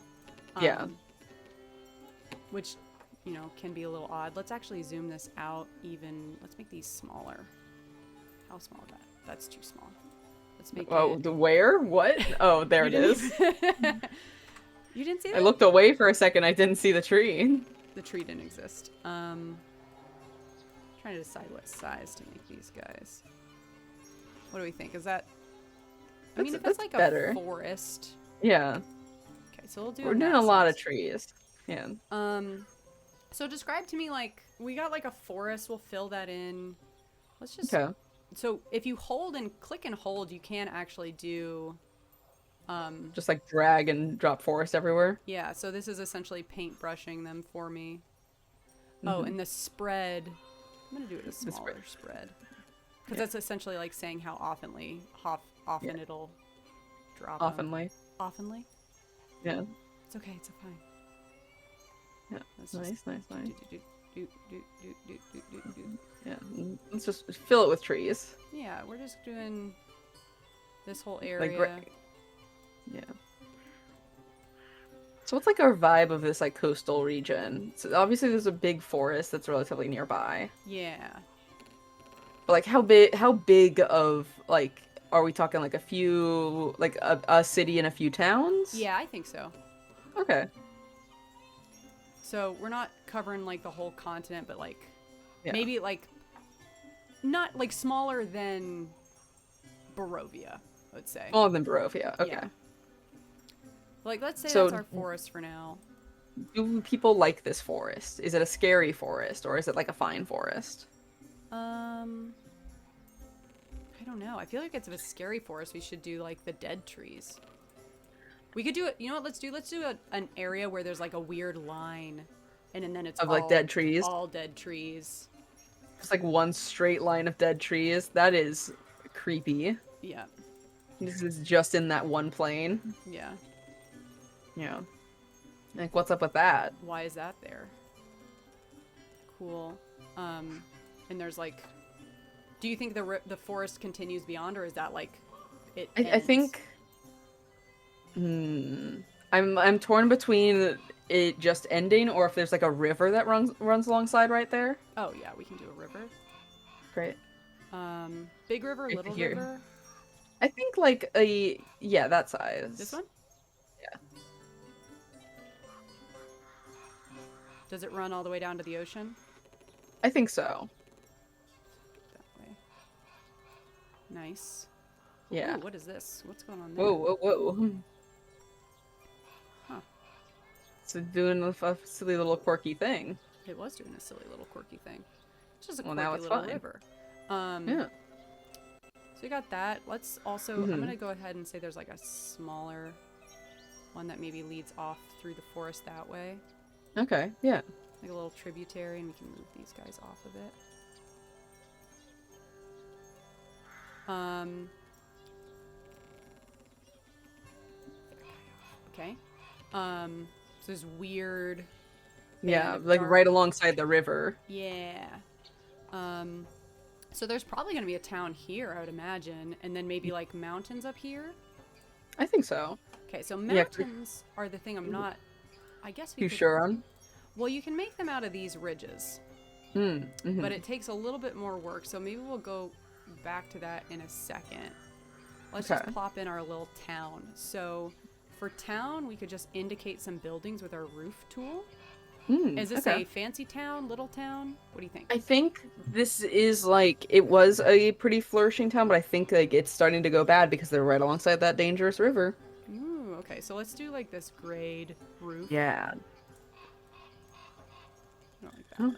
Which, you know, can be a little odd. Let's actually zoom this out even. Let's make these smaller. How small is that? That's too small. Let's make it... the where? What? Oh, there it is. You didn't see that? I looked away for a second. I didn't see the tree. The tree didn't exist. Trying to decide what size to make these guys. What do we think? Is that... I mean, if it's like a forest... Yeah. Okay, so we'll do... We're doing a lot of trees. Yeah. So describe to me, like, we got like a forest. We'll fill that in. Let's just... Okay. So if you click and hold, you can actually do... just like drag and drop forest everywhere? Yeah, so this is essentially paintbrushing them for me. Oh, and the spread... I'm going to do it a smaller spread. Because that's essentially like saying how often it'll drop. Oftenly. Oftenly? Yeah. It's okay, it's fine. Yeah. Let's nice. Do. Yeah. Let's just fill it with trees. Yeah, we're just doing this whole area. Like, yeah. So what's like our vibe of this like coastal region? So obviously there's a big forest that's relatively nearby. Yeah. But like how big of like are we talking like a few like a city and a few towns? Yeah, I think so. Okay. So we're not covering like the whole continent, but like maybe like not like smaller than Barovia, I would say. Smaller than Barovia. Okay. Yeah. Like, let's say that's our forest for now. Do people like this forest? Is it a scary forest, or is it like a fine forest? I don't know. I feel like it's a scary forest. We should do like the dead trees. We could do it. You know what? Let's do an area where there's like a weird line, and then it's of like dead trees. All dead trees. Just like one straight line of dead trees. That is creepy. Yeah. This is just in that one plane. Yeah. Yeah. Like, what's up with that? Why is that there? Cool. And there's like, do you think the forest continues beyond, or is that like it ends? I think. I'm torn between it just ending, or if there's like a river that runs alongside right there. Oh yeah, we can do a river. Great. Big river, little river. I think like that size. This one? Yeah. Does it run all the way down to the ocean? I think so. That way. Nice. Yeah. Ooh, what is this? What's going on there? Whoa. Huh. So doing a silly little quirky thing. It was doing a silly little quirky thing. It's just a now quirky it's little fine. river. Yeah. So we got that. Let's also, I'm going to go ahead and say there's like a smaller one that maybe leads off through the forest that way. Okay, yeah. Like a little tributary, and we can move these guys off of it. Okay. So there's weird... Yeah, like right alongside the river. Yeah. So there's probably going to be a town here, I would imagine, and then maybe like mountains up here. I think so. Okay, so mountains are the thing I'm not... I guess we You could... sure on? Well, you can make them out of these ridges. but it takes a little bit more work. So maybe we'll go back to that in a second. Let's just plop in our little town. So for town, we could just indicate some buildings with our roof tool. Is this a fancy town, little town? What do you think? I think this is like, it was a pretty flourishing town, but I think like it's starting to go bad because they're right alongside that dangerous river. Ooh, okay. So let's do like this grade roof. Yeah. I don't like that one.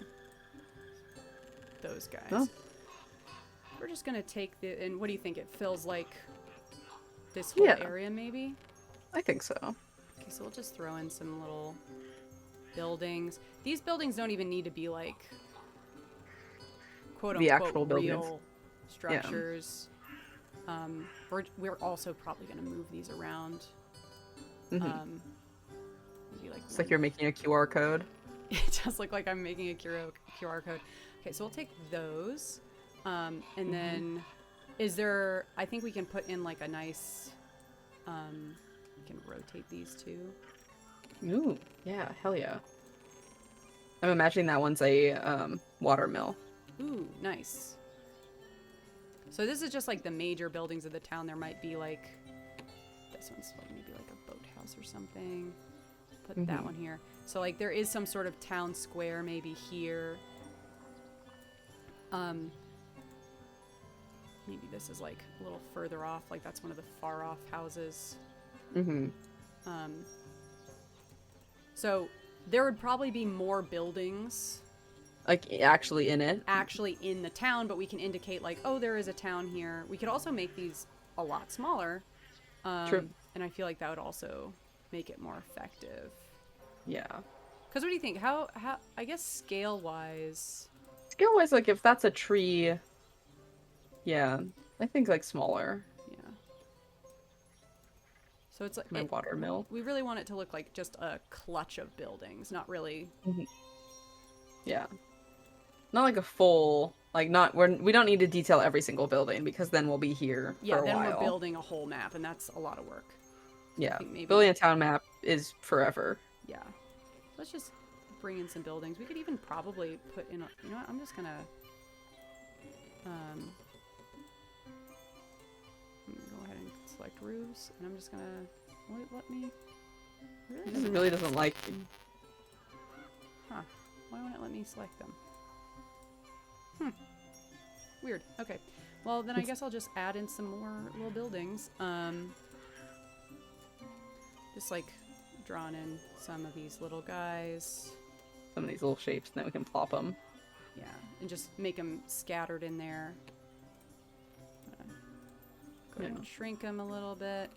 Those guys. Oh. We're just gonna take the, and what do you think? It fills like this whole area maybe? I think so. Okay, so we'll just throw in some little buildings. These buildings don't even need to be like quote unquote the actual real structures. Yeah. We're also probably gonna move these around. Maybe like it's like you're making a QR code. It does look like I'm making a QR code. Okay, so we'll take those. And then is there, I think we can put in like a nice, we can rotate these too. Ooh, yeah, hell yeah. I'm imagining that one's a water mill. Ooh, nice. So this is just like the major buildings of the town. There might be like, this one's like maybe like a boathouse or something. Put that one here. So like there is some sort of town square maybe here. Maybe this is like a little further off, like that's one of the far off houses. So there would probably be more buildings. Like actually in it? Actually in the town, but we can indicate like, oh, there is a town here. We could also make these a lot smaller. True. And I feel like that would also make it more effective. Yeah. Because what do you think? How I guess scale-wise... Scale-wise, like if that's a tree... Yeah, I think like smaller. Yeah. So it's like... My water mill. We really want it to look like just a clutch of buildings, not really... Yeah. Not like a full... Like not... we don't need to detail every single building because then we'll be here for a while. Yeah, then we're building a whole map and that's a lot of work. Yeah. Maybe... Building a town map is forever. Yeah. Let's just bring in some buildings. We could even probably put in... You know what? I'm just gonna... go ahead and select roofs, and I'm just gonna... Wait, let me... It really doesn't like... Huh. Why won't it let me select them? Weird. Okay. Well, then I guess I'll just add in some more little buildings. Just like drawing in some of these little guys. Some of these little shapes, and then we can plop them. Yeah, and just make them scattered in there. Go ahead and shrink them a little bit.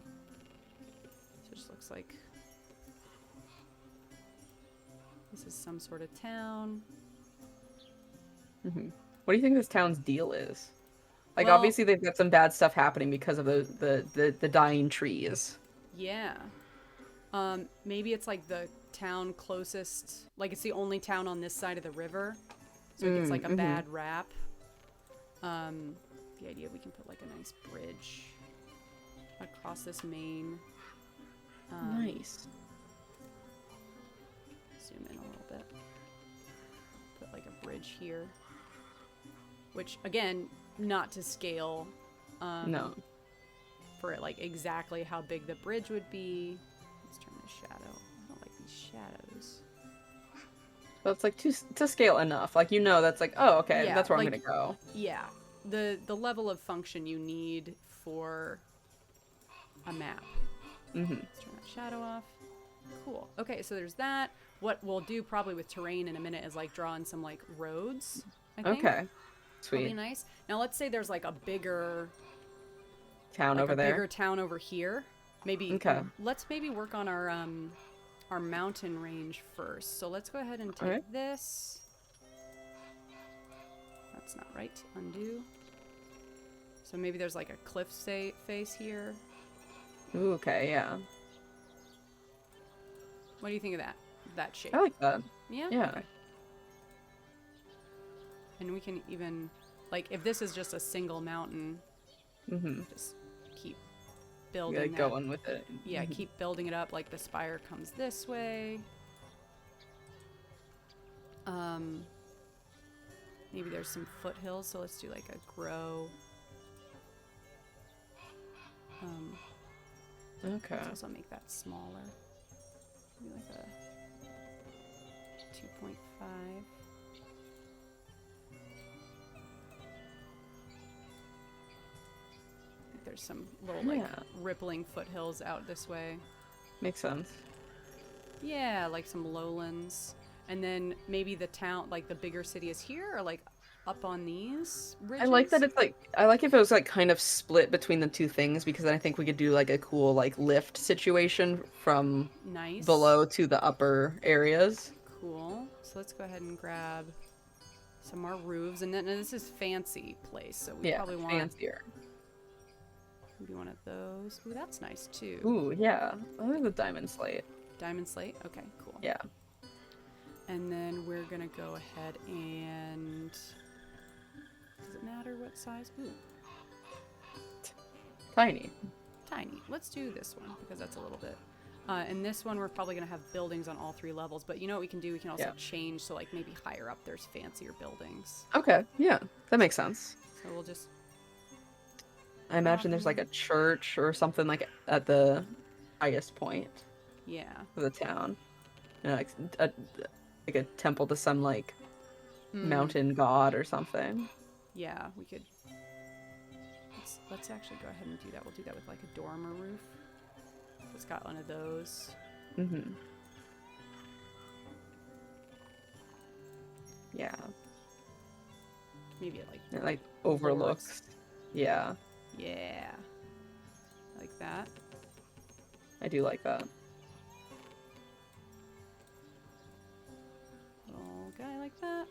So it just looks like this is some sort of town. What do you think this town's deal is? Like, well, obviously they've got some bad stuff happening because of the dying trees. Yeah. Maybe it's like the town closest, like it's the only town on this side of the river. So it gets like a bad rap. The idea we can put like a nice bridge across this main. Nice. Zoom in a little bit. Put like a bridge here. Which, again, not to scale. No. For like exactly how big the bridge would be. Let's turn the shadow. I don't like these shadows. But it's like to scale enough. Like, you know, that's like, oh, okay, Yeah, that's where like, I'm gonna go. Yeah. The level of function you need for a map. Let's turn that shadow off. Cool. Okay, so there's that. What we'll do probably with terrain in a minute is like draw in some like roads, I think. Okay. Sweet. That'll be nice. Now let's say there's like a bigger town over there. Bigger town over here. Maybe let's maybe work on our mountain range first. So let's go ahead and take this. That's not right. Undo. So maybe there's like a cliff face here. Ooh, okay, yeah. What do you think of that shape? I like that. Yeah? Yeah. Okay. And we can even, like, if this is just a single mountain, just keep building like going with it. Yeah, keep building it up. Like, the spire comes this way. maybe there's some foothills, so let's do like a grow. Okay. Let's also make that smaller. Maybe like a 2.5. There's some little like rippling foothills out this way. Makes sense. Yeah, like some lowlands. And then maybe the town, like the bigger city is here, or like up on these ridges? I like that it's like, I like if it was like kind of split between the two things, because then I think we could do like a cool like lift situation from below to the upper areas. Cool. So let's go ahead and grab some more roofs. And then this is fancy place, so we probably want fancier. Maybe one of those. Ooh, that's nice too. Ooh, yeah. I like the diamond slate. Diamond slate? Okay, cool. Yeah. And then we're gonna go ahead and... Does it matter what size? Ooh. Tiny. Tiny. Let's do this one, because that's a little bit... and this one, we're probably gonna have buildings on all 3 levels, but you know what we can do? We can also change, so like maybe higher up there's fancier buildings. Okay, yeah. That makes sense. So we'll just... I imagine there's like a church or something like at the highest point. Yeah. Of the town. You know, like a temple to some like mountain god or something. Yeah, we could. Let's actually go ahead and do that. We'll do that with like a dormer roof. It's got one of those. Mm-hmm. Yeah. Maybe it like overlooks. Yeah. Yeah. Like that. I do like that. Little guy like that.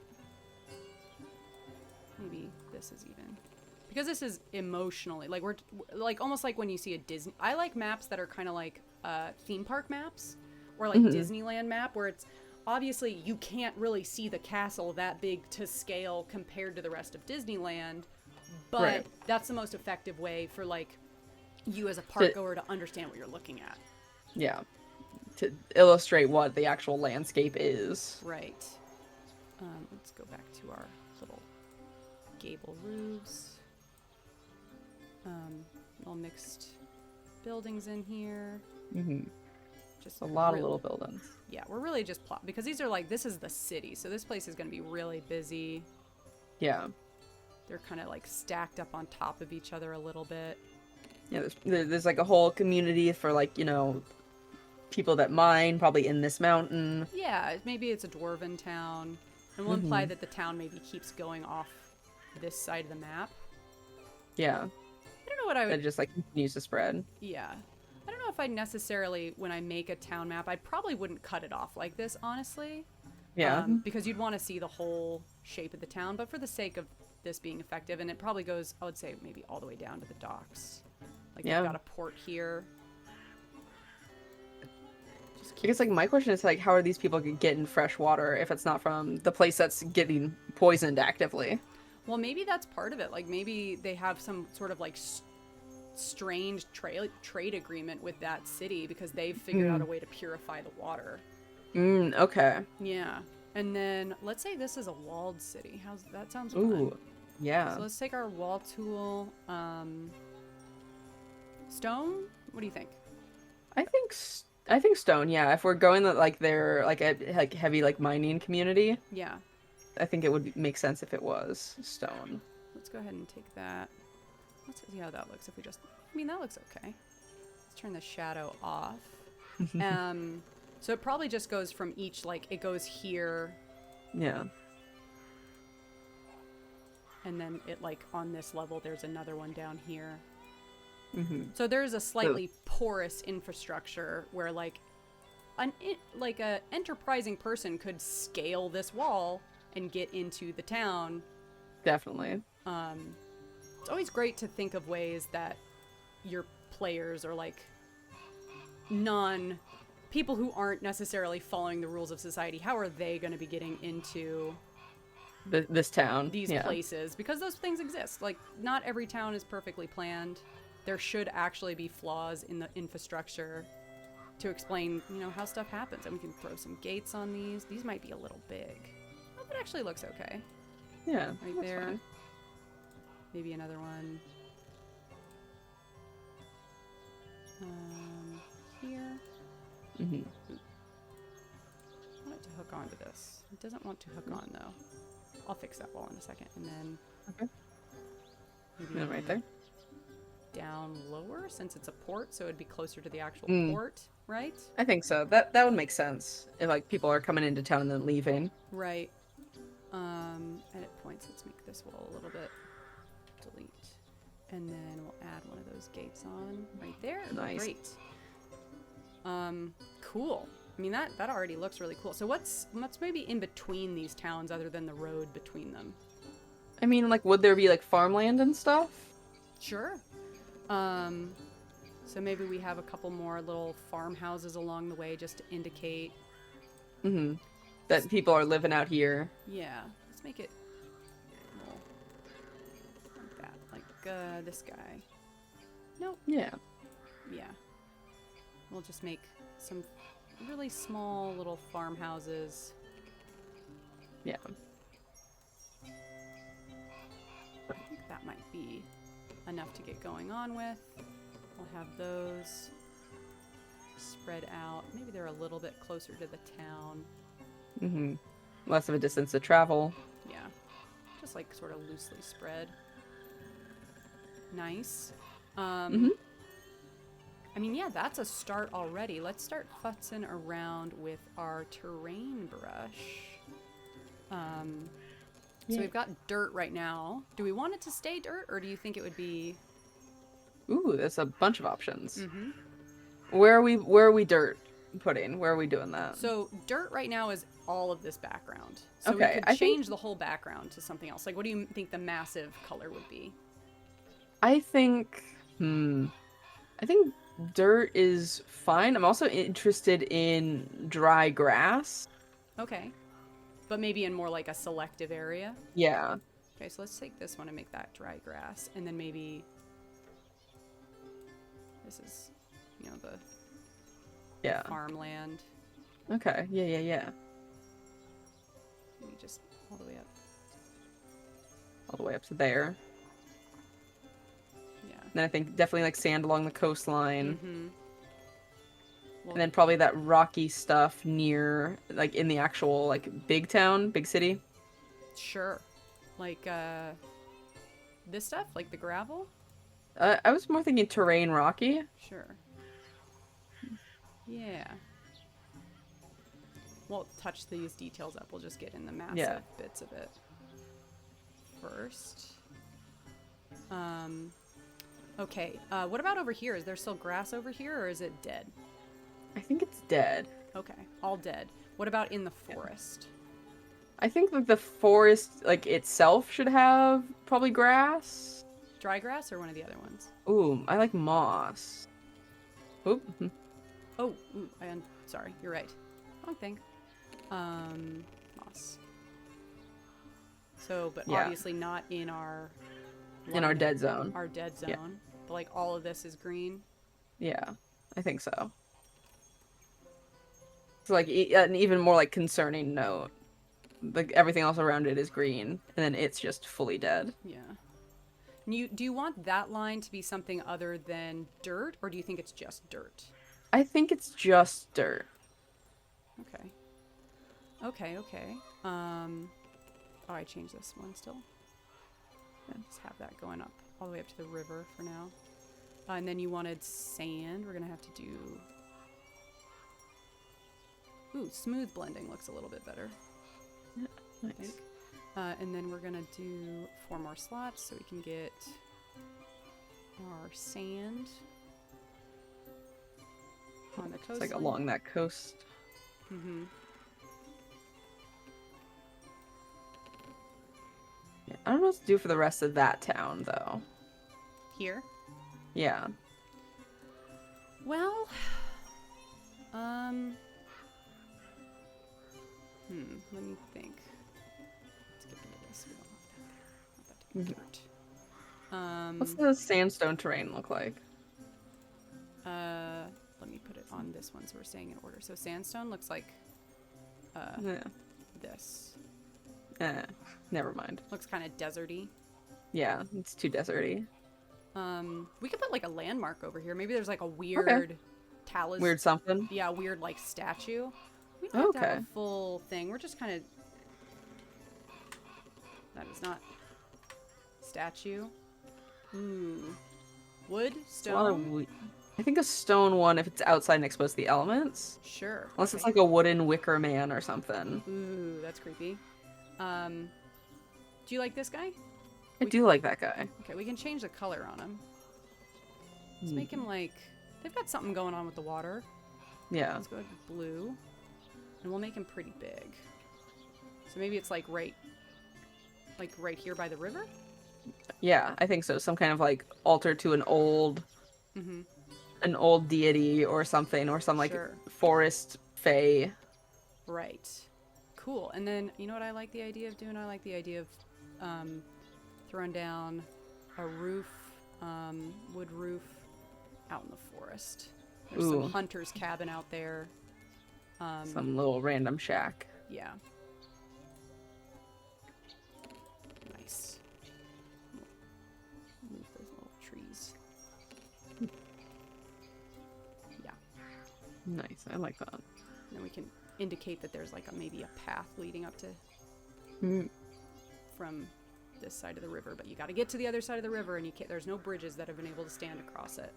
Maybe this is even. Because this is emotionally, like we're like almost like when you see a Disney. I like maps that are kind of like theme park maps or like Disneyland map where it's obviously you can't really see the castle that big to scale compared to the rest of Disneyland. But that's the most effective way for like you as a park goer to understand what you're looking at. Yeah. To illustrate what the actual landscape is. Right. Let's go back to our little gable roofs. Little mixed buildings in here. Mm-hmm. Just a lot of little buildings. Yeah, we're really just because these are like, this is the city, so this place is going to be really busy. Yeah. They're kind of like stacked up on top of each other a little bit. Yeah, there's like a whole community for like, you know, people that mine, probably in this mountain. Yeah, maybe it's a dwarven town. And we'll imply that the town maybe keeps going off this side of the map. Yeah. I don't know what I would... It just like continues to spread. Yeah. I don't know if I'd necessarily, when I make a town map, I probably wouldn't cut it off like this, honestly. Yeah. Because you'd want to see the whole shape of the town, but for the sake of this being effective, and it probably goes, I would say, maybe all the way down to the docks. Like, you've got a port here. I guess, like, my question is, like, how are these people getting fresh water if it's not from the place that's getting poisoned actively? Well, maybe that's part of it. Like, maybe they have some sort of, like, strange trade agreement with that city because they've figured out a way to purify the water. Okay. Yeah. And then, let's say this is a walled city. That sounds fun. Ooh, yeah. So let's take our wall tool. Stone? What do you think? I think stone, yeah. If we're going that like they're like a like heavy like mining community, yeah, I think it would make sense if it was stone. Let's go ahead and take that. Let's see how that looks. If we just, I mean, that looks okay. Let's turn the shadow off. So it probably just goes from each, like it goes here. Yeah. And then it like on this level, there's another one down here. Mm-hmm. So there's a slightly porous infrastructure where like a enterprising person could scale this wall and get into the town. Definitely. It's always great to think of ways that your players are like people who aren't necessarily following the rules of society. How are they going to be getting into this town, these places? Because those things exist. Like not every town is perfectly planned. There should actually be flaws in the infrastructure to explain, you know, how stuff happens. And we can throw some gates on these. These might be a little big. Oh, it actually looks okay. Yeah. Right That's there. fine. Maybe another one. Here. Mm-hmm. I want it to hook onto this. It doesn't want to hook on though. I'll fix that wall in a second, and then Okay. maybe And then right there. down lower since it's a port, so it'd be closer to the actual port, right? I think so. That would make sense if like people are coming into town and then leaving. Right. Edit points. Let's make this wall a little bit. Delete. And then we'll add one of those gates on right there. Nice. Great. Cool. I mean, that already looks really cool. So what's maybe in between these towns other than the road between them? I mean, like, would there be like farmland and stuff? Sure. So maybe we have a couple more little farmhouses along the way just to indicate. Mm-hmm. That people are living out here. Yeah. Let's make it like that. Like this guy. Nope. Yeah. Yeah. We'll just make some really small little farmhouses. Yeah. I think that might be enough to get going on with. We'll have those spread out. Maybe they're a little bit closer to the town. Mm-hmm. Less of a distance to travel. Yeah. Just like sort of loosely spread. Nice. Mm-hmm. I mean, yeah, that's a start already. Let's start futzing around with our terrain brush. So we've got dirt right now. Do we want it to stay dirt, or do you think it would be... Ooh, that's a bunch of options. Mm-hmm. Where are we dirt putting? Where are we doing that? So dirt right now is all of this background. So Okay, we could change the whole background to something else. Like, what do you think the massive color would be? I think dirt is fine. I'm also interested in dry grass. Okay. But maybe in more like a selective area. Yeah. Okay, so let's take this one and make that dry grass. And then maybe... This is, the farmland. Okay. Yeah. Maybe just all the way up. All the way up to there. Yeah. Then I think definitely like sand along the coastline. Mm-hmm. Well, And then probably that rocky stuff near, like, in the actual, like, big town, big city. sure. Like, this stuff? Like the gravel? I was more thinking terrain rocky. Sure. Yeah. We'll touch these details up. We'll just get in the massive bits of it first. Okay. What about over here? Is there still grass over here, or is it dead? I think it's dead. Okay. All dead. What about in the forest? I think that the forest, like, itself should have probably grass. Dry grass or one of the other ones? Ooh, I like moss. Oop. Oh, ooh, sorry. You're right. Wrong thing. Moss. So, but obviously not in our... In our dead zone. Our dead zone. Yeah. But, like, all of this is green? Yeah, I think so. It's like an even more, like, concerning note. Like, everything else around it is green, and then it's just fully dead. Yeah. Do you want that line to be something other than dirt, or do you think it's just dirt? I think it's just dirt. Okay. Okay. Oh, I changed this one still. Just have that going up all the way up to the river for now. And then you wanted sand. We're going to have to do... Ooh, smooth blending looks a little bit better. Yeah, nice. I think. And then we're going to do 4 more slots so we can get our sand on the coast. It's like along that coast. Mm-hmm. Yeah, I don't know what to do for the rest of that town, though. Here? Yeah. Well, let me think. Let's get rid of this. We don't want that there. I want that to be dirt. What's the sandstone terrain look like? Let me put it on this one so we're staying in order. So sandstone looks like Yeah. this. Never mind. Looks kind of deserty. Yeah, it's too deserty. We could put like a landmark over here. Maybe there's like a weird talisman. Weird something. Yeah, weird like statue. We don't have to have a full thing. We're just kind of. That is not statue. Ooh, wood, stone. I think a stone one if it's outside and exposed to the elements. Sure. Unless it's like a wooden wicker man or something. Ooh, that's creepy. Do you like this guy? I do like that guy. Okay, we can change the color on him. Let's make him like... They've got something going on with the water. Yeah. Let's go with blue. And we'll make him pretty big. So maybe it's like right here by the river? Yeah, I think so. Some kind of like altar to an old deity or something, or some like forest fae. Right. Cool. And then, you know what I like the idea of doing? I like the idea of throwing down a roof, wood roof, out in the forest. There's some hunter's cabin out there. Some little random shack. Yeah. Nice. Move those little trees. Yeah. Nice. I like that. And then we can indicate that there's like maybe a path leading up to from this side of the river, but you got to get to the other side of the river, and you can't. There's no bridges that have been able to stand across it.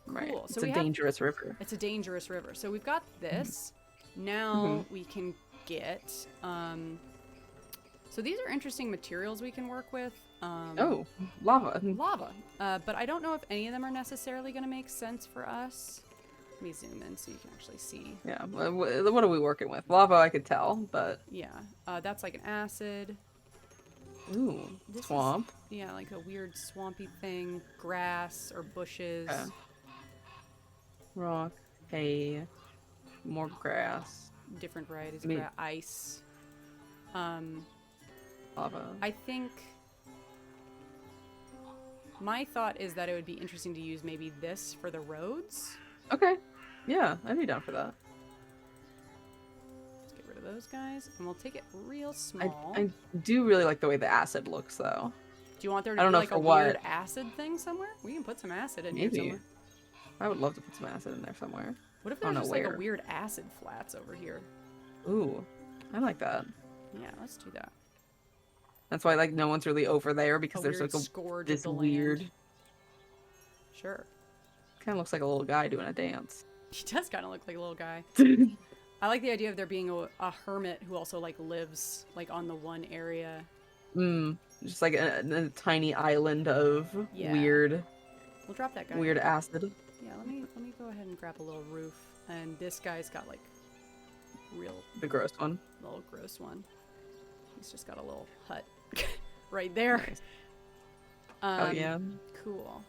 Cool. Right. So it's a dangerous river. It's a dangerous river. So we've got this. Now we can get. So these are interesting materials we can work with. Lava. Lava. But I don't know if any of them are necessarily going to make sense for us. Let me zoom in so you can actually see. Yeah. What are we working with? Lava, I could tell, but. Yeah. That's like an acid. Ooh, swamp. Yeah, like a weird swampy thing. Grass or bushes. Rock, hay, more grass. Different varieties of grass. Ice. Lava. I think my thought is that it would be interesting to use maybe this for the roads. Okay. Yeah, I'd be down for that. Let's get rid of those guys, and we'll take it real small. I do really like the way the acid looks, though. Do you want there to be like a weird acid thing somewhere? We can put some acid in here somewhere. I would love to put some acid in there somewhere. What if there's just like a weird acid flats over here? Ooh, I like that. Yeah, let's do that. That's why like no one's really over there because there's like this weird. Sure. Kind of looks like a little guy doing a dance. He does kind of look like a little guy. I like the idea of there being a hermit who also like lives like on the one area. Just like a tiny island of weird. We'll drop that guy. Weird acid. Yeah, let me go ahead and grab a little roof. And this guy's got like the gross one. Little gross one. He's just got a little hut right there. Nice. Oh yeah. Cool.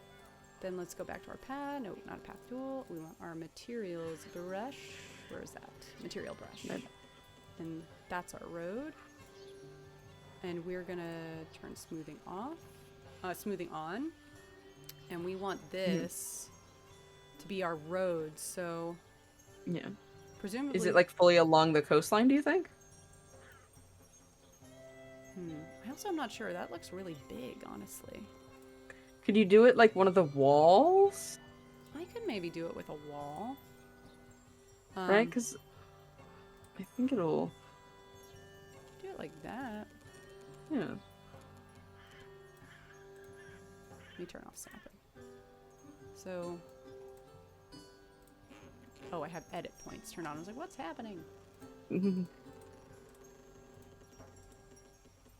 Then let's go back to our pad. No, not a path tool. We want our materials brush. Where is that? Material brush. Right. And that's our road. And we're gonna turn smoothing off. Smoothing on. And we want this to be our road, so... Yeah. Presumably... Is it, like, fully along the coastline, do you think? I also am not sure. That looks really big, honestly. Could you do it, like, one of the walls? I could maybe do it with a wall. Right? Because I think it'll... Do it like that. Yeah. Let me turn off sampling. So, oh, I have edit points turned on. I was like, what's happening?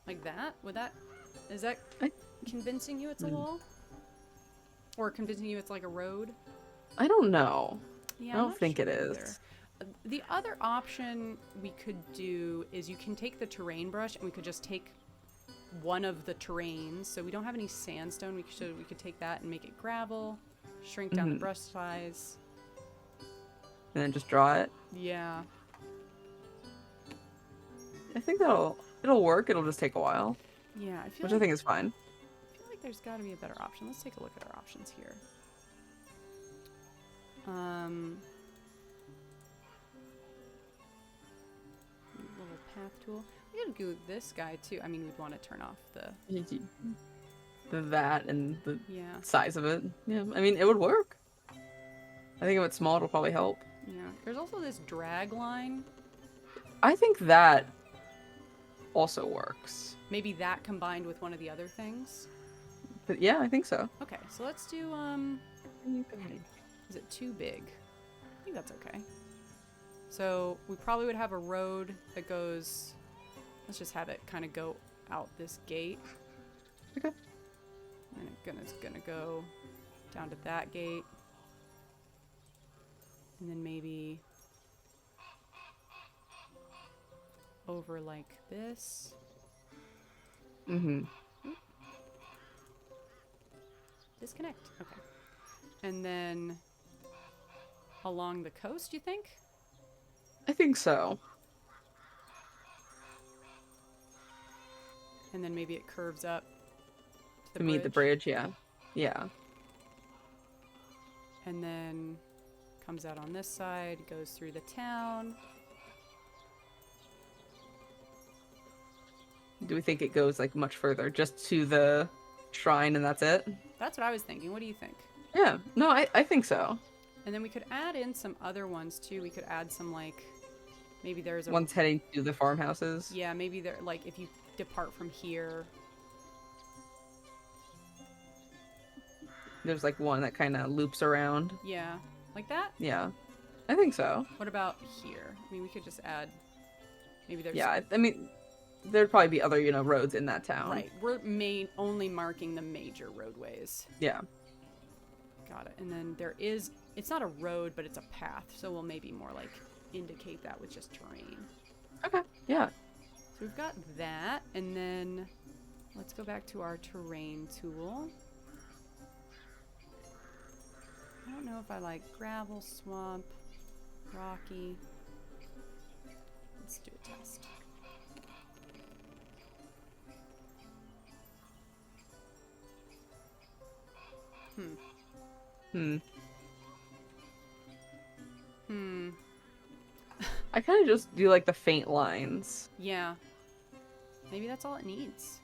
Like that? Is that convincing you it's a wall? Or convincing you it's like a road? I don't know. Yeah, I don't think it is. The other option we could do is you can take the terrain brush and we could just take one of the terrains. So we don't have any sandstone. We could take that and make it gravel, shrink down the brush size. And then just draw it? Yeah. I think it'll work. It'll just take a while. Yeah, which I think is fine. I feel like there's got to be a better option. Let's take a look at our options here. Little path tool. We could do this guy too. I mean, we'd want to turn off the that and the yeah. size of it. Yeah, I mean, it would work. I think if it's small, it'll probably help. Yeah. There's also this drag line. I think that also works. Maybe that combined with one of the other things. But yeah, I think so. Okay, so let's do is it too big? I think that's okay. So we probably would have a road that goes, let's just have it kind of go out this gate. Okay. And it's gonna go down to that gate. And then maybe over like this. Mm-hmm. Disconnect. Okay. And then along the coast, you think? I think so. And then maybe it curves up to To meet the bridge, yeah. Yeah. And then comes out on this side, goes through the town. Do we think it goes like much further? Just to the shrine and that's it? That's what I was thinking. What do you think? Yeah. No, I think so. And then we could add in some other ones too. We could add some like, maybe there's a... One's heading to the farmhouses. Yeah, maybe there, like if you depart from here. There's like one that kind of loops around. Yeah, like that? Yeah. I think so. What about here? I mean, we could just add, maybe there's... Yeah, I mean, there'd probably be other, roads in that town. Right, we're only marking the major roadways. Yeah. Got it. And then there is, it's not a road, but it's a path, so we'll maybe more like indicate that with just terrain. Okay, yeah. So we've got that, and then let's go back to our terrain tool. I don't know if I like gravel, swamp, rocky. Let's do a test. I kind of just do like the faint lines. Yeah. Maybe that's all it needs.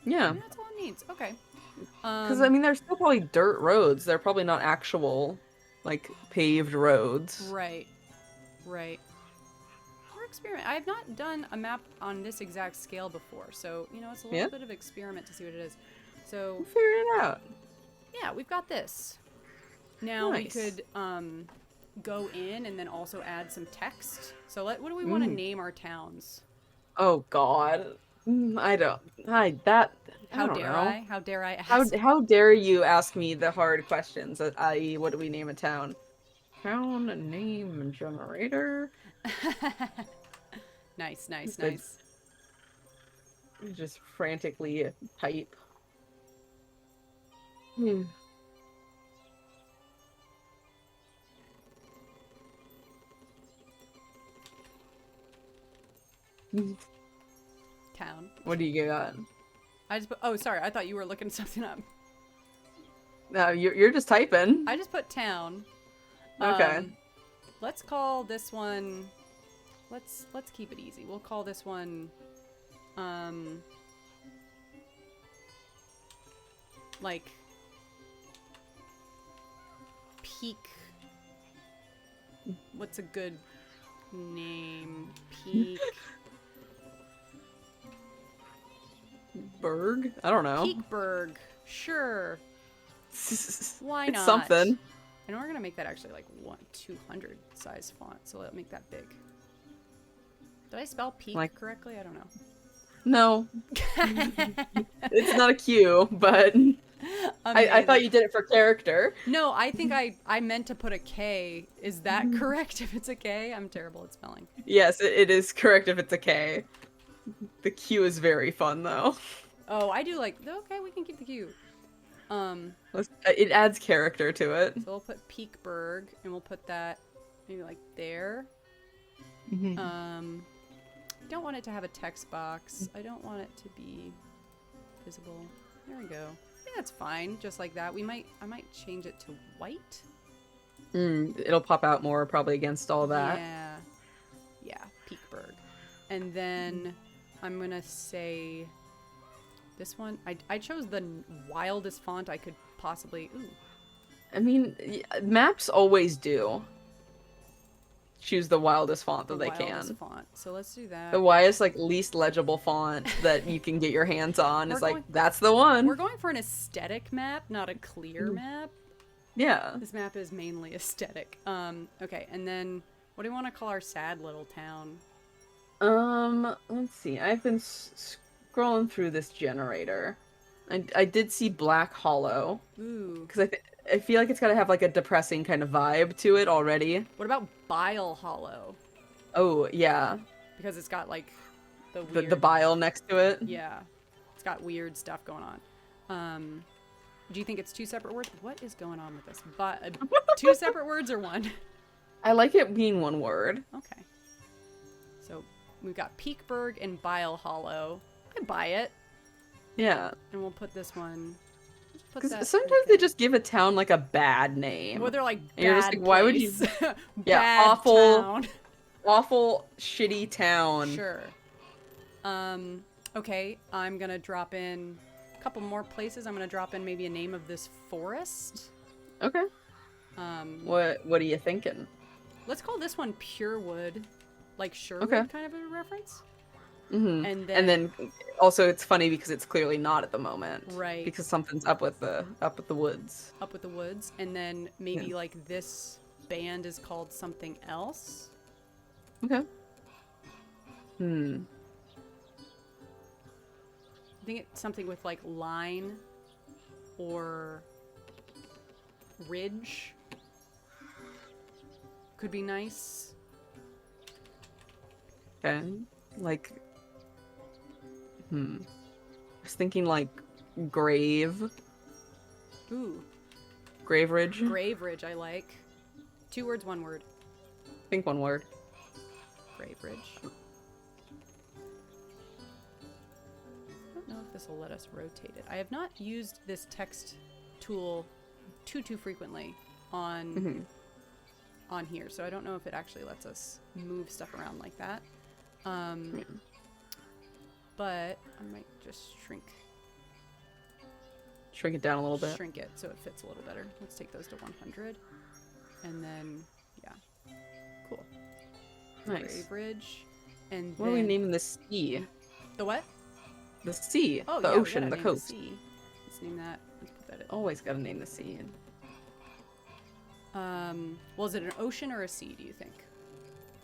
Yeah. Maybe that's all it needs. Okay. Because, I mean, they're still probably dirt roads. They're probably not actual, like, paved roads. Right. Right. We're experimenting. I have not done a map on this exact scale before, so, it's a little bit of experiment to see what it is. So... We'll figure it out. Yeah, we've got this. Now Nice. we could go in and then also add some text. So what do we want to name our towns? Oh, God. I don't know. How dare I ask? How dare you ask me the hard questions, i.e., what do we name a town? Town name generator? Nice. Just frantically type. Town. What do you got? I just put, oh, sorry, I thought you were looking something up. No, you're just typing. I just put town. Okay. Let's call this one, let's keep it easy. We'll call this one, like, Peak, what's a good name? Peak. Berg? I don't know. Peakburg. Sure. Why It's not? something. And we're gonna make that actually like 200 size font, so let's make that big. Did I spell peak correctly? I don't know. No. It's not a Q, but I thought you did it for character. No, I think I meant to put a K. Is that correct if it's a K? I'm terrible at spelling. Yes, it is correct if it's a K. The Q is very fun, though. Oh, I do like... Okay, we can keep the Q. It adds character to it. So we'll put Peakburg, and we'll put that maybe like there. Don't want it to have a text box. I don't want it to be visible. There we go. I think that's fine, just like that. I might change it to white. It'll pop out more probably against all that. Yeah, Peakburg. And then I'm going to say this one. I chose the wildest font I could possibly... Ooh. I mean, maps always do. Choose the wildest font that they can. Font. So let's do that. The widest, like, least legible font that you can get your hands on is like, that's the one. We're going for an aesthetic map, not a clear map. Yeah. This map is mainly aesthetic. Okay, and then what do you want to call our sad little town? Let's see. I've been scrolling through this generator. I did see Black Hollow. Ooh. Because I feel like it's gotta have like a depressing kind of vibe to it already. What about Bile Hollow? Oh, yeah. Because it's got like the weird... the bile next to it. Yeah. It's got weird stuff going on. Do you think it's 2 separate words? What is going on with this? But 2 separate words or 1? I like it being 1 word. Okay. So we've got Peakburg and Bile Hollow. I buy it. Yeah. And we'll put this one. Because sometimes they just give a town like a bad name. Well, they're like bad you're just like, why would you? Yeah, awful, awful, shitty town. Sure. Okay, I'm gonna drop in a couple more places. I'm gonna drop in maybe a name of this forest. Okay. What are you thinking? Let's call this one Purewood, like Sherwood kind of a reference. Mm-hmm. And then also it's funny because it's clearly not at the moment, right? Because something's up with the woods. Up with the woods, and then maybe like this band is called something else. Okay. I think it's something with like line or ridge. Could be nice. Okay. Like. I was thinking like grave. Ooh. Graveridge. Graveridge, I like. 2 words, 1 word. I think 1 word. Graveridge. I don't know if this will let us rotate it. I have not used this text tool too frequently on here, so I don't know if it actually lets us move stuff around like that. But I might just shrink it down a little bit. Shrink it so it fits a little better. Let's take those to 100. And then, yeah. Cool. Nice. Graveridge. And what are we naming the sea? The what? The sea. Oh, the yeah, ocean, the coast. The sea. Let's name that. Let's put that in. Always gotta name the sea. Well, is it an ocean or a sea, do you think?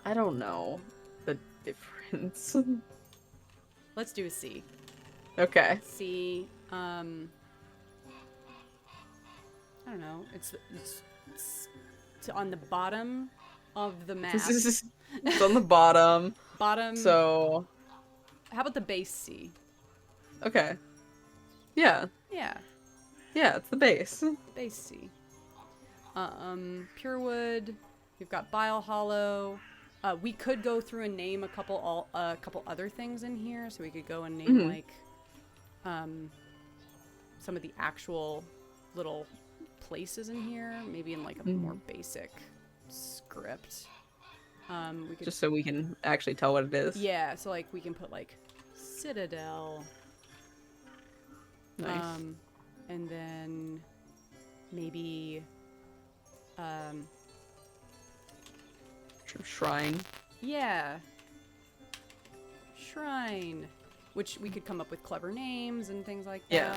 I don't know the difference. Let's do a sea. Okay. Sea. I don't know. It's on the bottom of the map. It's on the bottom. Bottom. So. How about the base sea? Okay. Yeah. Yeah. Yeah, it's the base. Base sea. Purewood. We've got Bile Hollow. We could go through and name a couple other things in here. So we could go and name like some of the actual little places in here. Maybe in like a more basic script. We could, just so we can actually tell what it is. Yeah. So like we can put like Citadel. Nice. And then maybe Shrine. Yeah. Shrine. Which we could come up with clever names and things like that. Yeah.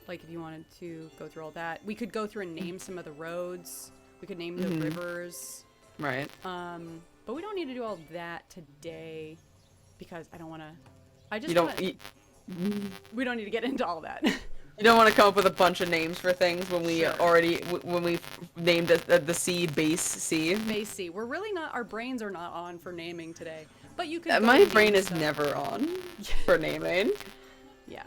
Like if you wanted to go through all that. We could go through and name some of the roads. We could name the rivers. Right. But we don't need to do all that today because I don't want to. We don't need to get into all that. You don't want to come up with a bunch of names for things when we when we named the sea base sea. Base sea. We're really not. Our brains are not on for naming today. But you could. My brain is never on for naming. Yeah.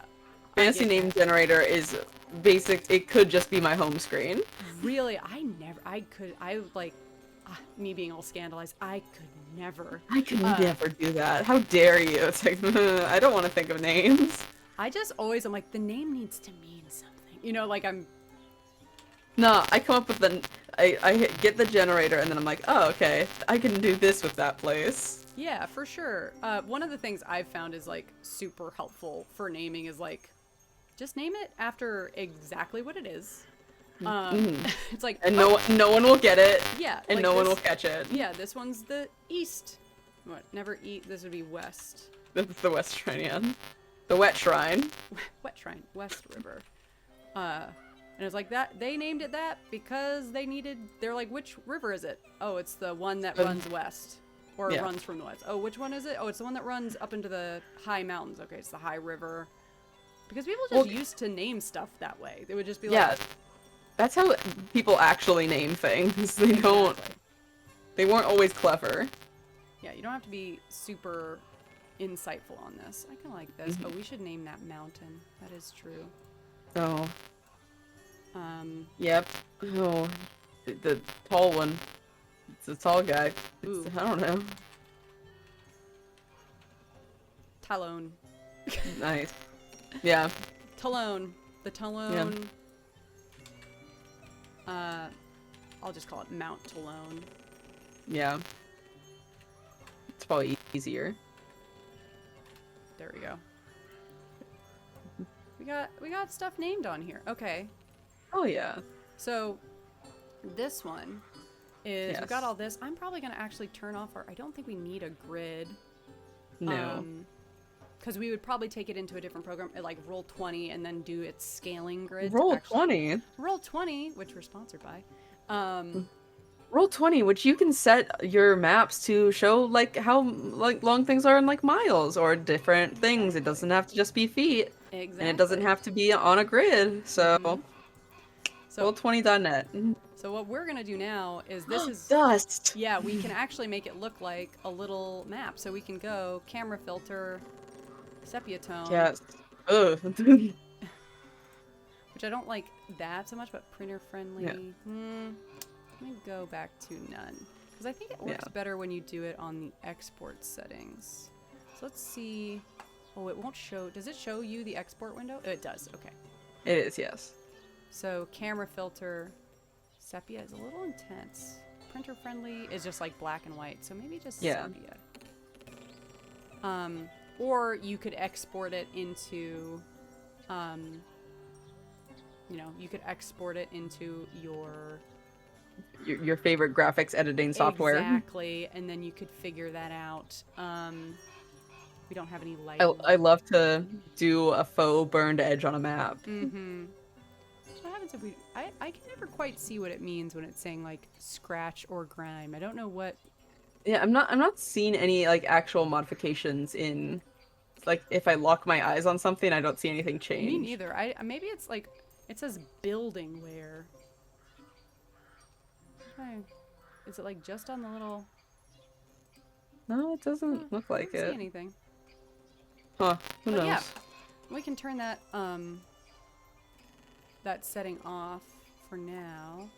Fantasy name generator is basic. It could just be my home screen. Really, me being all scandalized, I could never do that. How dare you? It's like, I don't want to think of names. I'm like, the name needs to mean something. You know, like No, I come up with I get the generator and then I'm like, oh, okay, I can do this with that place. Yeah, for sure. One of the things I've found is like super helpful for naming is like just name it after exactly what it is. It's like, And no one will get it. yeah, And like no one this- will catch it. Yeah, this one's the east. What? Never eat. This would be west. That's the West Shrine, yeah. The Wet Shrine. Wet Shrine, West River. And it's like that. They named it that because they needed. They're like, which river is it? Oh, it's the one that runs west, or yeah. runs from the west. Oh, which one is it? Oh, it's the one that runs up into the high mountains. Okay, it's the High River. Because people just used to name stuff that way. They would just be like, yeah, that's how people actually name things. They don't. They weren't always clever. Yeah, you don't have to be super insightful on this. I kind of like this. Oh, we should name that mountain. That is true. Oh. Yep. Oh, the tall one. It's a tall guy. I don't know. Talon. Nice. Yeah. Talon. The Talon. Yeah. I'll just call it Mount Talon. Yeah. It's probably easier. There we go. We got stuff named on here. Okay. Oh yeah. So this one is Yes. we've got all this. I'm probably gonna actually turn off our. I don't think we need a grid. No. Because we would probably take it into a different program, like Roll20, and then do its scaling grid. Roll20. Roll20, which we're sponsored by. Roll20, which you can set your maps to show like how like long things are in like miles or different things. It doesn't have to just be feet. Exactly. And it doesn't have to be on a grid. So Roll20.net. So what we're gonna do now is this is dust. Yeah, we can actually make it look like a little map. So we can go camera filter, sepia tone. Yes. Ugh. Which I don't like that so much, but printer friendly. Yeah. Let me go back to none. Because I think it works better when you do it on the export settings. So let's see. Oh, it won't show. Does it show you the export window? Oh, it does. Okay. It is, yes. So camera filter, sepia is a little intense. Printer friendly is just like black and white. So maybe just sepia. Or you could export it into, you could export it into your favorite graphics editing software. Exactly, and then you could figure that out. We don't have any light. I love to do a faux burned edge on a map. Mm-hmm. What happens if we... I can never quite see what it means when it's saying, like, scratch or grime. I don't know what... Yeah, I'm not seeing any, like, actual modifications in... Like, if I lock my eyes on something, I don't see anything change. Me neither. Maybe it's, like... It says building where... Okay. Is it, like, just on the little... No, it doesn't look like I don't it. see anything. Huh. Who knows? Yeah, we can turn that, that setting off for now.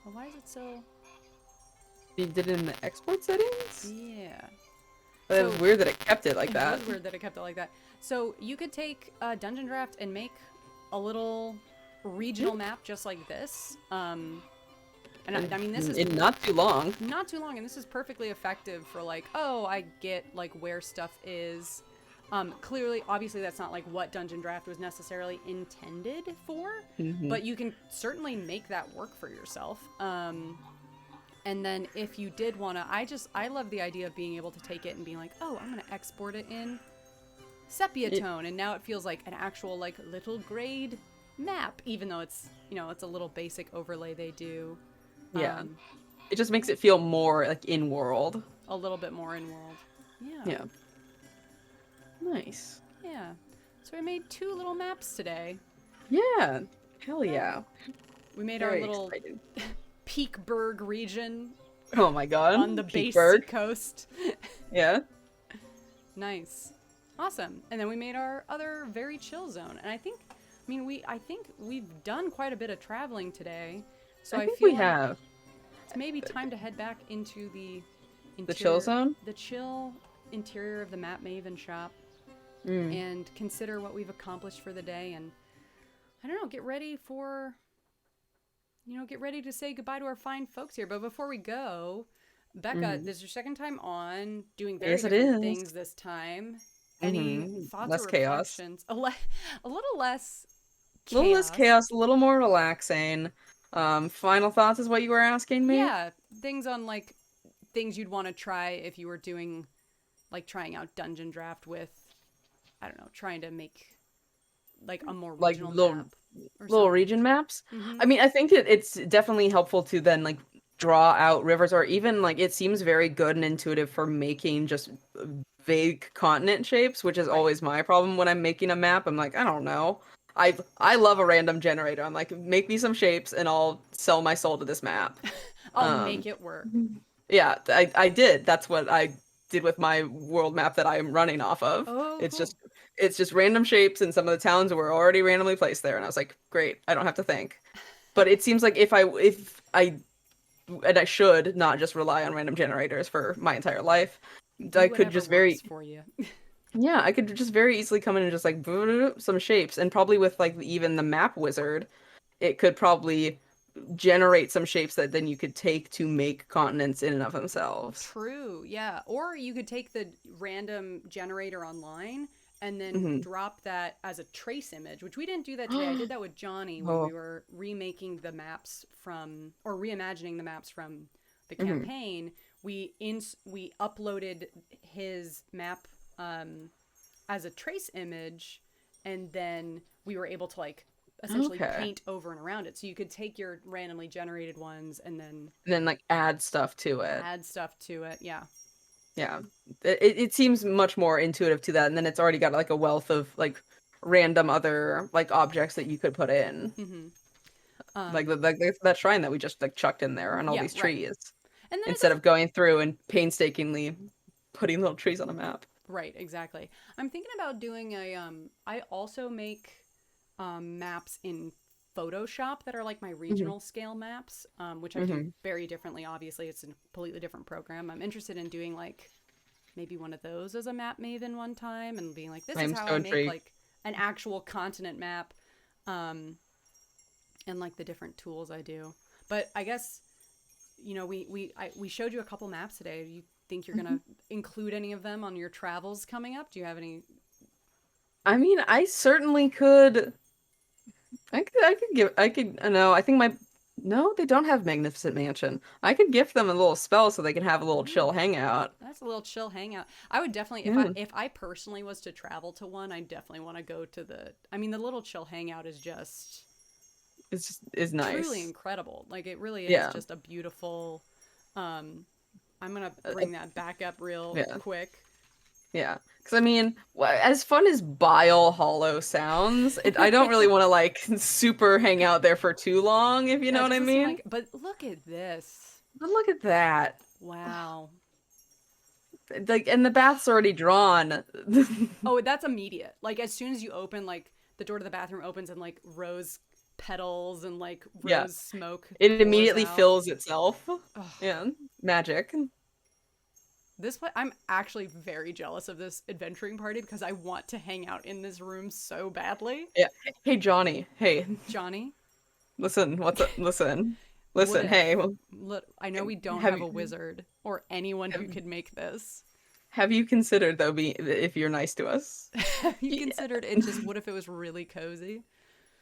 Well, why is it so... You did it in the export settings? Yeah. But it's weird that it kept it like that. It is weird that it kept it like that. So you could take Dungeondraft and make a little regional map just like this. And I mean, this is not too long. Not too long, and this is perfectly effective for like, oh, I get like where stuff is. Clearly, obviously, that's not like what Dungeondraft was necessarily intended for, but you can certainly make that work for yourself. And then if you did want to, I love the idea of being able to take it and being like, oh, I'm going to export it in sepia tone. And now it feels like an actual like little grade map, even though it's, it's a little basic overlay they do. Yeah. It just makes it feel more like in-world. A little bit more in-world. Yeah. Yeah. Nice. Yeah. So we made 2 little maps today. Yeah. Hell yeah. We made Very our little Peakburg region. Oh my god. On the Peakburg. base coast. Yeah. Nice. Awesome. And then we made our other very chill zone. And I think we've done quite a bit of traveling today. So I think feel we have. It's maybe time to head back into the interior, The chill zone? The chill interior of the Map Maven shop. And consider what we've accomplished for the day, and I don't know, get ready to say goodbye to our fine folks here. But before we go, Becca, this is your second time on, doing very Yes, it different is. things this time. Any thoughts or Less chaos. reflections? A little less A little less chaos. chaos, a little more relaxing. Final thoughts is what you were asking me? Yeah, things on like things you'd want to try if you were doing like trying out Dungeondraft with, I don't know, trying to make like a more Like regional little map or little something. region maps. Mm-hmm. I mean, I think it's definitely helpful to then like draw out rivers, or even like it seems very good and intuitive for making just vague continent shapes, which is Right. always my problem when I'm making a map. I'm like, I don't know. I love a random generator. I'm like, make me some shapes and I'll sell my soul to this map. I'll make Um, it work. yeah, I did. That's what I did with my world map that I'm running off of. Oh, It's cool. just it's just random shapes, and some of the towns were already randomly placed there, and I was like, great, I don't have to think. But it seems like if I and I should not just rely on random generators for my entire life. Do I could whatever just works very for you. yeah, I could just very easily come in and just like some shapes, and probably with like even the map wizard, it could probably generate some shapes that then you could take to make continents in and of themselves. True, yeah. Or you could take the random generator online and then Hmm. drop that as a trace image, which we didn't do that today. I did that with Johnny when we Oh. were remaking the maps from, or reimagining the maps from the Hmm. campaign. We uploaded his map as a trace image, and then we were able to like essentially Okay. paint over and around it. So you could take your randomly generated ones and then And then like add stuff to it. add stuff to it. Yeah. Yeah. It seems much more intuitive to that, and then it's already got like a wealth of like random other like objects that you could put in. Mm-hmm. Like Um, that shrine that we just like chucked in there and all yeah, these right. trees. And then Instead of going through and painstakingly putting little trees on a map. right, exactly. I'm thinking about doing a I also make maps in Photoshop that are like my Hmm. regional scale maps, which I do Hmm. very differently. Obviously, it's a completely different program. I'm interested in doing like maybe one of those as a Map Maven one time and being like, this is I'm how so I make intrigued. like an actual continent map, um, and like the different tools I do. But I guess we showed you a couple maps today. Do you think you're Mhm. gonna include any of them on your travels coming up? Do you have any? I mean, I certainly could. I could, no, I think no, they don't have Magnificent Mansion. I could gift them a little spell so they can have a little chill Oh, hangout. that's a little chill hangout. I would definitely, Yeah, if I personally was to travel to one, I definitely want to go to the. I mean, the little chill hangout is just is truly nice. incredible. Like it really is Yeah. just a beautiful. Um, I'm gonna Uh, bring that back up real yeah. quick. Yeah. Because I mean, as fun as Bile Hollow sounds, I don't really want to like super hang out there for too long, if you Yeah, know it what I doesn't seem mean. like. But look at this. But look at that. Wow. Like, and the bath's already drawn. Oh, that's immediate. Like as soon as you open, like the door to the bathroom opens and like rose petals and like Yeah. rose smoke It pours immediately out. fills itself. Oh, Yeah. Magic. I'm actually very jealous of this adventuring party because I want to hang out in this room so badly. Yeah. Hey, Johnny. Hey, Johnny, listen. What's up? Listen. what Listen. if? Hey. Well, Look, I know we don't have have you a wizard or anyone have, who could make this. have you considered though, be if you're nice to us? Have you Yeah. considered it just what if it was really cozy?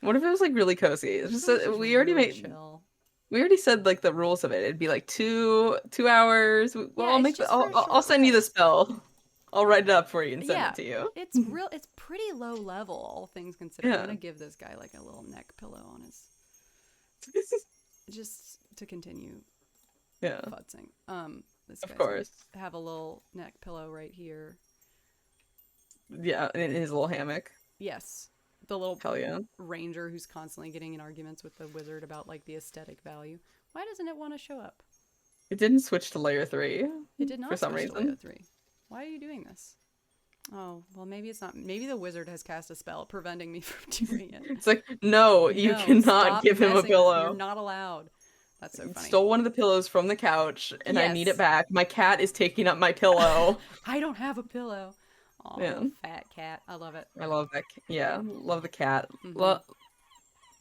What if it was like really cozy? It's What if just it was just we already really made. chill? We already said like the rules of it. It'd be like 2 hours. Well, Yeah, it's just for a I'll short send you the rest. spell. I'll write it up for you and send it Yeah, to you. it's pretty low level, all things considered. I'm Yeah. gonna give this guy like a little neck pillow on his just to continue Yeah, futzing. This of guy's gonna course. have a little neck pillow right here. Yeah, in his little hammock. Yes, the little Hell yeah. ranger who's constantly getting in arguments with the wizard about like the aesthetic value. Why doesn't it want to show up? It didn't switch to layer 3 It did for not some switch to layer reason. 3. Why are you doing this? Oh, well, maybe it's not. Maybe the wizard has cast a spell preventing me from doing it. It's like, no, you No, cannot stop give him a messing with. You're pillow. not allowed. That's so funny. Stole one of the pillows from the couch and I need it Yes. back. My cat is taking up my pillow. I don't have a pillow. Oh, Yeah, little fat cat. I love it. I love that. Yeah, love the cat. Mm-hmm.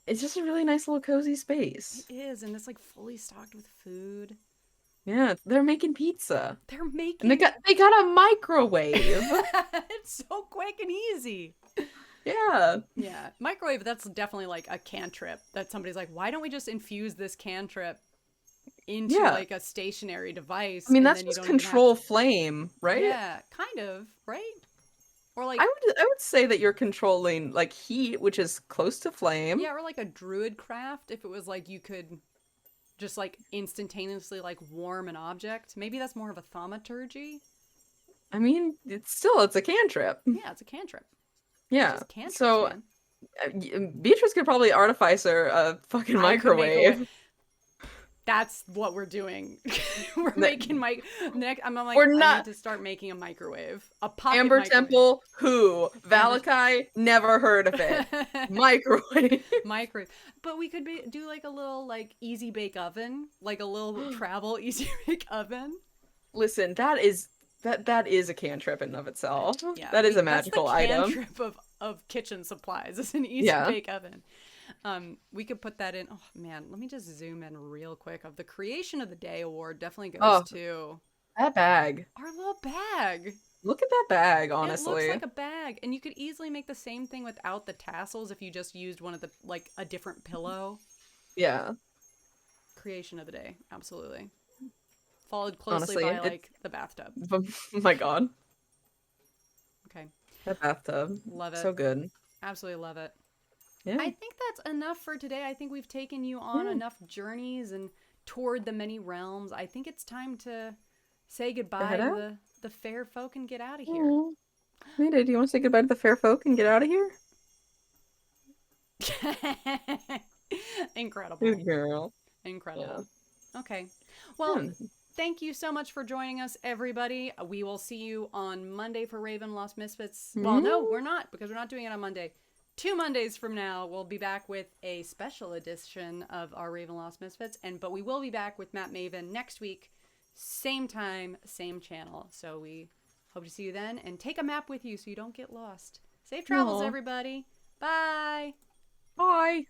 It's just a really nice little cozy It space. is, and it's like fully stocked with food. Yeah, they're making pizza. They're And making they got a microwave. it's so quick and easy. Yeah. Yeah, microwave, that's definitely like a cantrip that somebody's like, why don't we just infuse this cantrip into Yeah. like a stationary I device mean, and that's then you just don't even have to. control flame, right? Yeah, kind of, right? Or I like, would say that you're controlling like heat, which is close to flame. yeah, or like a druid craft if it was like you could just like instantaneously like warm an object. Maybe that's more of a thaumaturgy. I mean, it's a cantrip. Yeah, it's a cantrip. Yeah. Just cantrips, So man. Beatrice could probably artificer a fucking I could make a way. microwave. That's what we're doing. We're That- making next. I'm like, We're I need not to start making a microwave, a pocket Amber microwave. Temple. Who? Amber Valakai? Never heard of it. Microwave. microwave. But we could do like a little like easy bake oven, like a little travel easy bake oven. Listen, that is a cantrip in and of itself. Yeah, That is a that's the magical item. cantrip of kitchen supplies. It's an easy Yeah. bake oven. We could put that in. Oh man, let me just zoom in real quick. Of the creation of the day award definitely goes to That bag. our little bag. Look at that bag, It honestly. looks like a bag, and you could easily make the same thing without the tassels if you just used one of the like a different pillow. Yeah. Creation of the day, absolutely. Followed closely Honestly, by like the bathtub. Oh my god. Okay, That bathtub. love it. So good. Absolutely love it. Yeah. I think that's enough for today. I think we've taken you on enough journeys and toured the many realms. I think it's time to say goodbye to the fair folk and get out of here. Aw. Mayday, do you want to say goodbye to the fair folk and get out of here? Incredible. Good girl. Incredible. Okay. Well, thank you so much for joining us, everybody. We will see you on Monday for Raven Lost Misfits. Well, no, we're not, because we're not doing it on Monday. 2 Mondays from now, we'll be back with a special edition of our Raven Lost Misfits, but we will be back with Map Maven next week, same time, same channel. So we hope to see you then, and take a map with you so you don't get lost. Safe travels, everybody. Bye. Bye.